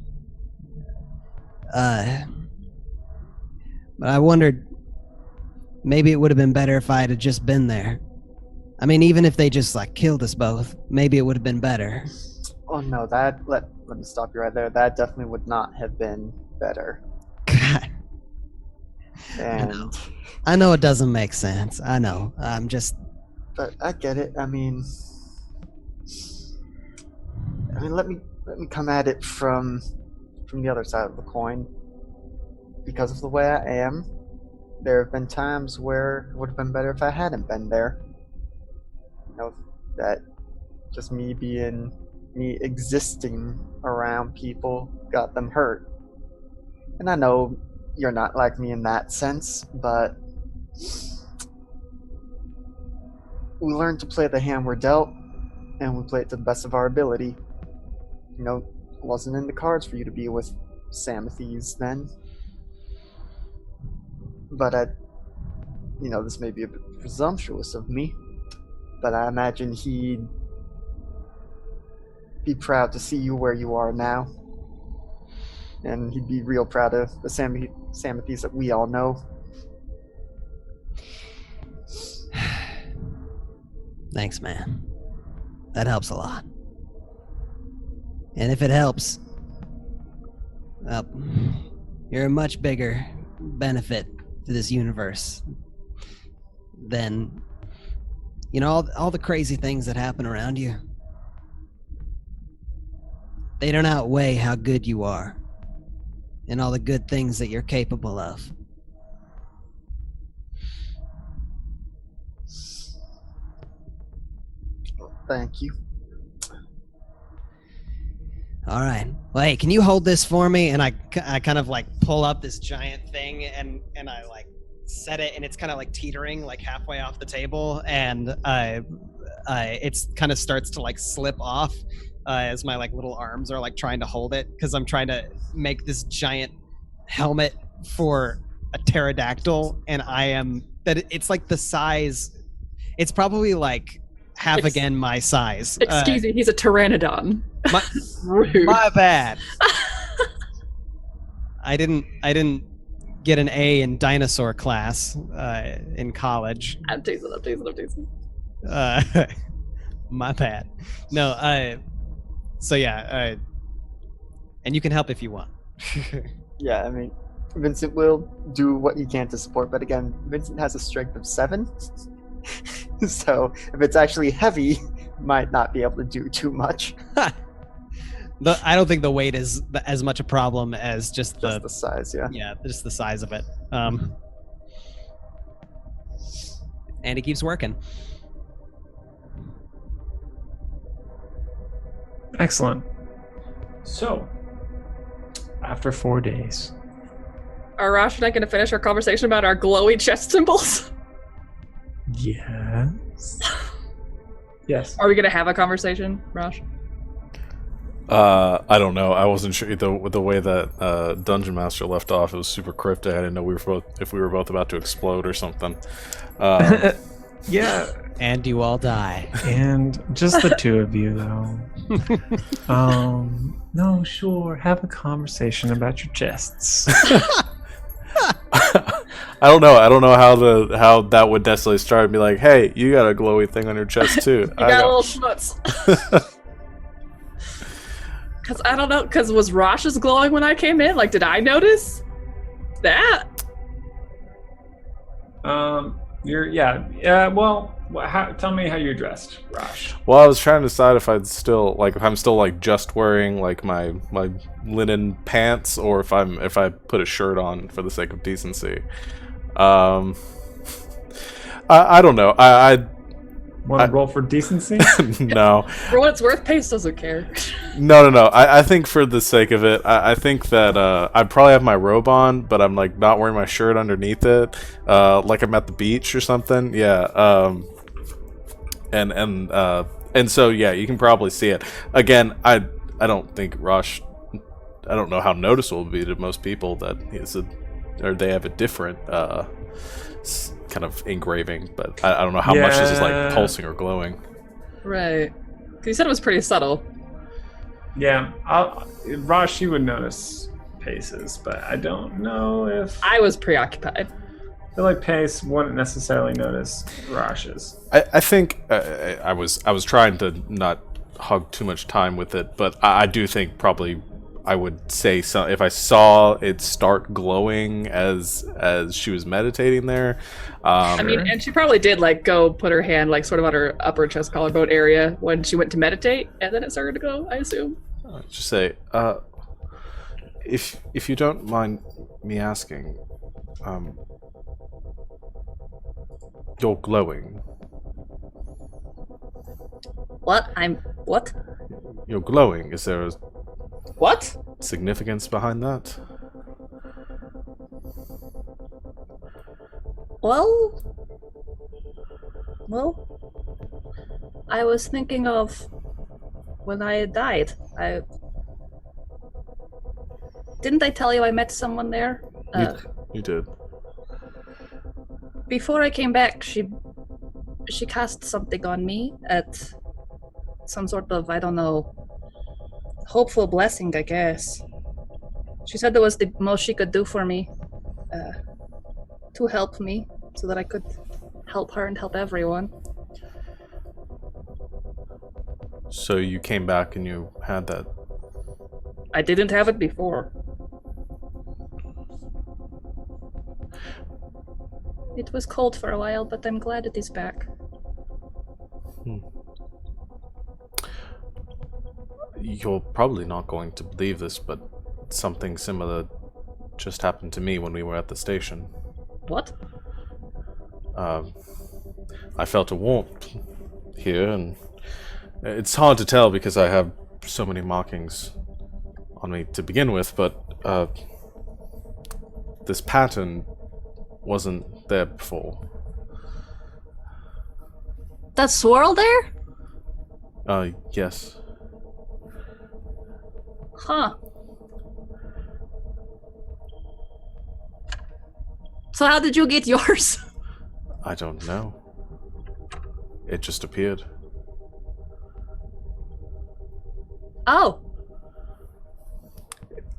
But I wondered, maybe it would have been better if I had just been there. I mean, even if they just like killed us both, maybe it would have been better. oh no, let me stop you right there. That definitely would not have been better. God. And I know it doesn't make sense. I know. But I get it. I mean, let me come at it from the other side of the coin. Because of the way I am, there have been times where it would have been better if I hadn't been there. You know, that just me existing around people got them hurt. And I know you're not like me in that sense, but we learn to play the hand we're dealt, and we play it to the best of our ability. You know, it wasn't in the cards for you to be with Samathes then. But this may be a bit presumptuous of me, but I imagine he'd be proud to see you where you are now. And he'd be real proud of the Samathes that we all know. Thanks, man. That helps a lot. And if it helps, well, you're a much bigger benefit to this universe than, you know, all the crazy things that happen around you. They don't outweigh how good you are and all the good things that you're capable of. Thank you. All right. Well, hey, can you hold this for me? And I kind of like pull up this giant thing and I like set it, and it's kind of like teetering like halfway off the table, and it's kind of starts to like slip off as my like little arms are like trying to hold it, because I'm trying to make this giant helmet for a pterodactyl, and it's like the size. It's probably like half again my size. Excuse me, he's a pteranodon. My, my bad. I didn't get an A in dinosaur class in college. I'm teasing. My bad. No, so yeah, and you can help if you want. Yeah, I mean, Vincent will do what he can to support, but again, Vincent has a strength of 7. So if it's actually heavy, might not be able to do too much. I don't think the weight is as much a problem as just the size, yeah. Yeah, just the size of it. And he keeps working. Excellent. So, after 4 days. Are Rosh and I going to finish our conversation about our glowy chest symbols? Yes. Yes. Are we going to have a conversation, Rosh? I don't know. I wasn't sure with the way that Dungeon Master left off. It was super cryptic. I didn't know if we were both about to explode or something. Yeah. And you all die. And just the two of you, though. No, sure. Have a conversation about your chests. I don't know. I don't know how that would necessarily start. And be like, hey, you got a glowy thing on your chest too. You got a little schmutz. Because I don't know. Because was Rosh's glowing when I came in? Like, did I notice that? Well, tell me how you're dressed, Rosh. Well, I was trying to decide if I'm still just wearing like my linen pants, or if I put a shirt on for the sake of decency. I don't know. I want to roll for decency? No. For what it's worth, Pace doesn't care. No. I think for the sake of it, I think that I probably have my robe on, but I'm like not wearing my shirt underneath it, like I'm at the beach or something. Yeah. And so yeah, you can probably see it. Again, I don't think Rosh. I don't know how noticeable it would be to most people that they have a different kind of engraving, but I don't know how much this is like pulsing or glowing. Right. Because you said it was pretty subtle. Yeah. Rosh, you would notice Pace's, but I don't know if... I was preoccupied. I feel like Pace wouldn't necessarily notice Rosh's. I think I was trying to not hog too much time with it, but I do think probably I would say if I saw it start glowing as she was meditating there. I mean, and she probably did like go put her hand like sort of on her upper chest collarbone area when she went to meditate, and then it started to glow, I assume. Just say, if you don't mind me asking, you're glowing. What? What? You're glowing. Is there a what significance behind that? Well, I was thinking of when I died. Didn't I tell you I met someone there? You did. Before I came back, she cast something on me at some sort of, I don't know, hopeful blessing, I guess. She said that was the most she could do for me, to help me, so that I could help her and help everyone. So you came back and you had that? I didn't have it before. It was cold for a while, but I'm glad it is back. You're probably not going to believe this, but something similar just happened to me when we were at the station. What? I felt a warmth here, and it's hard to tell because I have so many markings on me to begin with, but this pattern wasn't there before. That swirl there? Yes. Huh. So how did you get yours? I don't know. It just appeared. Oh.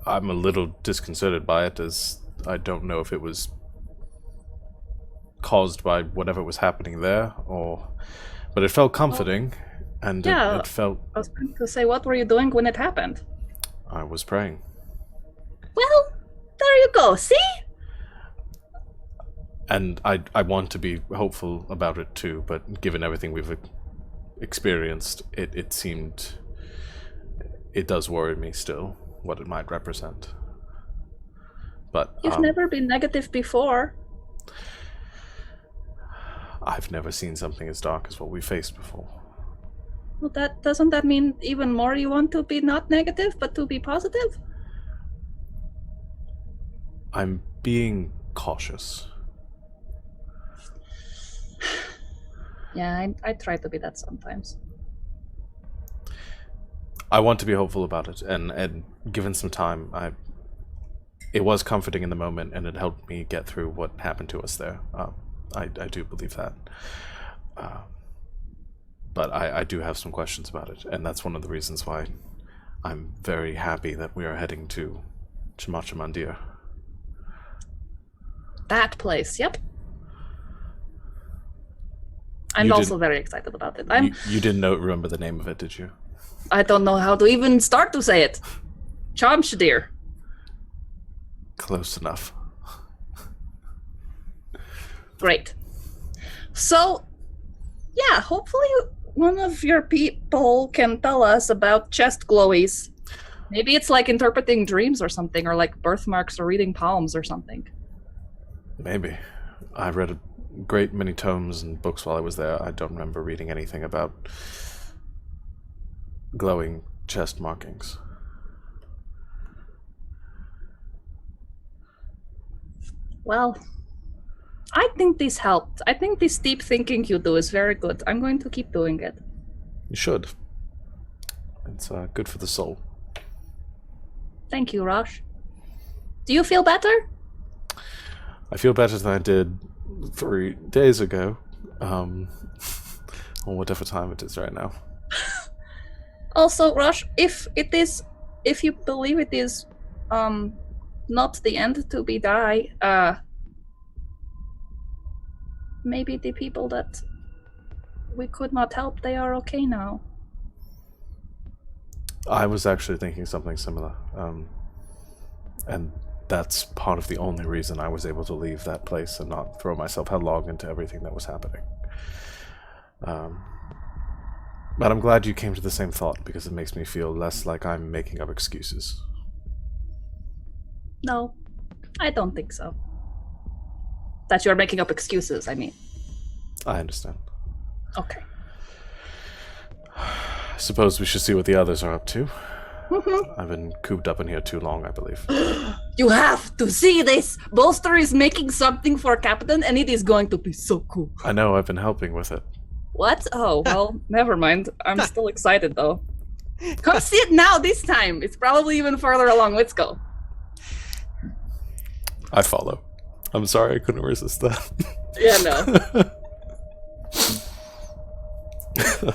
I'm a little disconcerted by it, as I don't know if it was caused by whatever was happening there, but it felt comforting, and Yeah, it felt... I was going to say, what were you doing when it happened? I was praying. Well, there you go, see? And I want to be hopeful about it too, but given everything we've experienced, it seemed... It does worry me still, what it might represent. But You've never been negative before. I've never seen something as dark as what we faced before. Well, doesn't that mean even more you want to be not negative, but to be positive? I'm being cautious. Yeah, I try to be that sometimes. I want to be hopeful about it, and given some time, it was comforting in the moment, and it helped me get through what happened to us there. I do believe that. But I do have some questions about it, and that's one of the reasons why I'm very happy that we are heading to Chamachamandir. That place, yep. I'm also very excited about it. You didn't remember the name of it, did you? I don't know how to even start to say it. Chamshadir. Close enough. Great. So, yeah, hopefully one of your people can tell us about chest glowies. Maybe it's like interpreting dreams or something, or like birthmarks or reading palms or something. Maybe. I read a great many tomes and books while I was there. I don't remember reading anything about glowing chest markings. Well, I think this helped. I think this deep thinking you do is very good. I'm going to keep doing it. You should. It's good for the soul. Thank you, Rosh. Do you feel better? I feel better than I did 3 days ago. Or whatever time it is right now. Also, Rosh, if you believe it is not the end to be die, maybe the people that we could not help, they are okay now. I was actually thinking something similar. And that's part of the only reason I was able to leave that place and not throw myself headlong into everything that was happening. But I'm glad you came to the same thought, because it makes me feel less like I'm making up excuses. No, I don't think so. That you're making up excuses, I mean. I understand. Okay. I suppose we should see what the others are up to. Mm-hmm. I've been cooped up in here too long, I believe. You have to see this! Bolster is making something for Captain, and it is going to be so cool. I know, I've been helping with it. What? Oh, well, never mind. I'm still excited, though. Come see it now, this time. It's probably even farther along. Let's go. I follow. I'm sorry, I couldn't resist that. Yeah, no.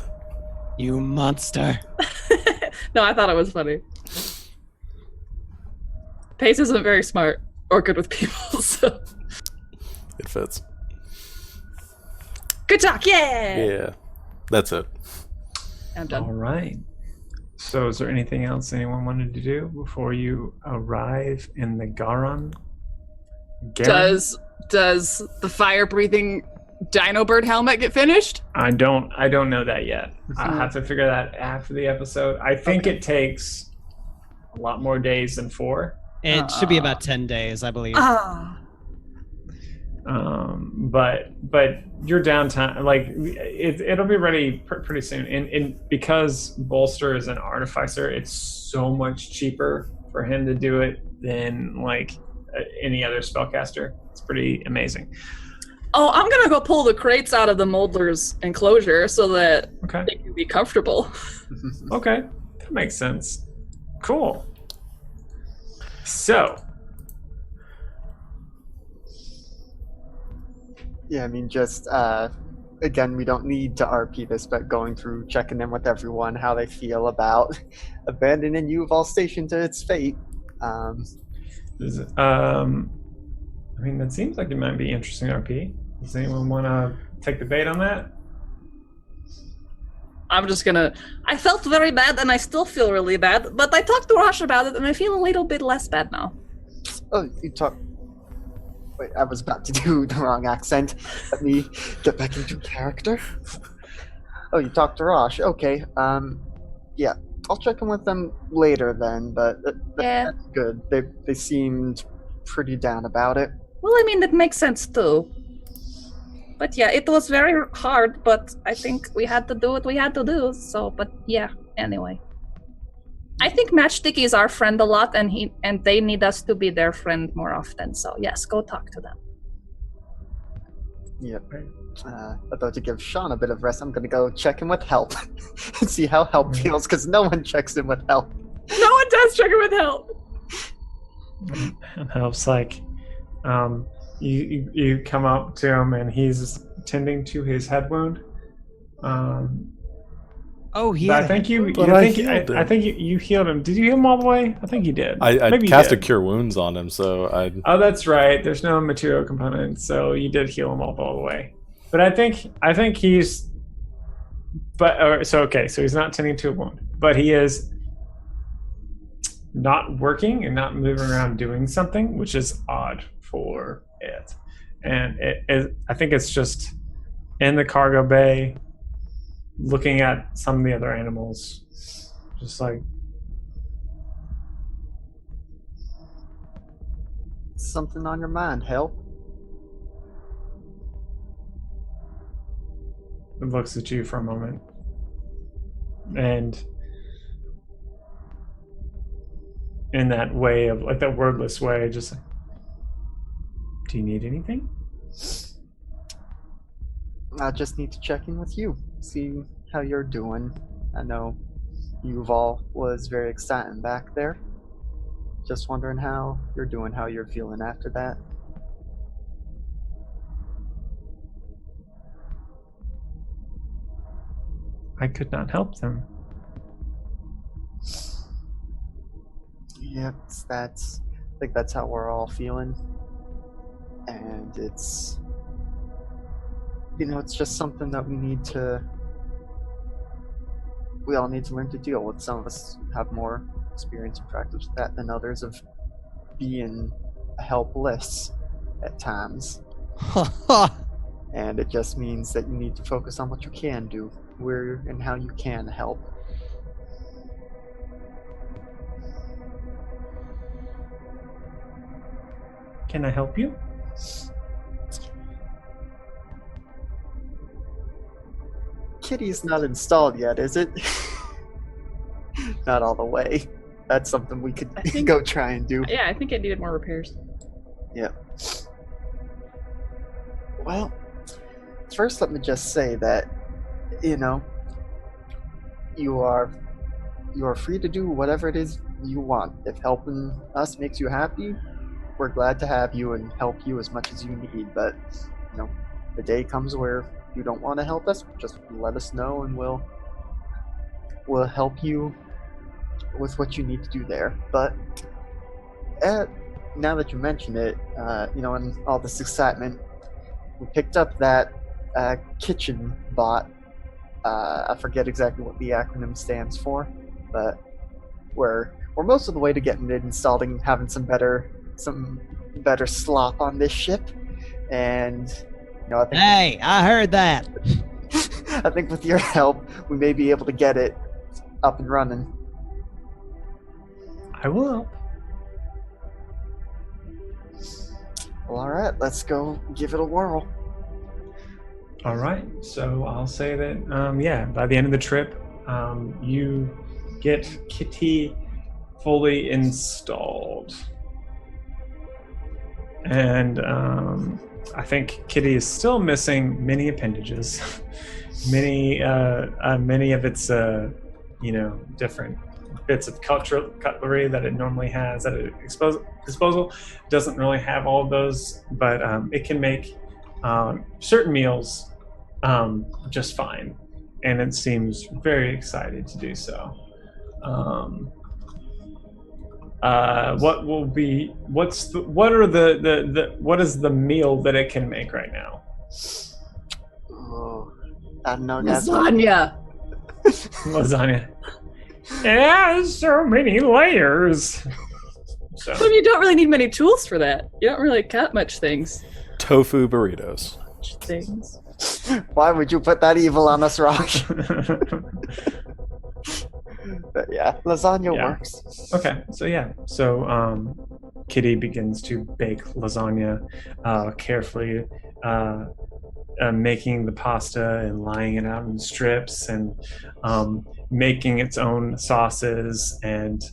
You monster. No, I thought it was funny. Pace isn't very smart or good with people, so... It fits. Good talk, yeah! Yeah, that's it. I'm done. All right. So is there anything else anyone wanted to do before you arrive in the Garon? Does the fire-breathing dino bird helmet get finished? I don't know that yet. I'll have to figure that after the episode. I think it takes a lot more days than 4. It should be about 10 days, I believe. But your downtime, like it'll be ready pretty soon. And because Bolster is an artificer, it's so much cheaper for him to do it than like any other spellcaster. It's pretty amazing. Oh, I'm gonna go pull the crates out of the Moldler's enclosure so that Okay. they can be comfortable. Okay, that makes sense. Cool. So, Yeah, I mean, just again, we don't need to RP this, but going through, checking in with everyone, how they feel about abandoning Yuval Station to its fate. I mean, that seems like it might be interesting RP. Does anyone want to take the bait on that? I'm just gonna. I felt very bad, and I still feel really bad. But I talked to Rosh about it, and I feel a little bit less bad now. Oh, you talk. Wait, I was about to do the wrong accent. Let me get back into character. Oh, you talked to Rosh. Okay. Yeah, I'll check in with them later then. But Yeah. that's good. They seemed pretty down about it. Well, I mean, that makes sense too. But yeah, it was very hard, but I think we had to do what we had to do, so, but yeah, anyway. I think Matchsticky is our friend a lot, and they need us to be their friend more often, so yes, go talk to them. Yep. About to give Sean a bit of rest, I'm gonna go check in with Help and see how Help feels, because no one checks in with Help. No one does check in with Help! And Help's like, you come up to him and he's tending to his head wound. Oh, he. I think you healed him. Did you heal him all the way? I think you did. I cast a cure wounds on him, so I. Oh, that's right. There's no material component, so you did heal him all the way. But I think he's. But so he's not tending to a wound, but he is not working and not moving around doing something, which is odd for it. And I think it's just in the cargo bay looking at some of the other animals, just like something on your mind, Help? It looks at you for a moment and in that way of like that wordless way, just like, do you need anything? I just need to check in with you, see how you're doing. I know Yuval was very exciting back there. Just wondering how you're doing, how you're feeling after that. I could not help them. Yep, I think that's how we're all feeling. And it's just something that we all need to learn to deal with. Some of us have more experience and practice with that than others, of being helpless at times. And it just means that you need to focus on what you can do, where and how you can help. Can I help you? Kitty's not installed yet, is it? Not all the way. That's something we could go try and do. Yeah, I think it needed more repairs. Yeah. Well, first let me just say that, you are free to do whatever it is you want. If helping us makes you happy, we're glad to have you and help you as much as you need. But, the day comes where you don't want to help us, just let us know and we'll help you with what you need to do there. But now that you mention it, and all this excitement, we picked up that kitchen bot. I forget exactly what the acronym stands for, but we're most of the way to getting it installed and having some better slop on this ship. And I think hey, I heard that. I think with your help, we may be able to get it up and running. I will help. Well, all right, let's go give it a whirl. All right, so I'll say that, by the end of the trip, you get Kitty fully installed. And I think Kitty is still missing many appendages, many of its, different bits of cutlery that it normally has at its disposal. Doesn't really have all of those, but it can make certain meals just fine, and it seems very excited to do so. What is the meal that it can make right now? Oh, I don't know, guys. Lasagna. Lasagna. It has so many layers. So. But you don't really need many tools for that. You don't really cut much things. Tofu burritos. Much things. Why would you put that evil on us, Rosh? But yeah, lasagna works. Okay, so Kitty begins to bake lasagna carefully, making the pasta and laying it out in strips, and making its own sauces, and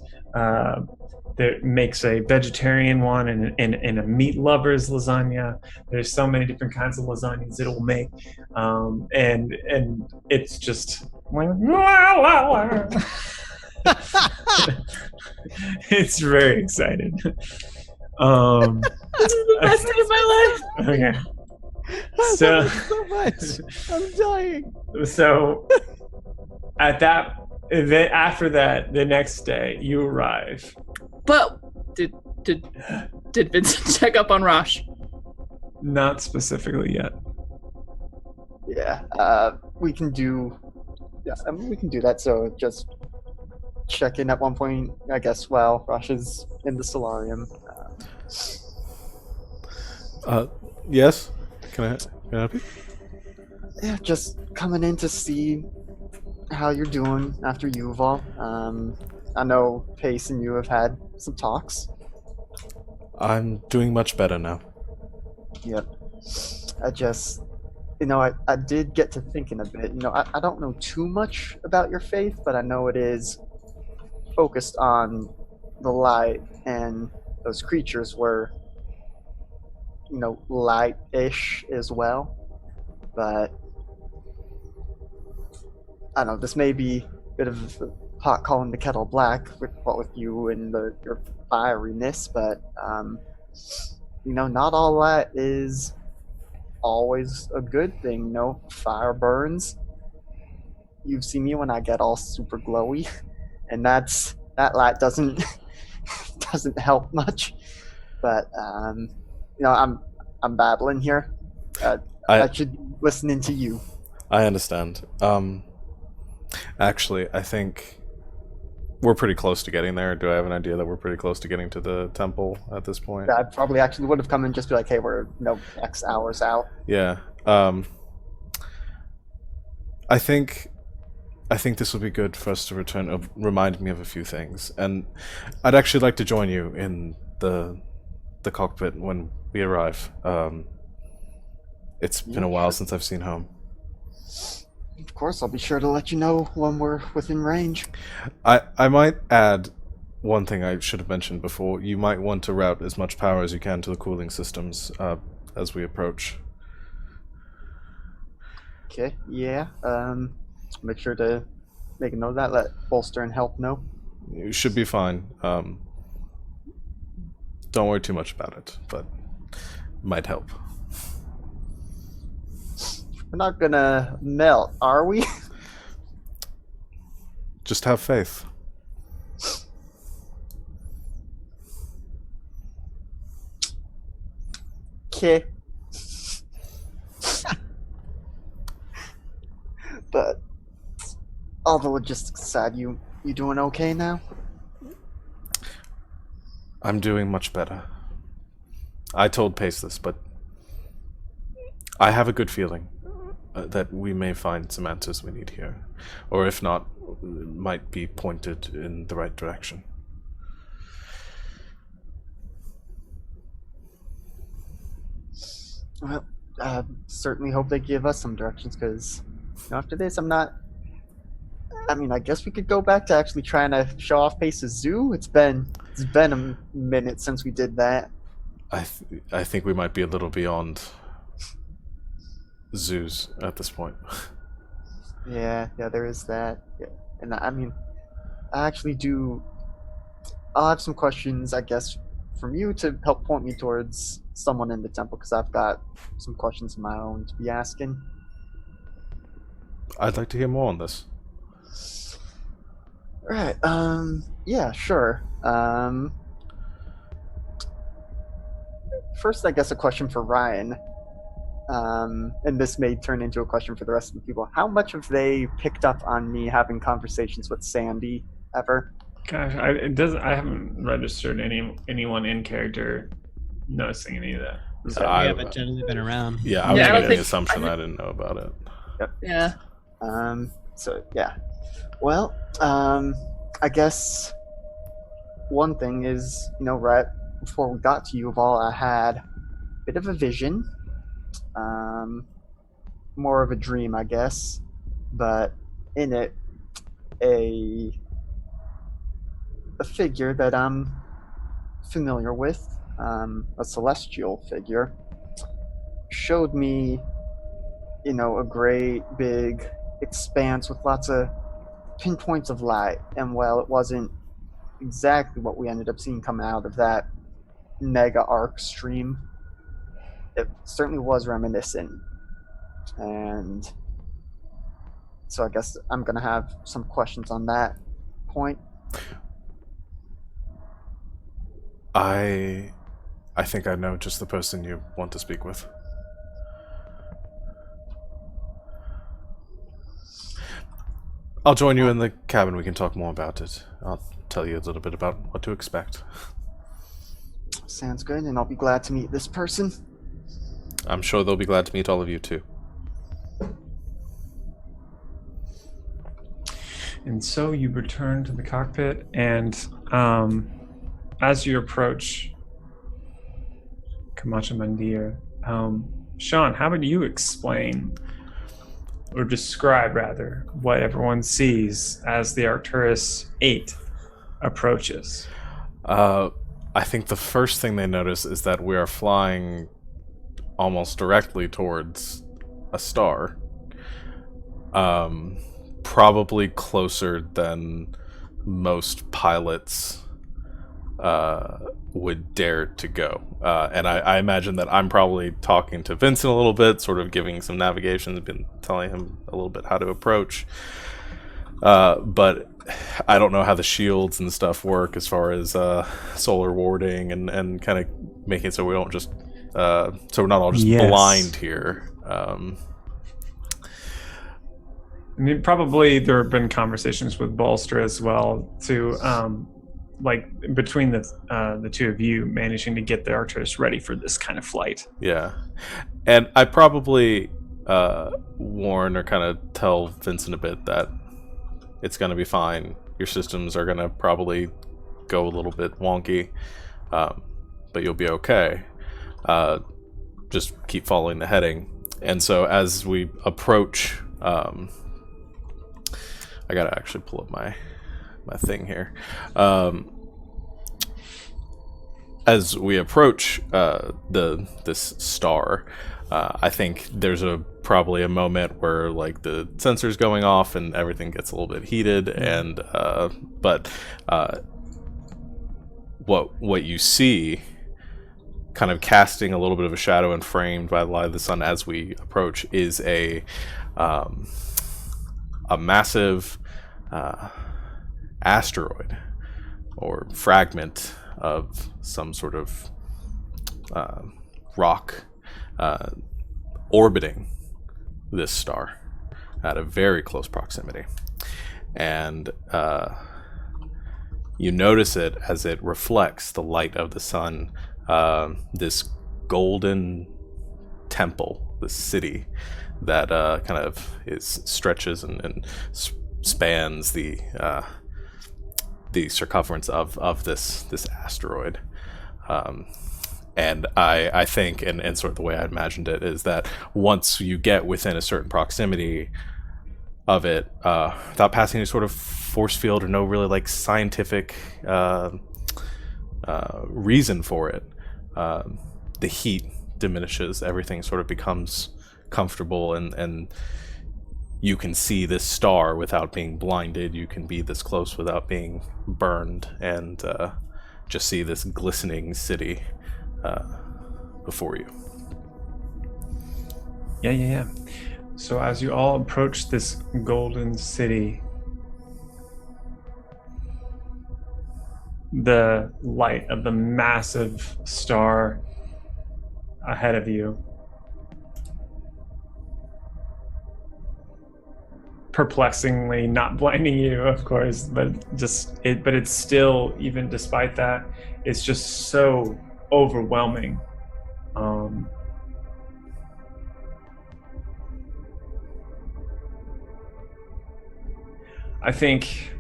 there makes a vegetarian one and a meat lover's lasagna. There's so many different kinds of lasagnas it'll make, and it's just la, la, la. It's very excited. This is the best day of my life. Okay. So much. I'm dying. So after that, the next day you arrive. But did Vincent check up on Rosh? Not specifically yet. Yeah, we can do. Yeah, we can do that. So just check in at one point, I guess, while Rosh is in the solarium. Yes. Can I help you? Yeah, just coming in to see how you're doing after Yuval. I know Pace and you have had some talks. I'm doing much better now. Yep. I just, I did get to thinking a bit. I don't know too much about your faith, but I know it is focused on the light, and those creatures were, light-ish as well. But I don't know, this may be a bit of pot calling the kettle black with you and your fieriness, but not all that is always a good thing. Fire burns. You've seen me when I get all super glowy, and that light doesn't help much. But I'm babbling here. I should be listening to you. I understand. Actually, I think we're pretty close to getting there. Do I have an idea that we're pretty close to getting to the temple at this point? I probably actually would have come and just be like, hey, we're X hours out. Yeah. I think this will be good for us to return. Remind me of a few things, and I'd actually like to join you in the cockpit when we arrive. It's been a while since I've seen home. Of course, I'll be sure to let you know when we're within range. I might add one thing I should have mentioned before. You might want to route as much power as you can to the cooling systems as we approach. Okay, yeah. Make sure to make a note of that. Let Bolster and Help know. You should be fine. Don't worry too much about it, but might help. We're not gonna melt, are we? Just have faith. Okay. But all the logistics aside, you doing okay now? I'm doing much better. I told Pace this, but I have a good feeling that we may find some answers we need here. Or if not, might be pointed in the right direction. Well, I certainly hope they give us some directions, because after this, I guess we could go back to actually trying to show off Pace's zoo. It's been a minute since we did that. I think we might be a little beyond zoos at this point. Yeah, there is that. Yeah. And I actually do. I'll have some questions, I guess, from you to help point me towards someone in the temple, because I've got some questions of my own to be asking. I'd like to hear more on this. Right. Yeah, sure. First, I guess a question for Ryan. And this may turn into a question for the rest of the people. How much have they picked up on me having conversations with Sandy ever? Gosh, I haven't registered anyone in character noticing any of that. So we haven't generally been around. Yeah, I was making the assumption I didn't know about it. Yep. Yeah. So yeah. Well, I guess one thing is, right before we got to Yuval, I had a bit of a vision. More of a dream, I guess, but in it, a figure that I'm familiar with, a celestial figure, showed me, a great big expanse with lots of pinpoints of light. And while it wasn't exactly what we ended up seeing come out of that mega arc stream, it certainly was reminiscent. And so I guess I'm going to have some questions on that point. I think I know just the person you want to speak with. I'll join you in the cabin. We can talk more about it. I'll tell you a little bit about what to expect. Sounds good, and I'll be glad to meet this person. I'm sure they'll be glad to meet all of you too. And so you return to the cockpit, and as you approach Camacho Mandir, Sean, how would you explain, or describe rather, what everyone sees as the Arcturus 8 approaches? I think the first thing they notice is that we are flying almost directly towards a star. Probably closer than most pilots would dare to go. And I imagine that I'm probably talking to Vincent a little bit, sort of giving some navigation, been telling him a little bit how to approach. But I don't know how the shields and stuff work as far as solar warding and kind of making it so we don't just so we're not all just blind here. I mean, probably there have been conversations with Bolster as well, to like between the two of you managing to get the Arcturus ready for this kind of flight. Yeah, and I probably warn or kind of tell Vincent a bit that it's going to be fine. Your systems are going to probably go a little bit wonky, but you'll be okay. Just keep following the heading. And so as we approach, I gotta actually pull up my thing here. As we approach this star, I think there's probably a moment where like the sensor's going off and everything gets a little bit heated, and but what you see, kind of casting a little bit of a shadow and framed by the light of the sun as we approach, is a massive asteroid or fragment of some sort of rock orbiting this star at a very close proximity. And you notice it as it reflects the light of the sun, this golden temple, this city that kind of stretches and spans the circumference of this asteroid. And I think, and sort of the way I imagined it, is that once you get within a certain proximity of it, without passing any sort of force field or no really like scientific reason for it, the heat diminishes, everything sort of becomes comfortable, and you can see this star without being blinded. You can be this close without being burned, and just see this glistening city before you. Yeah. So as you all approach this golden city, the light of the massive star ahead of you perplexingly not blinding you, of course, but it's still, even despite that, it's just so overwhelming. I think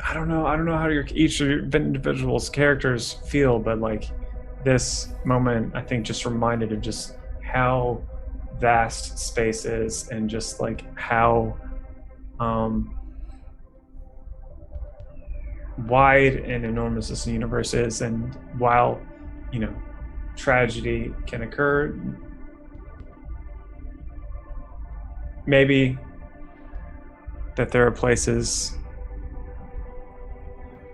I don't know how each of your individual's characters feel, but like this moment I think just reminded of just how vast space is, and just like how wide and enormous this universe is. And while tragedy can occur, maybe that there are places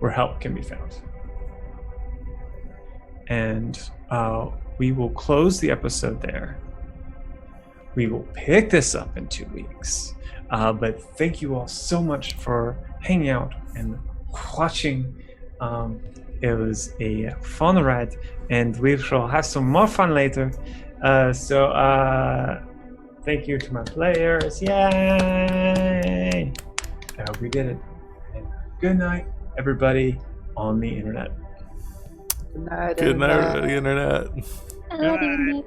where help can be found. And we will close the episode there. We will pick this up in 2 weeks. But thank you all so much for hanging out and watching. It was a fun ride, and we shall have some more fun later. Thank you to my players. Yay! I hope we did it. And good night, everybody on the internet. Good night, Good night, Internet. I love you, Nick.